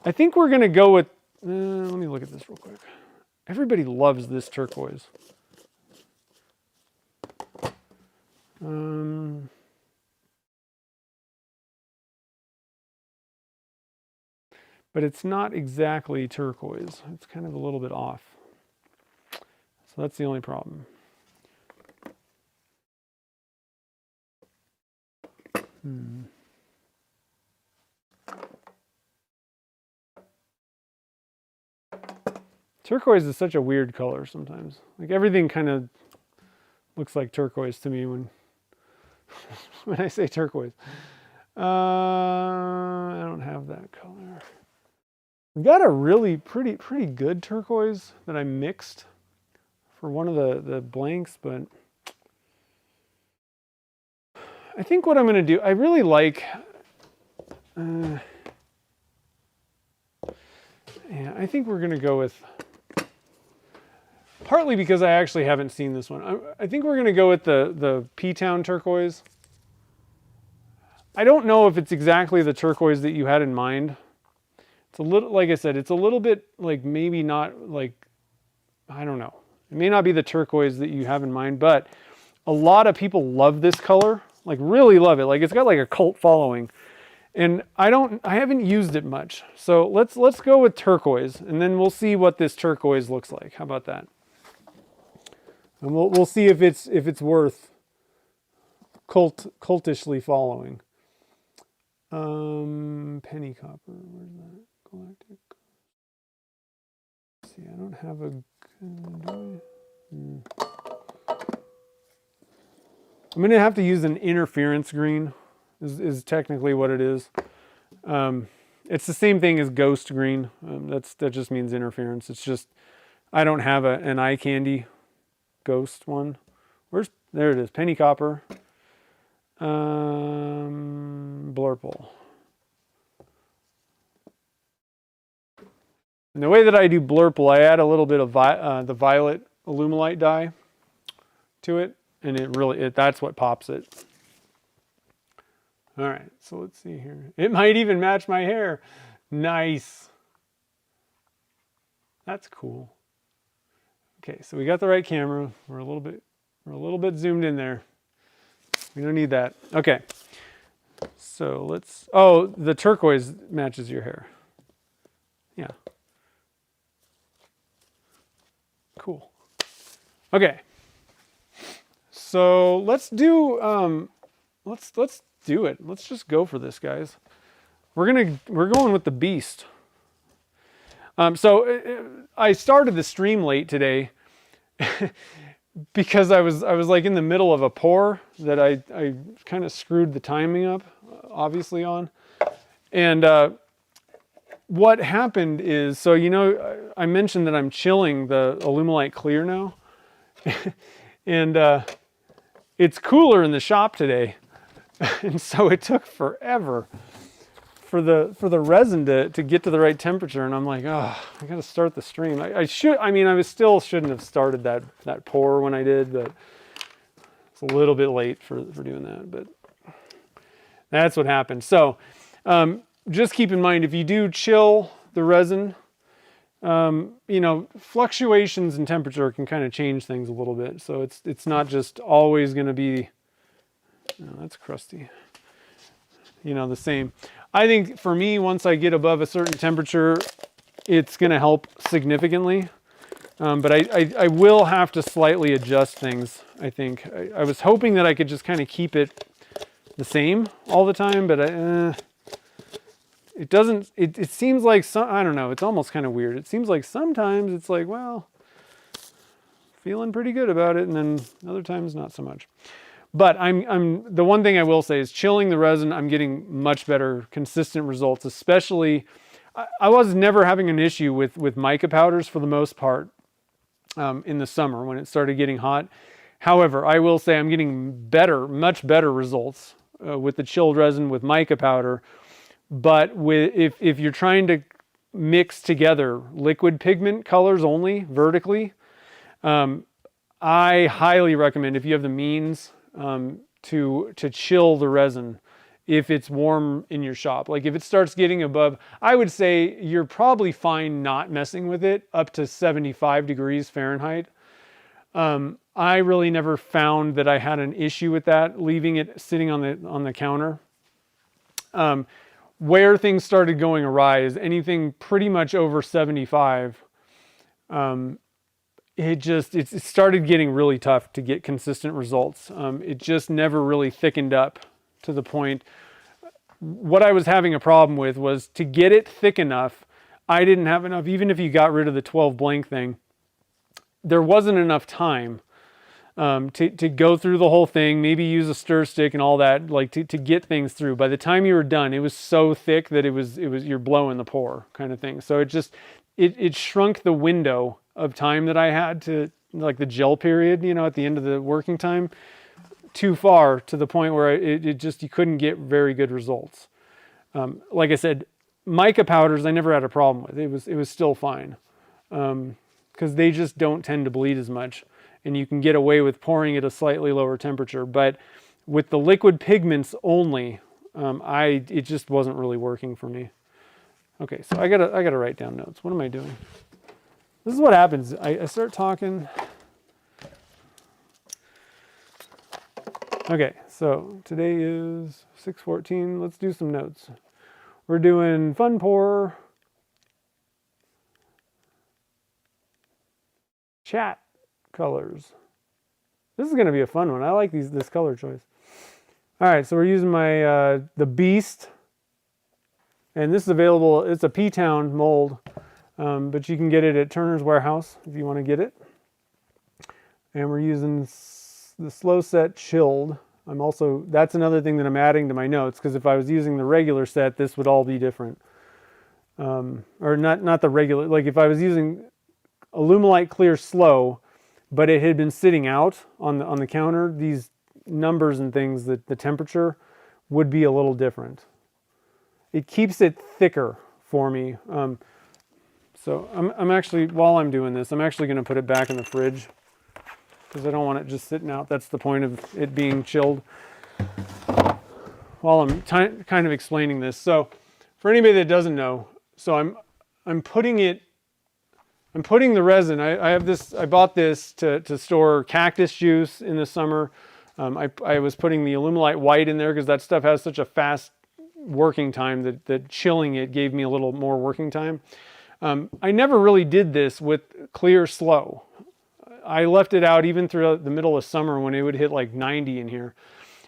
we're going to go with, let me look at this real quick. Everybody loves this turquoise. But it's not exactly turquoise. It's kind of a little bit off. So that's the only problem. Turquoise is such a weird color sometimes. Like everything kind of looks like turquoise to me when when I say turquoise. I don't have that color. We got a really pretty good turquoise that I mixed for one of the blanks, but I think what I'm going to do, I really like, yeah, I think we're going to go with, partly because I actually haven't seen this one, I think we're going to go with the P-Town turquoise. I don't know if it's exactly the turquoise that you had in mind. It's a little, like I said, it's a little bit like maybe not like, I don't know. It may not be the turquoise that you have in mind, but a lot of people love this color, like really love it. Like it's got like a cult following, and I haven't used it much. So let's go with turquoise, and then we'll see what this turquoise looks like. How about that? And we'll see if it's worth cultishly following. Penny copper, where's that? Galactic. Let's see, I don't have a. Do I? I'm going to have to use an interference green is technically what it is. It's the same thing as ghost green. That just means interference. It's just, I don't have an eye candy ghost one. There it is, penny copper. Blurple. And the way that I do blurple, I add a little bit of the violet Alumilite dye to it, and that's what pops it. All right, so let's see here. It might even match my hair. Nice. That's cool. Okay, so we got the right camera. We're a little bit zoomed in there. We don't need that. Okay. So the turquoise matches your hair. Yeah. Cool. Okay. So let's do let's do it. Let's just go for this, guys. We're going with the beast. So I started the stream late today because I was like in the middle of a pour that I kind of screwed the timing up, obviously on. And what happened is, so I mentioned that I'm chilling the Alumilite Clear now, and it's cooler in the shop today, and so it took forever for the resin to get to the right temperature, and I'm like, oh, I gotta start the stream. I shouldn't have started that pour when I did, but it's a little bit late for doing that, but that's what happened. So just keep in mind, if you do chill the resin, fluctuations in temperature can kind of change things a little bit. So it's not just always going to be, that's crusty, the same. I think for me, once I get above a certain temperature, it's going to help significantly. But I will have to slightly adjust things, I think. I was hoping that I could just kind of keep it the same all the time, but it doesn't, it seems like I don't know, it's almost kind of weird. It seems like sometimes it's like, well, feeling pretty good about it, and then other times not so much. But the one thing I will say is chilling the resin, I'm getting much better consistent results, especially, I was never having an issue with mica powders for the most part in the summer when it started getting hot. However, I will say I'm getting much better results with the chilled resin with mica powder. But if you're trying to mix together liquid pigment colors only vertically, I highly recommend, if you have the means, to chill the resin if it's warm in your shop. Like if it starts getting above, I would say you're probably fine not messing with it up to 75 degrees Fahrenheit. I really never found that I had an issue with that, leaving it sitting on the counter. Where things started going awry is anything pretty much over 75. It started getting really tough to get consistent results. It just never really thickened up to the point. What I was having a problem with was to get it thick enough. I didn't have enough, even if you got rid of the 12 blank thing, there wasn't enough time to go through the whole thing, maybe use a stir stick and all that, like to get things through. By the time you were done, it was so thick that it was you're blowing the pour kind of thing. So it shrunk the window of time that I had to, like the gel period, at the end of the working time, too far, to the point where you couldn't get very good results. Like I said, mica powders I never had a problem with. It was still fine, because they just don't tend to bleed as much, and you can get away with pouring at a slightly lower temperature. But with the liquid pigments only, it just wasn't really working for me. Okay, so I gotta write down notes. What am I doing? This is what happens. I start talking. Okay, so today is 6/14. Let's do some notes. We're doing fun pour, chat colors. This is going to be a fun one. I like this color choice. All right, so we're using my the Beast, and this is available. It's a P-Town mold, but you can get it at Turner's Warehouse if you want to get it. And we're using the slow set chilled. That's another thing that I'm adding to my notes, because if I was using the regular set, this would all be different. Or not the regular, like if I was using Alumilite Clear Slow, but it had been sitting out on the counter, these numbers and things, that the temperature would be a little different. It keeps it thicker for me. So I'm actually, while I'm doing this, I'm actually going to put it back in the fridge, because I don't want it just sitting out. That's the point of it being chilled. While I'm kind of explaining this, so for anybody that doesn't know, so I'm putting the resin. I have this. I bought this to store cactus juice in the summer. I was putting the Alumilite White in there because that stuff has such a fast working time that chilling it gave me a little more working time. I never really did this with Clear Slow. I left it out even throughout the middle of summer when it would hit like 90 in here.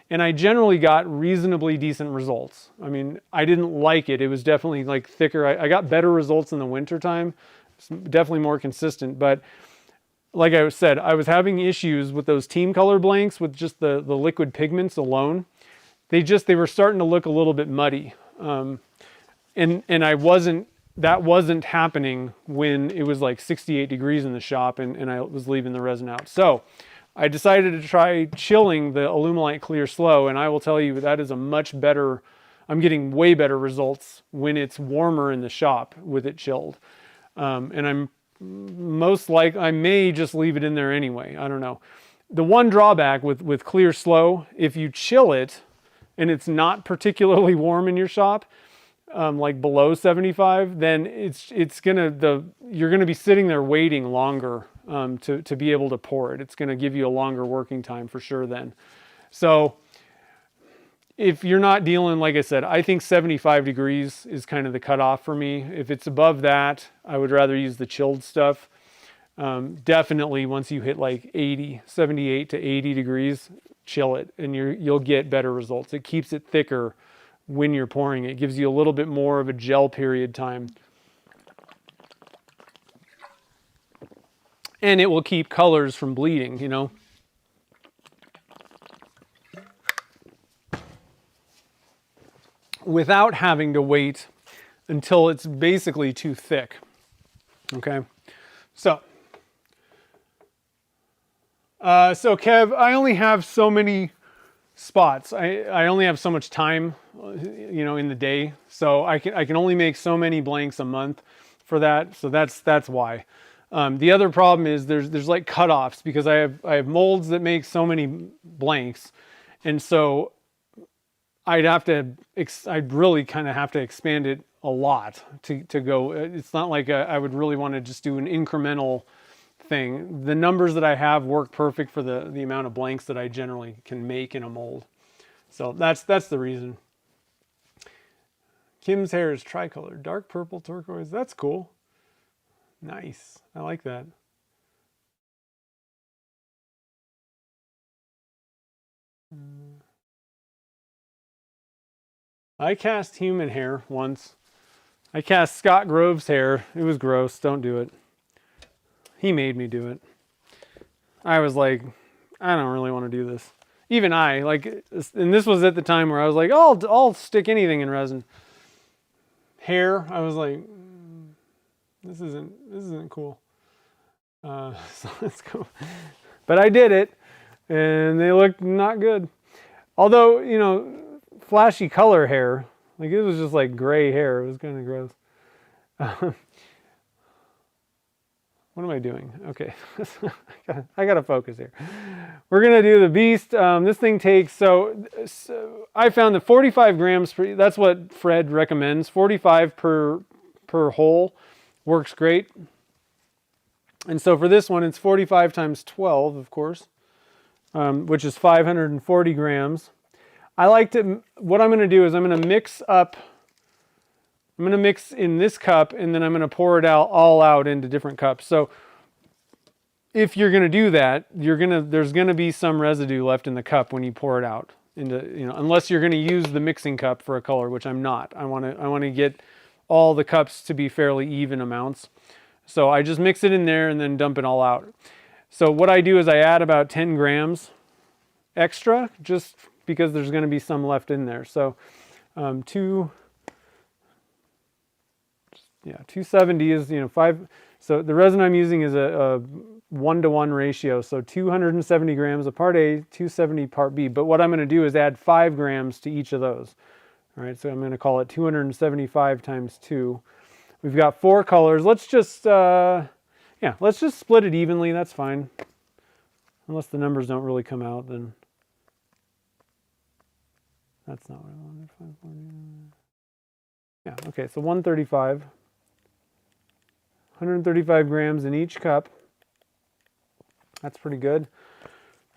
And I generally got reasonably decent results. I mean, I didn't like it. It was definitely like thicker. I got better results in the winter time. It's definitely more consistent. But like I said, I was having issues with those team color blanks with just the liquid pigments alone. They were starting to look a little bit muddy. And that wasn't happening when it was like 68 degrees in the shop and I was leaving the resin out. So I decided to try chilling the Alumilite Clear Slow, and I will tell you that is a much better, I'm getting way better results when it's warmer in the shop with it chilled. And I may just leave it in there anyway. I don't know. The one drawback with Clear Slow, if you chill it and it's not particularly warm in your shop, like below 75, then you're gonna be sitting there waiting longer to be able to pour it. It's gonna give you a longer working time for sure then. So if you're not dealing, like I said, I think 75 degrees is kind of the cutoff for me. If it's above that, I would rather use the chilled stuff. Definitely once you hit like 78 to 80 degrees, chill it and you'll get better results. It keeps it thicker when you're pouring. It gives you a little bit more of a gel period time. And it will keep colors from bleeding, you know. Without having to wait until it's basically too thick. Okay. So Kev, I only have so many spots. I only have so much time, you know, in the day. So I can only make so many blanks a month for that. So that's why. The other problem is there's like cutoffs, because I have molds that make so many blanks, and so I'd really kind of have to expand it a lot to go. It's not like I would really want to just do an incremental thing. The numbers that I have work perfect for the amount of blanks that I generally can make in a mold. So that's the reason. Kim's hair is tricolor, dark purple turquoise. That's cool. Nice. I like that. I cast human hair once. I cast Scott Grove's hair. It was gross. Don't do it. He made me do it. I was like, I don't really want to do this. Even and this was at the time where I was like, oh, I'll stick anything in resin. Hair, I was like, this isn't cool. So let's go. But I did it, and they looked not good. Although, you know, flashy color hair, like it was just like gray hair. It was kind of gross. What am I doing? Okay, I gotta focus here. We're gonna do the beast. This thing takes, so I found that 45 grams per, that's what Fred recommends. 45 per hole works great. And so for this one, it's 45 times 12, of course, which is 540 grams. What I'm gonna do is I'm gonna mix in this cup, and then I'm going to pour it all out into different cups. So if you're going to do that, there's going to be some residue left in the cup when you pour it out into, you know, unless you're going to use the mixing cup for a color, which I'm not. I want to get all the cups to be fairly even amounts. So I just mix it in there and then dump it all out. So what I do is I add about 10 grams extra just because there's going to be some left in there. So 270 is, 5. So the resin I'm using is a 1-to-1 ratio. So 270 grams of part A, 270 part B. But what I'm going to do is add 5 grams to each of those. All right, so I'm going to call it 275 times 2. We've got 4 colors. Let's just, let's just split it evenly. That's fine. Unless the numbers don't really come out, then that's not what I wanted. 540. Yeah, okay, so 135. 135 grams in each cup. That's pretty good.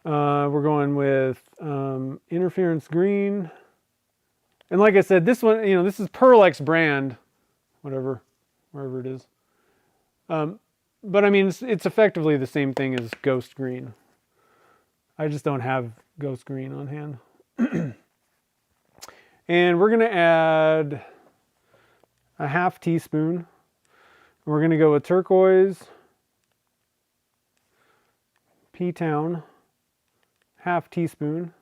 We're going with interference green. And like I said, this one, this is Pearl-X brand, wherever it is. But I mean, it's effectively the same thing as Ghost Green. I just don't have Ghost Green on hand. And we're going to add a half teaspoon. We're going to go with turquoise, P-Town, half teaspoon.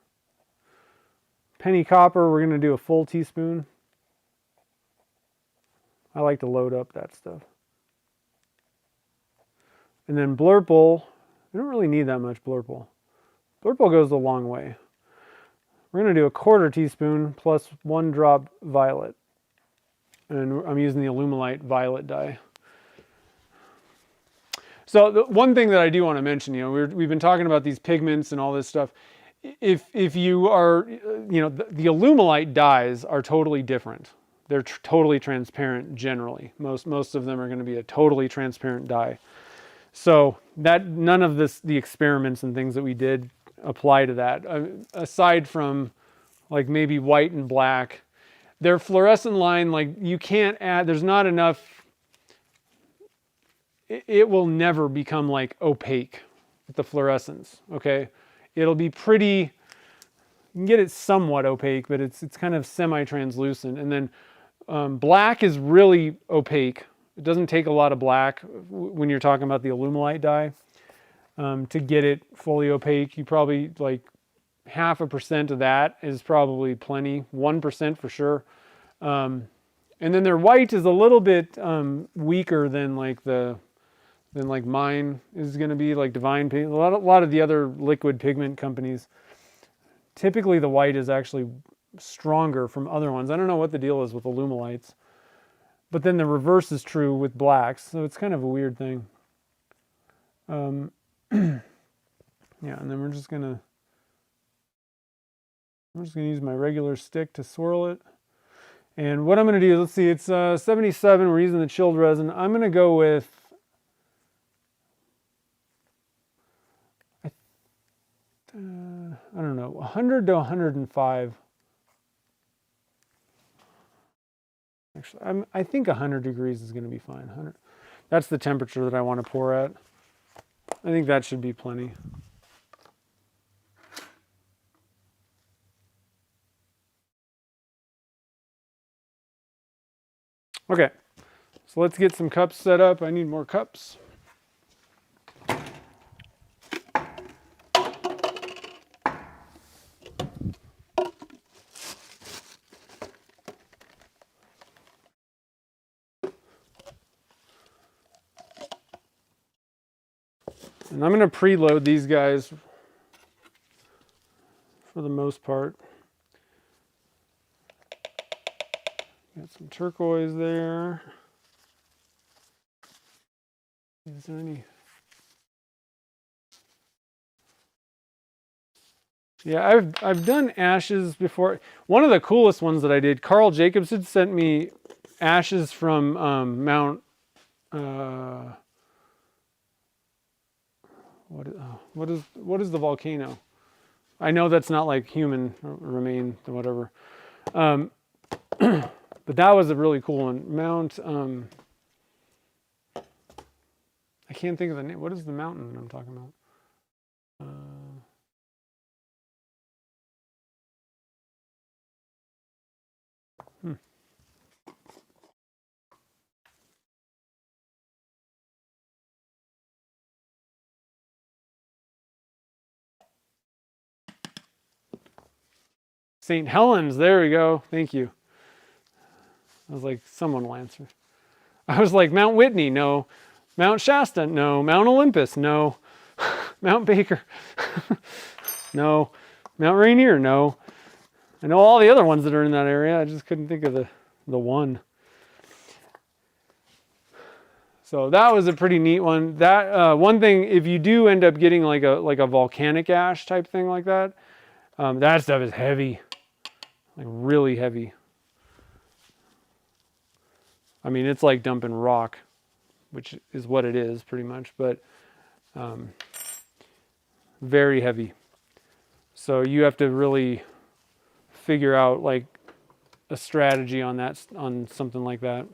Penny copper, we're going to do a full teaspoon. I like to load up that stuff. And then blurple, we don't really need that much blurple. Blurple goes a long way. We're going to do a quarter teaspoon plus 1 drop violet. And I'm using the Alumilite violet dye. So the one thing that I do want to mention, we've been talking about these pigments and all this stuff. If you are, the Alumilite dyes are totally different. They're totally transparent generally. Most of them are going to be a totally transparent dye. So that none of the experiments and things that we did apply to that. Aside from like maybe white and black, their fluorescent line, like you can't add, there's not enough. It will never become like opaque with the fluorescence, okay? It'll be pretty, you can get it somewhat opaque, but it's kind of semi-translucent. And then black is really opaque. It doesn't take a lot of black when you're talking about the Alumilite dye. To get it fully opaque, you probably like 0.5% of that is probably plenty, 1% for sure. And then their white is a little bit weaker than like mine is going to be, like Divine Pigment. A lot of the other liquid pigment companies, typically the white is actually stronger from other ones. I don't know what the deal is with Alumilites, but then the reverse is true with blacks, so it's kind of a weird thing. Yeah, and then we're just gonna use my regular stick to swirl it. And what I'm gonna do is, let's see, it's 77. We're using the chilled resin. I'm gonna go with, I don't know, 100 to 105. Actually, I think 100 degrees is going to be fine. 100. That's the temperature that I want to pour at. I think that should be plenty. Okay, so let's get some cups set up. I need more cups. And I'm going to preload these guys for the most part. Got some turquoise there. Is there any? Yeah, I've done ashes before. One of the coolest ones that I did, Carl Jacobson sent me ashes from Mount. What is the volcano? I know that's not like human remain or whatever. But that was a really cool one. Mount, I can't think of the name. What is the mountain I'm talking about? St. Helens, there we go. Thank you. I was like, someone will answer. I was like, Mount Whitney, no. Mount Shasta, no. Mount Olympus, no. Mount Baker, no. Mount Rainier, no. I know all the other ones that are in that area. I just couldn't think of the one. So that was a pretty neat one. That one thing, if you do end up getting like a volcanic ash type thing like that, that stuff is heavy, like really heavy. I mean, it's like dumping rock, which is what it is pretty much, but very heavy. So you have to really figure out like a strategy on that, on something like that.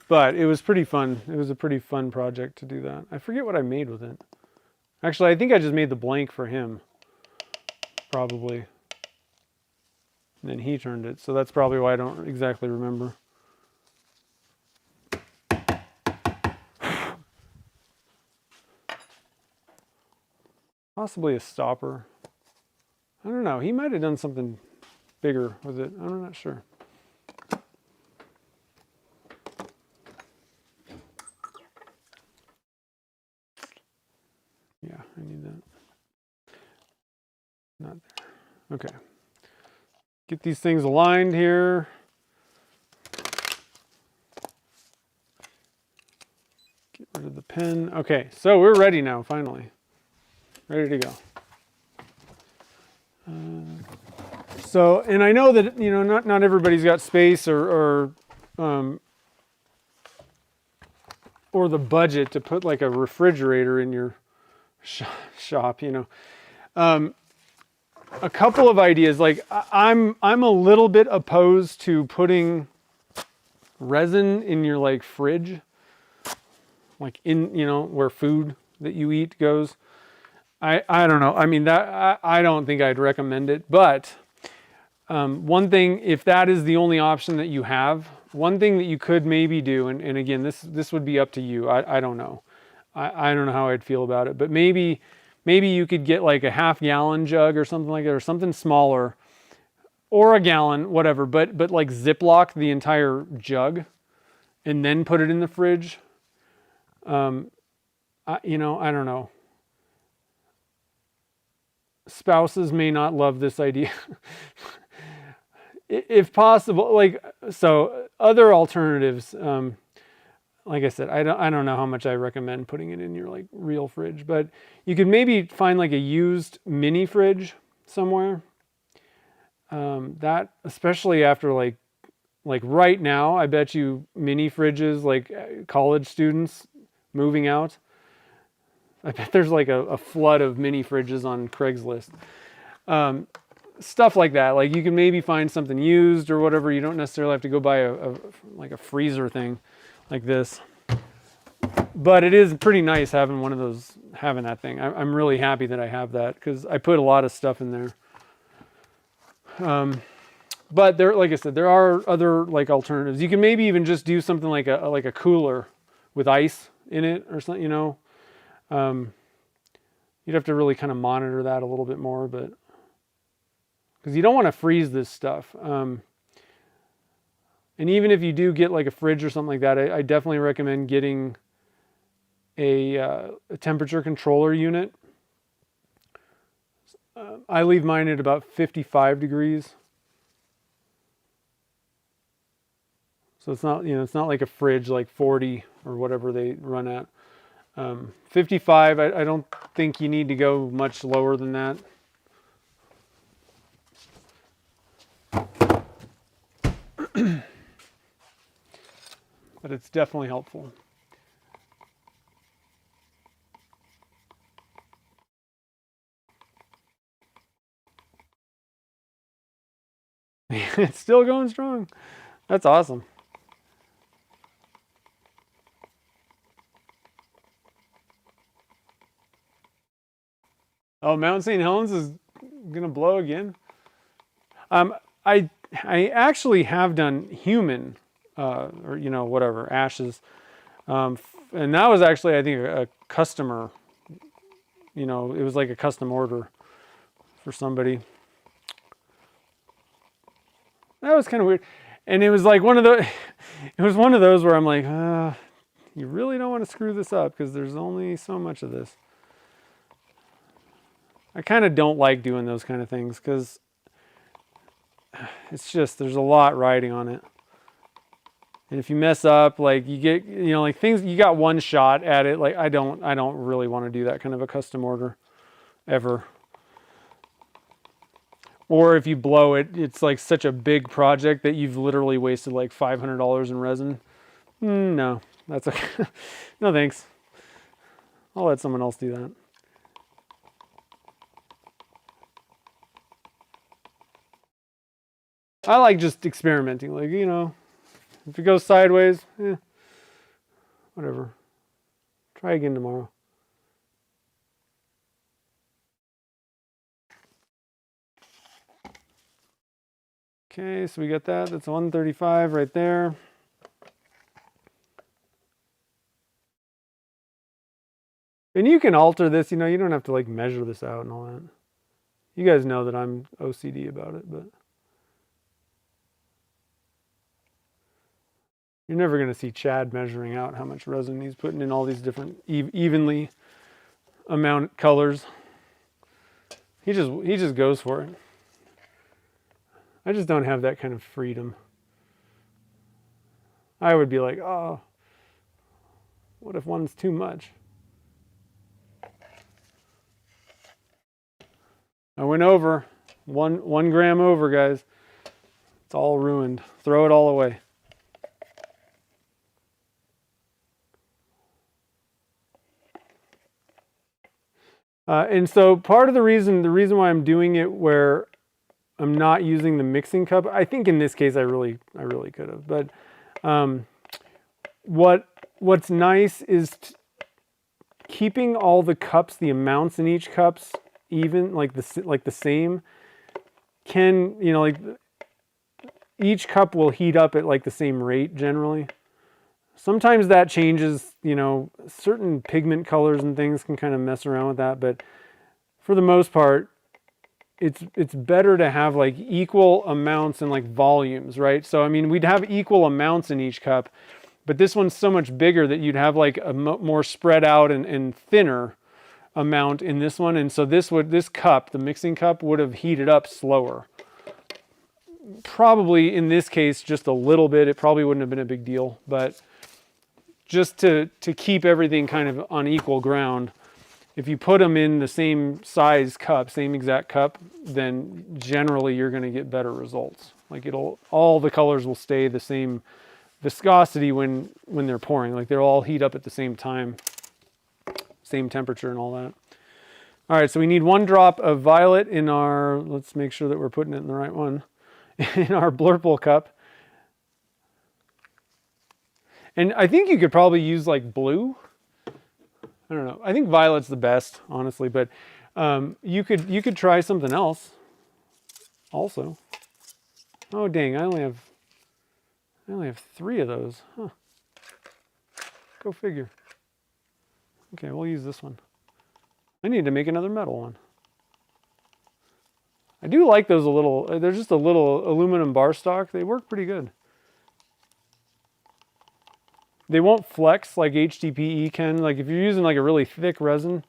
But it was pretty fun. It was a pretty fun project to do that. I forget what I made with it. Actually, I think I just made the blank for him, probably. And then he turned it, so that's probably why I don't exactly remember. Possibly a stopper. I don't know. He might have done something bigger with it. I'm not sure. Yeah, I need that. Not there. Okay. Get these things aligned here. Get rid of the pen. Okay, so we're ready now, finally. Ready to go. So, and I know that, you know, not everybody's got space or the budget to put like a refrigerator in your shop, you know. A couple of ideas, like I'm a little bit opposed to putting resin in your like fridge, like in, you know, where food that you eat goes. I don't know. I mean, that I don't think I'd recommend it, but one thing, if that is the only option that you have, one thing that you could maybe do, and again, this would be up to you. I don't know. I don't know how I'd feel about it, but maybe you could get like a half-gallon jug or something like that, or something smaller, or a gallon, whatever, but like Ziploc the entire jug and then put it in the fridge. You know, I don't know. Spouses may not love this idea. If possible, like, so other alternatives, like I said, I don't know how much I recommend putting it in your like real fridge, but you could maybe find like a used mini fridge somewhere. That, especially after like right now, I bet you mini fridges, like college students moving out, I bet there's like a flood of mini fridges on Craigslist. Stuff like that. Like you can maybe find something used or whatever. You don't necessarily have to go buy a freezer thing like this. But it is pretty nice having one of those, having that thing. I'm really happy that I have that because I put a lot of stuff in there. But there, like I said, there are other like alternatives. You can maybe even just do something like a cooler with ice in it or something, you know. You'd have to really kind of monitor that a little bit more, but because you don't want to freeze this stuff. And even if you do get like a fridge or something like that, I definitely recommend getting a temperature controller unit. I leave mine at about 55 degrees. So it's not, you know, it's not like a fridge like 40 or whatever they run at. 55, I don't think you need to go much lower than that. But it's definitely helpful. It's still going strong. That's awesome. Oh, Mount St. Helens is gonna blow again. I actually have done human, or you know, whatever, ashes, and that was actually, I think, a customer, you know, it was like a custom order for somebody. That was kind of weird. And it was like one of the, it was one of those where I'm like, you really don't want to screw this up because there's only so much of this. I kind of don't like doing those kind of things because it's just, there's a lot riding on it. And if you mess up, like you get, you know, like things, you got one shot at it. Like I don't really want to do that kind of a custom order ever. Or if you blow it, it's like such a big project that you've literally wasted like $500 in resin. No, that's okay. No thanks. I'll let someone else do that. I like just experimenting, like, you know, if it goes sideways, whatever. Try again tomorrow. Okay, so we got that. That's 135 right there. And you can alter this, you know, you don't have to like measure this out and all that. You guys know that I'm OCD about it, but you're never going to see Chad measuring out how much resin he's putting in all these different evenly amount colors. He just goes for it. I just don't have that kind of freedom. I would be like, oh, what if one's too much? I went over, one gram over, guys. It's all ruined. Throw it all away. And so part of the reason why I'm doing it where I'm not using the mixing cup, I think in this case I really could have. But what's nice is keeping all the cups, the amounts in each cups even, like the same. Can, you know, like each cup will heat up at like the same rate generally. Sometimes that changes, you know, certain pigment colors and things can kind of mess around with that, but for the most part, it's better to have like equal amounts and like volumes, right? So, I mean, we'd have equal amounts in each cup, but this one's so much bigger that you'd have like a more spread out and thinner amount in this one. And so this cup, the mixing cup, would have heated up slower. Probably in this case, just a little bit. It probably wouldn't have been a big deal, but just to keep everything kind of on equal ground, if you put them in the same size cup, same exact cup, then generally you're going to get better results. Like all the colors will stay the same viscosity when they're pouring. Like they'll all heat up at the same time, same temperature and all that. All right, so we need 1 drop of violet in our, let's make sure that we're putting it in the right one, in our Blurple cup. And I think you could probably use like blue. I don't know. I think violet's the best, honestly, but you could try something else also. Oh dang, I only have 3 of those. Huh. Go figure. Okay, we'll use this one. I need to make another metal one. I do like those a little. They're just a little aluminum bar stock. They work pretty good. They won't flex like HDPE can. Like if you're using like a really thick resin,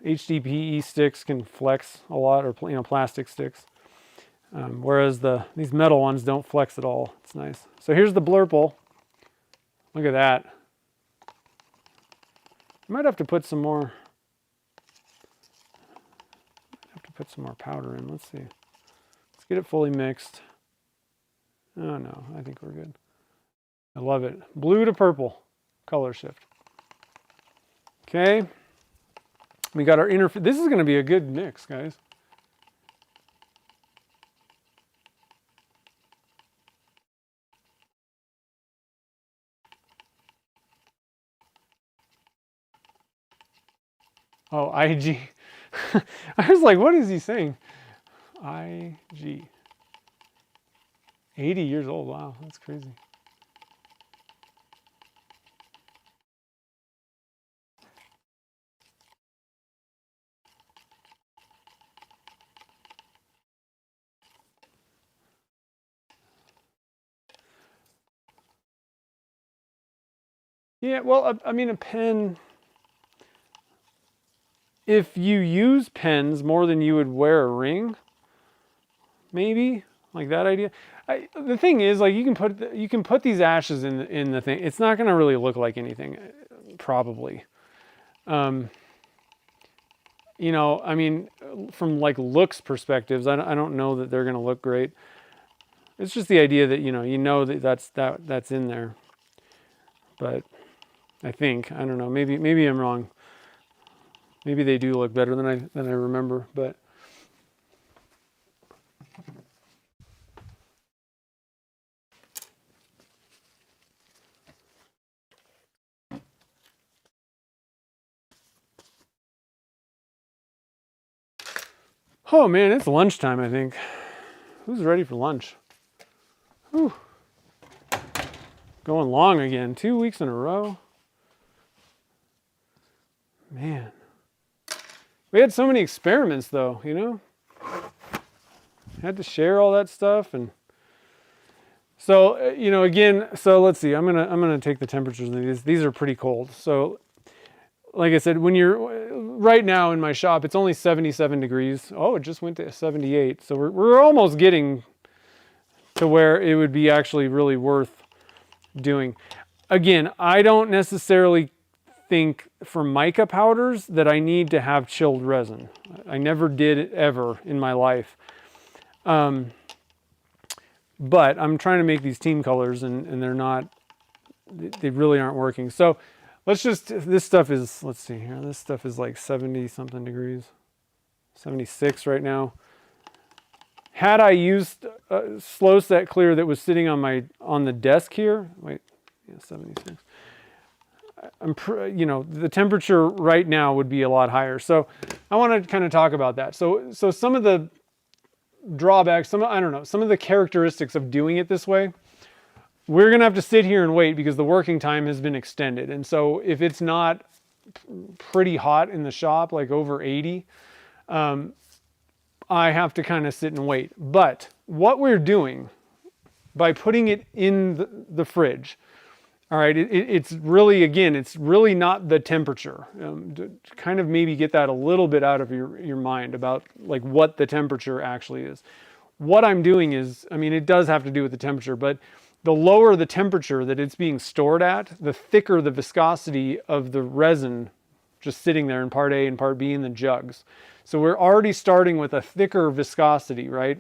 HDPE sticks can flex a lot, or you know, plastic sticks. Whereas these metal ones don't flex at all. It's nice. So here's the Blurple. Look at that. I might have to put some more. Put some more powder in. Let's see. Let's get it fully mixed. Oh no, I think we're good. I love it. Blue to purple color shift. Okay. We got our inner. This is going to be a good mix, guys. Oh, IG. I was like, what is he saying? IG. 80 years old. Wow, that's crazy. Yeah, well, I mean, a pen, if you use pens more than you would wear a ring, maybe, like that idea. The thing is, like, you can put these ashes in the thing. It's not going to really look like anything, probably. You know, I mean, from like looks perspectives, I don't know that they're going to look great. It's just the idea that, you know that's in there. But I don't know, maybe I'm wrong. Maybe they do look better than I remember, but oh man, it's lunchtime, I think. Who's ready for lunch? Whew. Going long again, 2 weeks in a row. Man. We had so many experiments though, you know? Had to share all that stuff, and so you know, again, so let's see. I'm gonna take the temperatures of these. These are pretty cold. So like I said, when you're right now in my shop, it's only 77 degrees. Oh, it just went to 78. So we're almost getting to where it would be actually really worth doing. Again, I don't necessarily think for mica powders that I need to have chilled resin. I never did it ever in my life. But I'm trying to make these team colors, and they really aren't working. So this stuff is, let's see here. This stuff is like 70 something degrees, 76 right now. Had I used slow set clear that was sitting on the desk here, wait, yeah, 76. You know, the temperature right now would be a lot higher. So I want to kind of talk about that. So some of the drawbacks, some of the characteristics of doing it this way, we're going to have to sit here and wait because the working time has been extended. And so if it's not pretty hot in the shop, like over 80, I have to kind of sit and wait. But what we're doing by putting it in the fridge, all right, it's really, again, it's really not the temperature. To kind of maybe get that a little bit out of your mind about like what the temperature actually is. What I'm doing is, I mean, it does have to do with the temperature, but the lower the temperature that it's being stored at, the thicker the viscosity of the resin just sitting there in part A and part B in the jugs. So we're already starting with a thicker viscosity, right?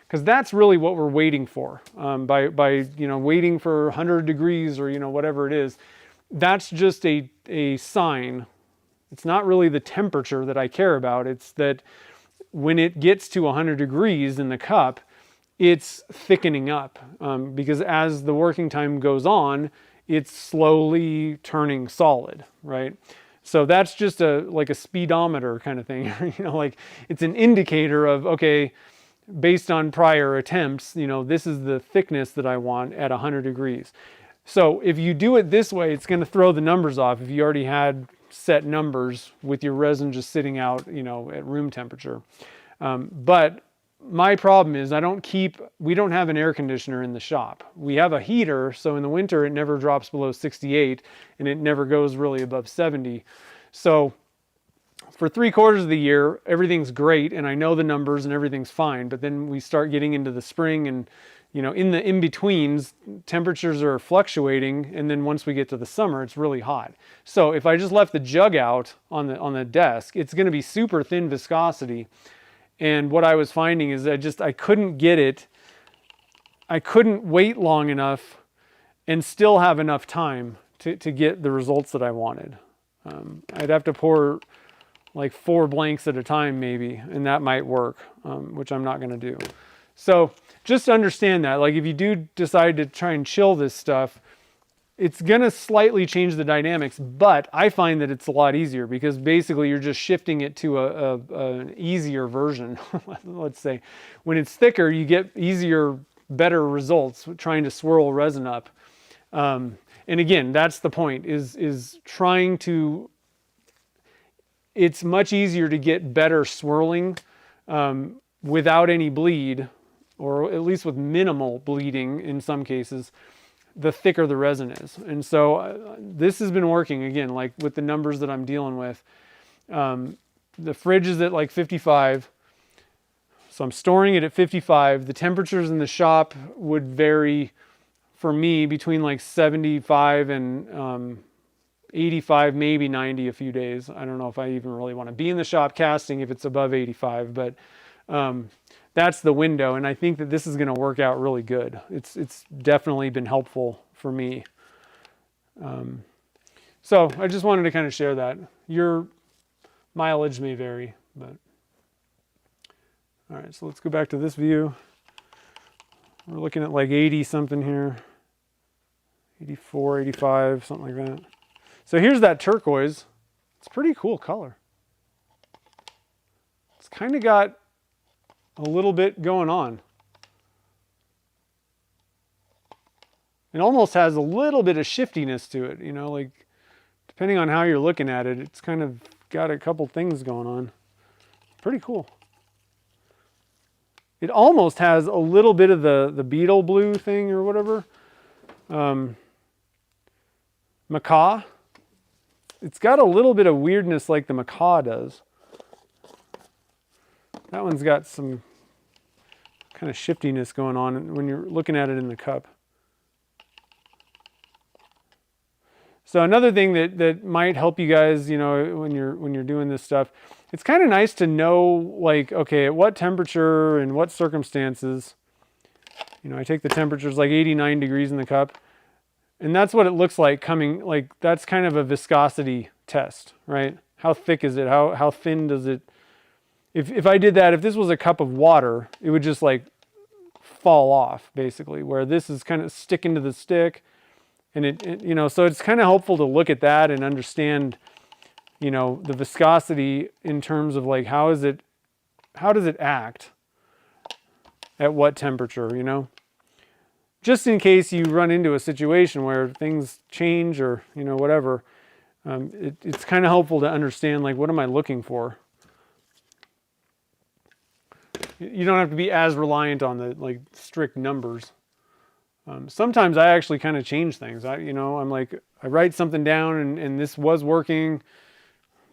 Because that's really what we're waiting for. By waiting for 100 degrees or whatever it is, that's just a sign. It's not really the temperature that I care about. It's that when it gets to 100 degrees in the cup, it's thickening up because as the working time goes on, it's slowly turning solid, right? So that's just like a speedometer kind of thing. Like it's an indicator of, okay, based on prior attempts, this is the thickness that I want at 100 degrees. So if you do it this way, it's going to throw the numbers off if you already had set numbers with your resin just sitting out, at room temperature. But my problem is we don't have an air conditioner in the shop. We have a heater, so in the winter it never drops below 68 and it never goes really above 70. So for 3/4 of the year, everything's great and I know the numbers and everything's fine, but then we start getting into the spring and in the in-betweens, temperatures are fluctuating, and then once we get to the summer, it's really hot. So if I just left the jug out on the desk, it's going to be super thin viscosity. And what I was finding is I couldn't get it. I couldn't wait long enough and still have enough time to get the results that I wanted. I'd have to pour like 4 blanks at a time maybe, and that might work, which I'm not going to do. So just understand that, like if you do decide to try and chill this stuff, it's going to slightly change the dynamics, but I find that it's a lot easier because basically you're just shifting it to an easier version. Let's say when it's thicker, you get easier, better results trying to swirl resin up. And again, that's the point is trying to, it's much easier to get better swirling without any bleed, or at least with minimal bleeding in some cases, the thicker the resin is. And so this has been working, again, like with the numbers that I'm dealing with. The fridge is at like 55. So I'm storing it at 55. The temperatures in the shop would vary for me between like 75 and 85, maybe 90 a few days. I don't know if I even really want to be in the shop casting if it's above 85, but that's the window. And I think that this is going to work out really good. It's definitely been helpful for me. So I just wanted to kind of share that. Your mileage may vary, but all right, so let's go back to this view. We're looking at like 80 something here, 84, 85, something like that. So here's that turquoise. It's a pretty cool color. It's kind of got a little bit going on. It almost has a little bit of shiftiness to it, you know, like depending on how you're looking at it, it's kind of got a couple things going on. Pretty cool. It almost has a little bit of the beetle blue thing or whatever. Macaw. It's got a little bit of weirdness like the macaw does. That one's got some kind of shiftiness going on when you're looking at it in the cup. So another thing that might help you guys, you know, when you're doing this stuff, it's kind of nice to know, like, okay, at what temperature and what circumstances. You know, I take the temperatures like 89 degrees in the cup, and that's what it looks like coming, like that's kind of a viscosity test, right? How thick is it? How thin does it, if I did that, if this was a cup of water, it would just like fall off basically, where this is kind of sticking to the stick. And it you know, so it's kind of helpful to look at that and understand, you know, the viscosity in terms of like, how does it act at what temperature, you know? Just in case you run into a situation where things change or, you know, whatever, it's kind of helpful to understand, like, what am I looking for? You don't have to be as reliant on the, like, strict numbers. Sometimes I actually kind of change things. I'm like, I write something down and this was working,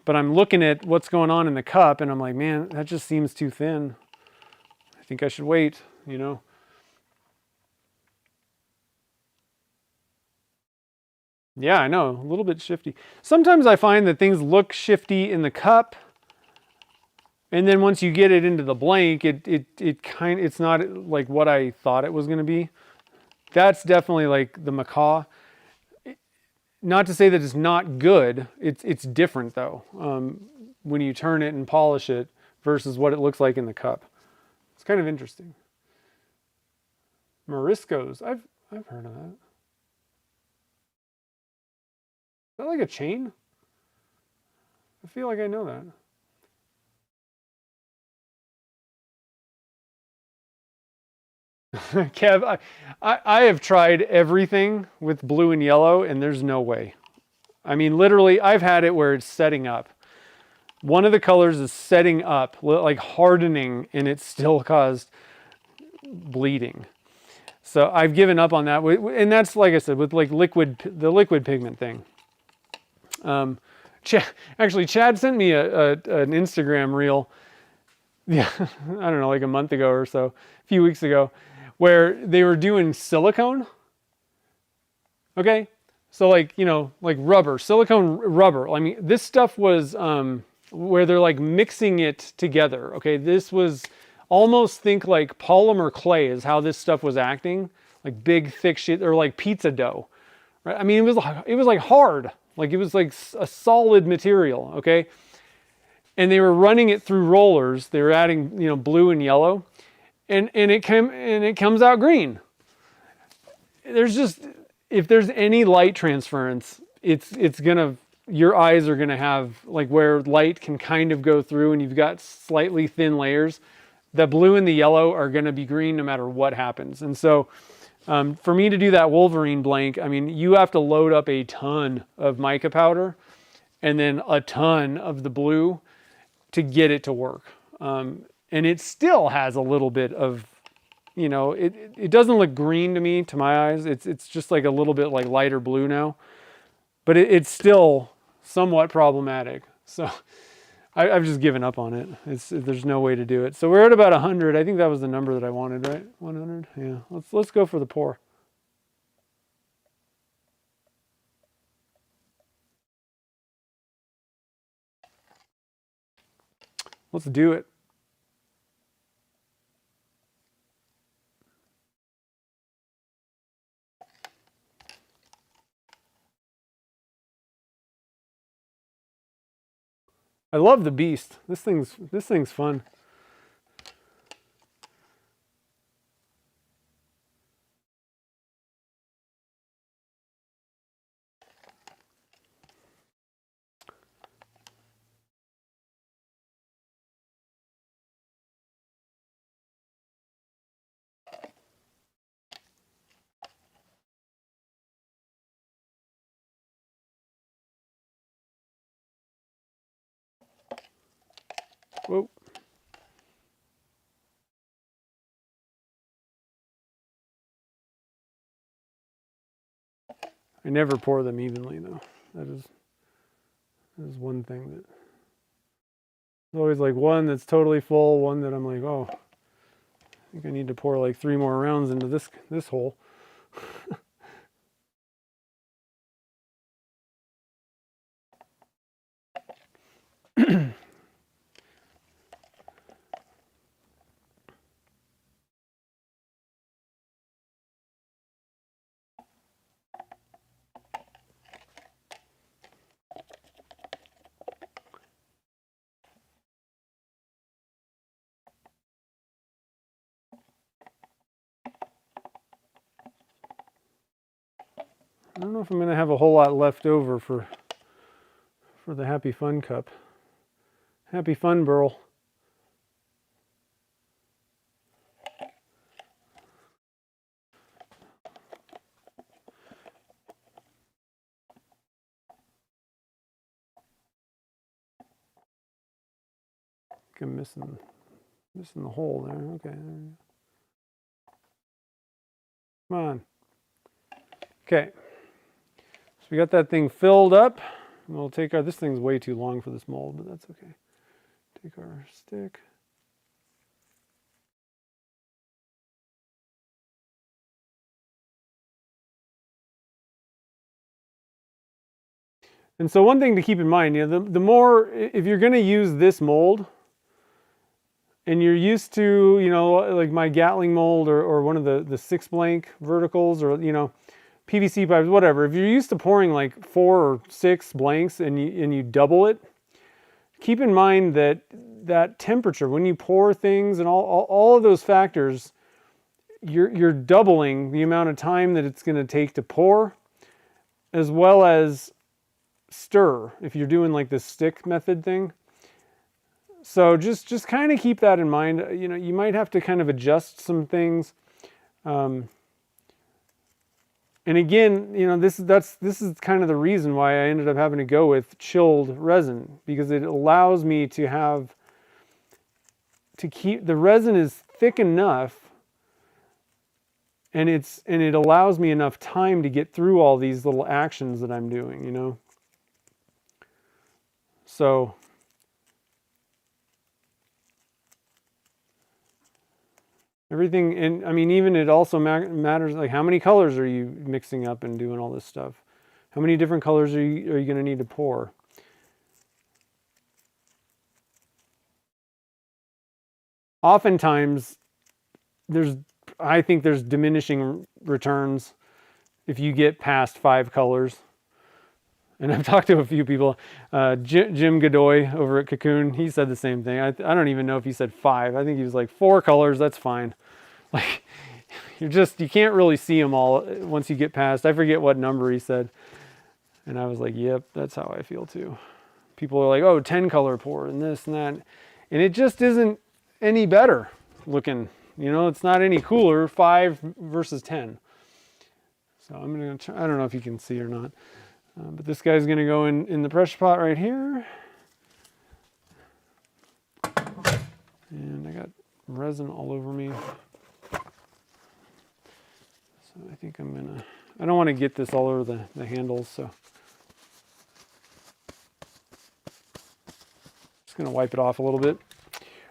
but I'm looking at what's going on in the cup and I'm like, man, that just seems too thin. I think I should wait, you know? Yeah, I know, a little bit shifty. Sometimes I find that things look shifty in the cup, and then once you get it into the blank, it's not like what I thought it was going to be. That's definitely like the macaw. Not to say that it's not good. It's different though. When you turn it and polish it versus what it looks like in the cup. It's kind of interesting. Moriscos. I've heard of that. Is that like a chain? I feel like I know that. Kev, I have tried everything with blue and yellow and there's no way. I mean, literally, I've had it where it's setting up. One of the colors is setting up, like hardening, and it still caused bleeding. So I've given up on that. And that's, like I said, with like the liquid pigment thing. Actually, Chad sent me an Instagram reel. Yeah, I don't know, like a month ago or so, a few weeks ago, where they were doing silicone. Okay, so like, you know, like rubber, silicone rubber. I mean, this stuff was where they're like mixing it together. Okay, this was almost, think like polymer clay is how this stuff was acting, like big thick shit, or like pizza dough. Right? I mean, it was like hard, like it was like a solid material. Okay. And they were running it through rollers. They were adding, you know, blue and yellow, and it comes out green. There's just, if there's any light transference, your eyes are gonna have, like, where light can kind of go through, and you've got slightly thin layers. The blue and the yellow are gonna be green no matter what happens. And so, for me to do that Wolverine blank, I mean, you have to load up a ton of mica powder, and then a ton of the blue, to get it to work. And it still has a little bit of, you know, it doesn't look green to me, to my eyes. It's just like a little bit like lighter blue now, but it's still somewhat problematic. So I've just given up on it. There's no way to do it. So we're at about 100. I think that was the number that I wanted, right? 100. Yeah. Let's go for the pour. Let's do it. I love the beast. This thing's fun. Whoa. I never pour them evenly though. That is one thing that there's always like one that's totally full, one that I'm like, oh, I think I need to pour like 3 more rounds into this hole. I don't know if I'm going to have a whole lot left over for the Happy Fun cup. Happy Fun Burl. I think I'm missing the hole there. Okay. Come on. Okay. So we got that thing filled up. We'll take our, this thing's way too long for this mold, but that's okay. Take our stick. And so one thing to keep in mind, you know, the more, if you're going to use this mold, and you're used to, you know, like my Gatling mold or one of the 6 blank verticals, or, you know, PVC pipes, whatever. If you're used to pouring like 4 or 6 blanks and you double it, keep in mind that temperature, when you pour things and all of those factors, you're doubling the amount of time that it's going to take to pour, as well as stir if you're doing like this stick method thing. So just kind of keep that in mind. You know, you might have to kind of adjust some things. And again, you know, this is kind of the reason why I ended up having to go with chilled resin, because it allows me to keep the resin is thick enough, and it allows me enough time to get through all these little actions that I'm doing, you know. So everything, and I mean, even it also matters, like how many colors are you mixing up and doing all this stuff? How many different colors are you going to need to pour? Oftentimes, I think there's diminishing returns if you get past 5 colors. And I've talked to a few people. Jim Godoy over at Cocoon, he said the same thing. I don't even know if he said 5. I think he was like 4 colors, that's fine. Like, you can't really see them all once you get past, I forget what number he said. And I was like, yep, that's how I feel too. People are like, oh, 10 color pour and this and that. And it just isn't any better looking. You know, it's not any cooler, 5 versus 10. So I'm going to try, I don't know if you can see or not. But this guy's going to go in the pressure pot right here. And I got resin all over me. I think I'm gonna, I don't want to get this all over the handles, so just gonna wipe it off a little bit.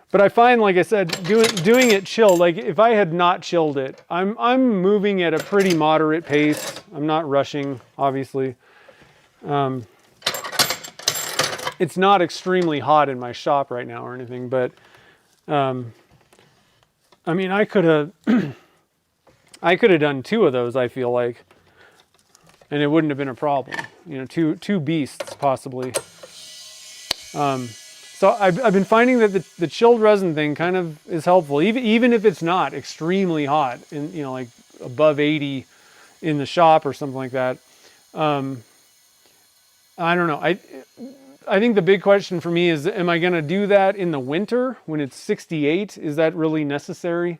But I find, like I said, doing it chilled, like if I had not chilled it, I'm moving at a pretty moderate pace. I'm not rushing, obviously. It's not extremely hot in my shop right now or anything, but I mean, I could have I could have done 2 of those, I feel like, and it wouldn't have been a problem. You know, two beasts possibly. So I've been finding that the chilled resin thing kind of is helpful, even if it's not extremely hot, in, you know, like above 80 in the shop or something like that. I don't know. I think the big question for me is, am I going to do that in the winter when it's 68? Is that really necessary?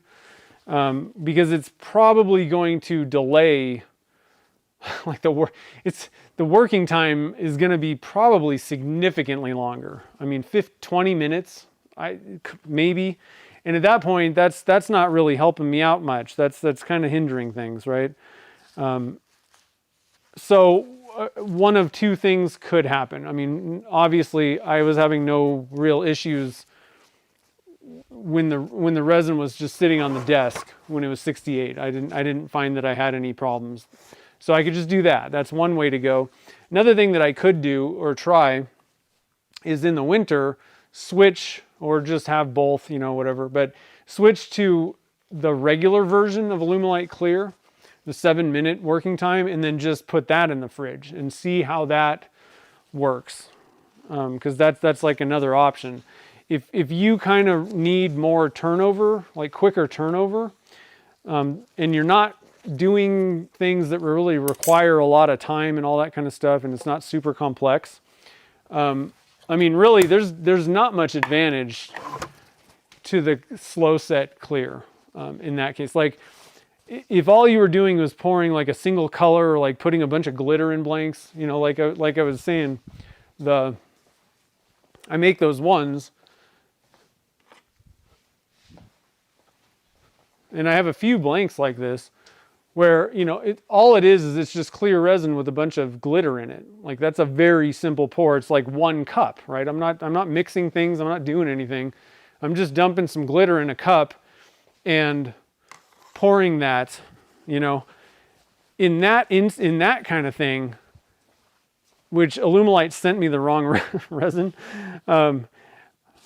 Because it's probably going to delay, like the working time is going to be probably significantly longer. I mean, 20 minutes, maybe. And at that point, that's not really helping me out much. That's kind of hindering things, right? So one of 2 things could happen. I mean, obviously, I was having no real issues when the resin was just sitting on the desk when it was 68. I didn't find that I had any problems. So I could just do that. That's one way to go. Another thing that I could do or try is in the winter, switch, or just have both, you know, whatever, but switch to the regular version of Alumilite Clear, the 7-minute working time, and then just put that in the fridge and see how that works. Because that's like another option. If you kind of need more turnover, like quicker turnover, and you're not doing things that really require a lot of time and all that kind of stuff, and it's not super complex. I mean, really, there's not much advantage to the slow set clear in that case. Like, if all you were doing was pouring like a single color, or like putting a bunch of glitter in blanks, you know, like I was saying, I make those ones, and I have a few blanks like this, where, you know, all it is it's just clear resin with a bunch of glitter in it. Like, that's a very simple pour. It's like 1 cup, right? I'm not mixing things. I'm not doing anything. I'm just dumping some glitter in a cup and pouring that, you know, in that kind of thing, which Alumilite sent me the wrong resin.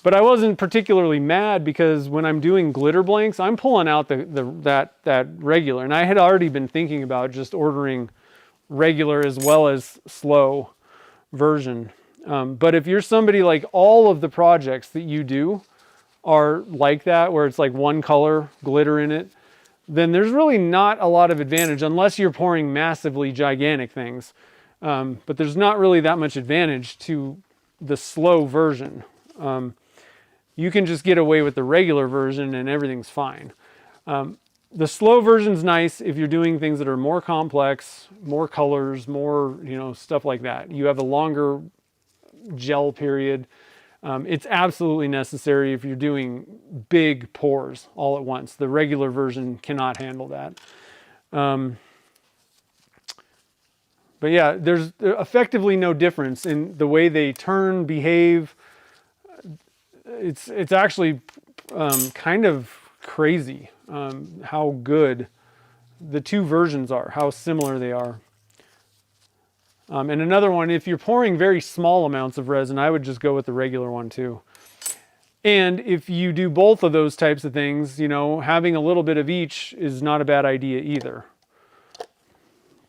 But I wasn't particularly mad, because when I'm doing glitter blanks, I'm pulling out that regular. And I had already been thinking about just ordering regular as well as slow version. But if you're somebody, like, all of the projects that you do are like that, where it's like 1 color glitter in it, then there's really not a lot of advantage unless you're pouring massively gigantic things. But there's not really that much advantage to the slow version. You can just get away with the regular version and everything's fine. The slow version's nice if you're doing things that are more complex, more colors, more, you know, stuff like that. You have a longer gel period. It's absolutely necessary if you're doing big pours all at once. The regular version cannot handle that. But yeah, there's effectively no difference in the way they turn, behave. It's actually kind of crazy how good the 2 versions are, how similar they are. And another one, if you're pouring very small amounts of resin, I would just go with the regular one too. And if you do both of those types of things, you know, having a little bit of each is not a bad idea either.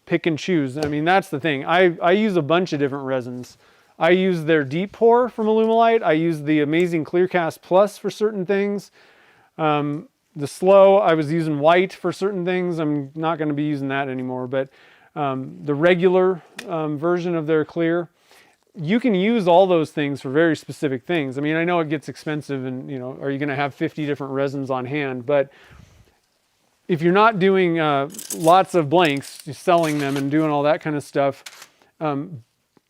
Pick and choose. I mean, that's the thing. I use a bunch of different resins. I use their deep pour from Alumilite. I use the amazing Clearcast Plus for certain things. The slow, I was using white for certain things. I'm not going to be using that anymore. But the regular version of their clear, you can use all those things for very specific things. I mean, I know it gets expensive, and, you know, are you going to have 50 different resins on hand? But if you're not doing lots of blanks, selling them and doing all that kind of stuff,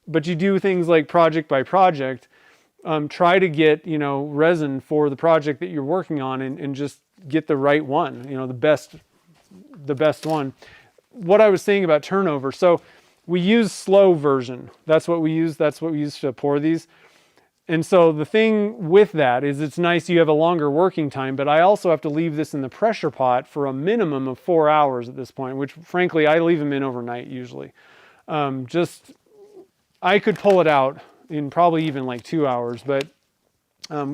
but you do things like project by project, try to get, you know, resin for the project that you're working on, and just get the right one, you know, the best one. what I was saying about turnover. So we use slow version. That's what we use. That's what we use to pour these. And so the thing with that is it's nice you have a longer working time, but I also have to leave this in the pressure pot for a minimum of 4 hours at this point, which frankly, I leave them in overnight usually. I could pull it out in probably even like 2 hours, but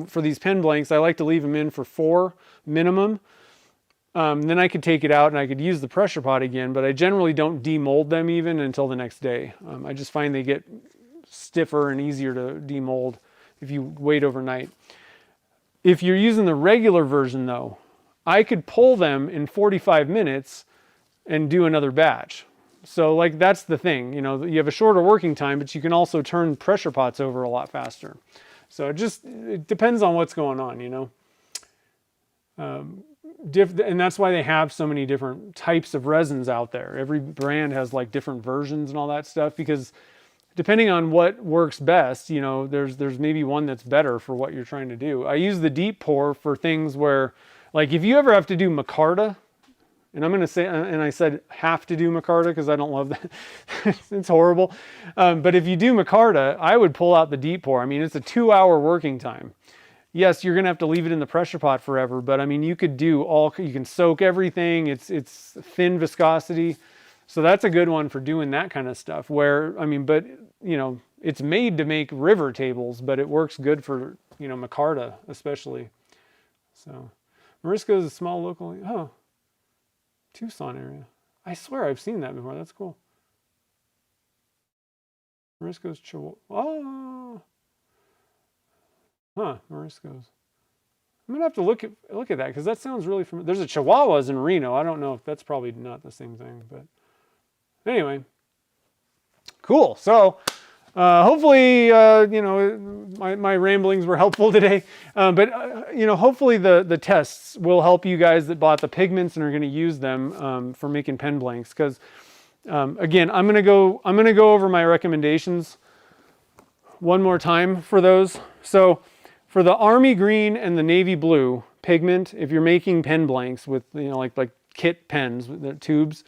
for these pen blanks, I like to leave them in for 4 minimum. Then I could take it out and I could use the pressure pot again, but I generally don't demold them even until the next day. I just find they get stiffer and easier to demold if you wait overnight. If you're using the regular version though, I could pull them in 45 minutes and do another batch. So like that's the thing, you know, you have a shorter working time, but you can also turn pressure pots over a lot faster. So it depends on what's going on, you know. And that's why they have so many different types of resins out there. Every brand has like different versions and all that stuff, because depending on what works best, you know, there's maybe one that's better for what you're trying to do. I use the deep pour for things where, like if you ever have to do micarta, and I'm going to say, and I said have to do micarta because I don't love that. It's horrible. But if you do micarta, I would pull out the deep pour. I mean, it's a 2-hour working time. Yes, you're going to have to leave it in the pressure pot forever, but I mean, you can soak everything. It's thin viscosity. So that's a good one for doing that kind of stuff where, I mean, but you know, it's made to make river tables, but it works good for, you know, micarta especially. So Morisco is a small local, oh, Tucson area. I swear I've seen that before. That's cool. Morisco's Chihuahua. Oh, huh, Morisco's. I'm gonna have to look at that because that sounds really familiar. There's a Chihuahuas in Reno. I don't know if that's probably not the same thing, but anyway, cool. So hopefully, you know, my ramblings were helpful today. But you know, hopefully the tests will help you guys that bought the pigments and are going to use them for making pen blanks. Because again, I'm gonna go over my recommendations one more time for those. So for the army green and the navy blue pigment, if you're making pen blanks with, you know, like kit pens with the tubes,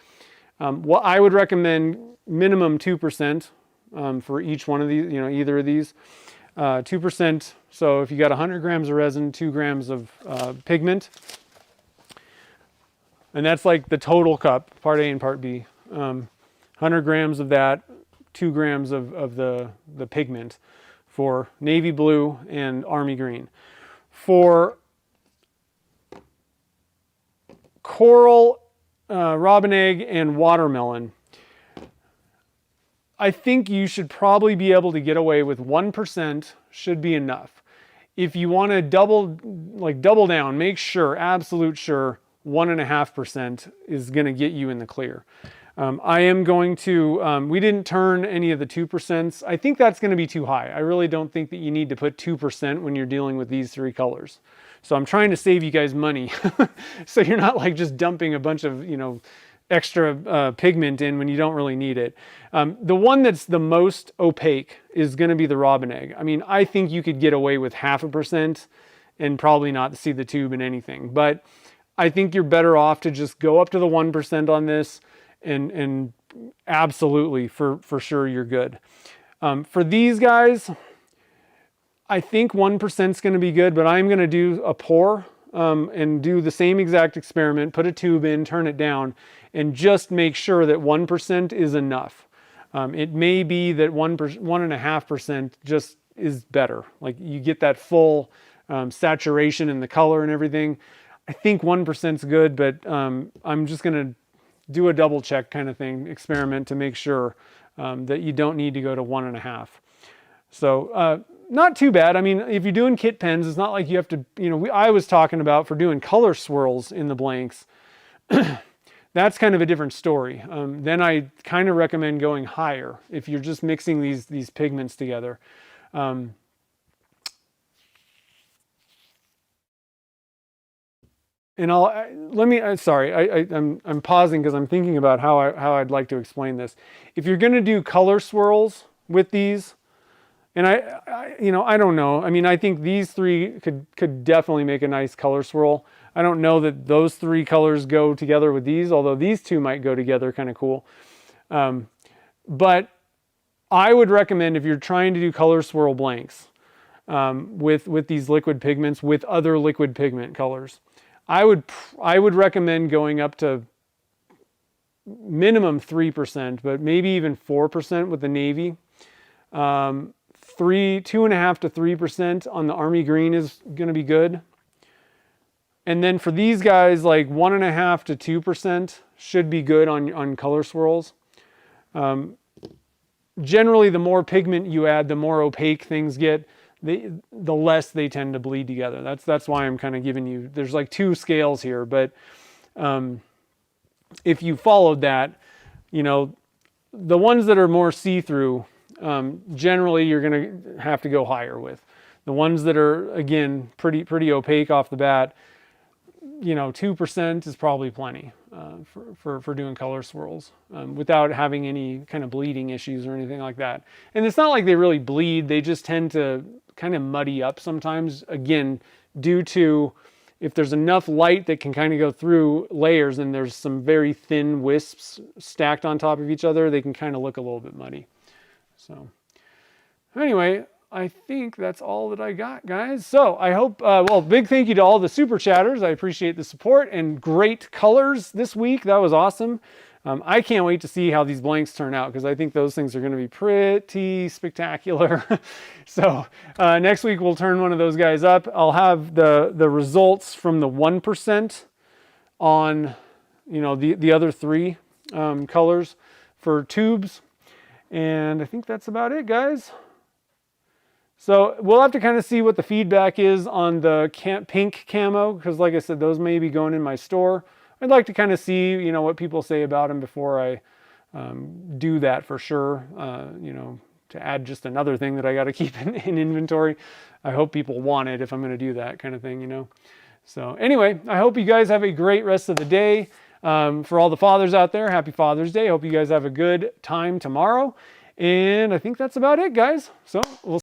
what I would recommend minimum 2% for each one of these, you know, either of these. 2%, so if you got 100 grams of resin, 2 grams of pigment, and that's like the total cup, part A and part B. 100 grams of that, 2 grams of the pigment for navy blue and army green. For coral, robin egg, and watermelon, I think you should probably be able to get away with 1% should be enough. If you want to double down, make sure, absolute sure, 1.5% is going to get you in the clear. I am going to, we didn't turn any of the 2%. I think that's going to be too high. I really don't think that you need to put 2% when you're dealing with these 3 colors. So I'm trying to save you guys money. So you're not like just dumping a bunch of, you know, extra pigment in when you don't really need it. The one that's the most opaque is going to be the robin egg. I mean, I think you could get away with 0.5% and probably not see the tube in anything. But I think you're better off to just go up to the 1% on this, and absolutely for sure you're good. For these guys, I think 1% is going to be good, but I'm going to do a pour and do the same exact experiment, put a tube in, turn it down, and just make sure that 1% is enough. It may be that 1.5% just is better. Like you get that full saturation in the color and everything. I think 1% is good, but I'm just going to do a double check kind of thing, experiment to make sure that you don't need to go to 1.5. So not too bad. I mean, if you're doing kit pens, it's not like you have to, you know, I was talking about for doing color swirls in the blanks. That's kind of a different story. Then I kind of recommend going higher if you're just mixing these pigments together. And I'm pausing because I'm thinking about how I'd like to explain this. If you're going to do color swirls with these, And I don't know. I mean, I think these three could definitely make a nice color swirl. I don't know that those three colors go together with these, although these two might go together kind of cool. But I would recommend, if you're trying to do color swirl blanks with these liquid pigments, with other liquid pigment colors, I would recommend going up to minimum 3%, but maybe even 4% with the navy. 2.5 to 3% on the army green is going to be good. And then for these guys, like 1.5 to 2% should be good on color swirls. Generally, the more pigment you add, the more opaque things get, the less they tend to bleed together. That's why I'm kind of giving you, there's like two scales here, but if you followed that, you know, the ones that are more see-through, generally you're going to have to go higher with. The ones that are, again, pretty opaque off the bat, you know, 2% is probably plenty for doing color swirls without having any kind of bleeding issues or anything like that. And it's not like they really bleed, they just tend to kind of muddy up sometimes, again, due to if there's enough light that can kind of go through layers and there's some very thin wisps stacked on top of each other, they can kind of look a little bit muddy. So anyway, I think that's all that I got, guys. So I hope, well, big thank you to all the super chatters. I appreciate the support and great colors this week. That was awesome. I can't wait to see how these blanks turn out because I think those things are going to be pretty spectacular. So next week we'll turn one of those guys up. I'll have the results from the 1% on, you know, the other three colors for tubes. And I think that's about it, guys. So we'll have to kind of see what the feedback is on the pink camo, because like I said, those may be going in my store. I'd like to kind of see, you know, what people say about them before I do that for sure. You know, to add just another thing that I got to keep in inventory. I hope people want it if I'm going to do that kind of thing, you know. So anyway, I hope you guys have a great rest of the day. For all the fathers out there, happy Father's Day. Hope you guys have a good time tomorrow. And I think that's about it, guys. So we'll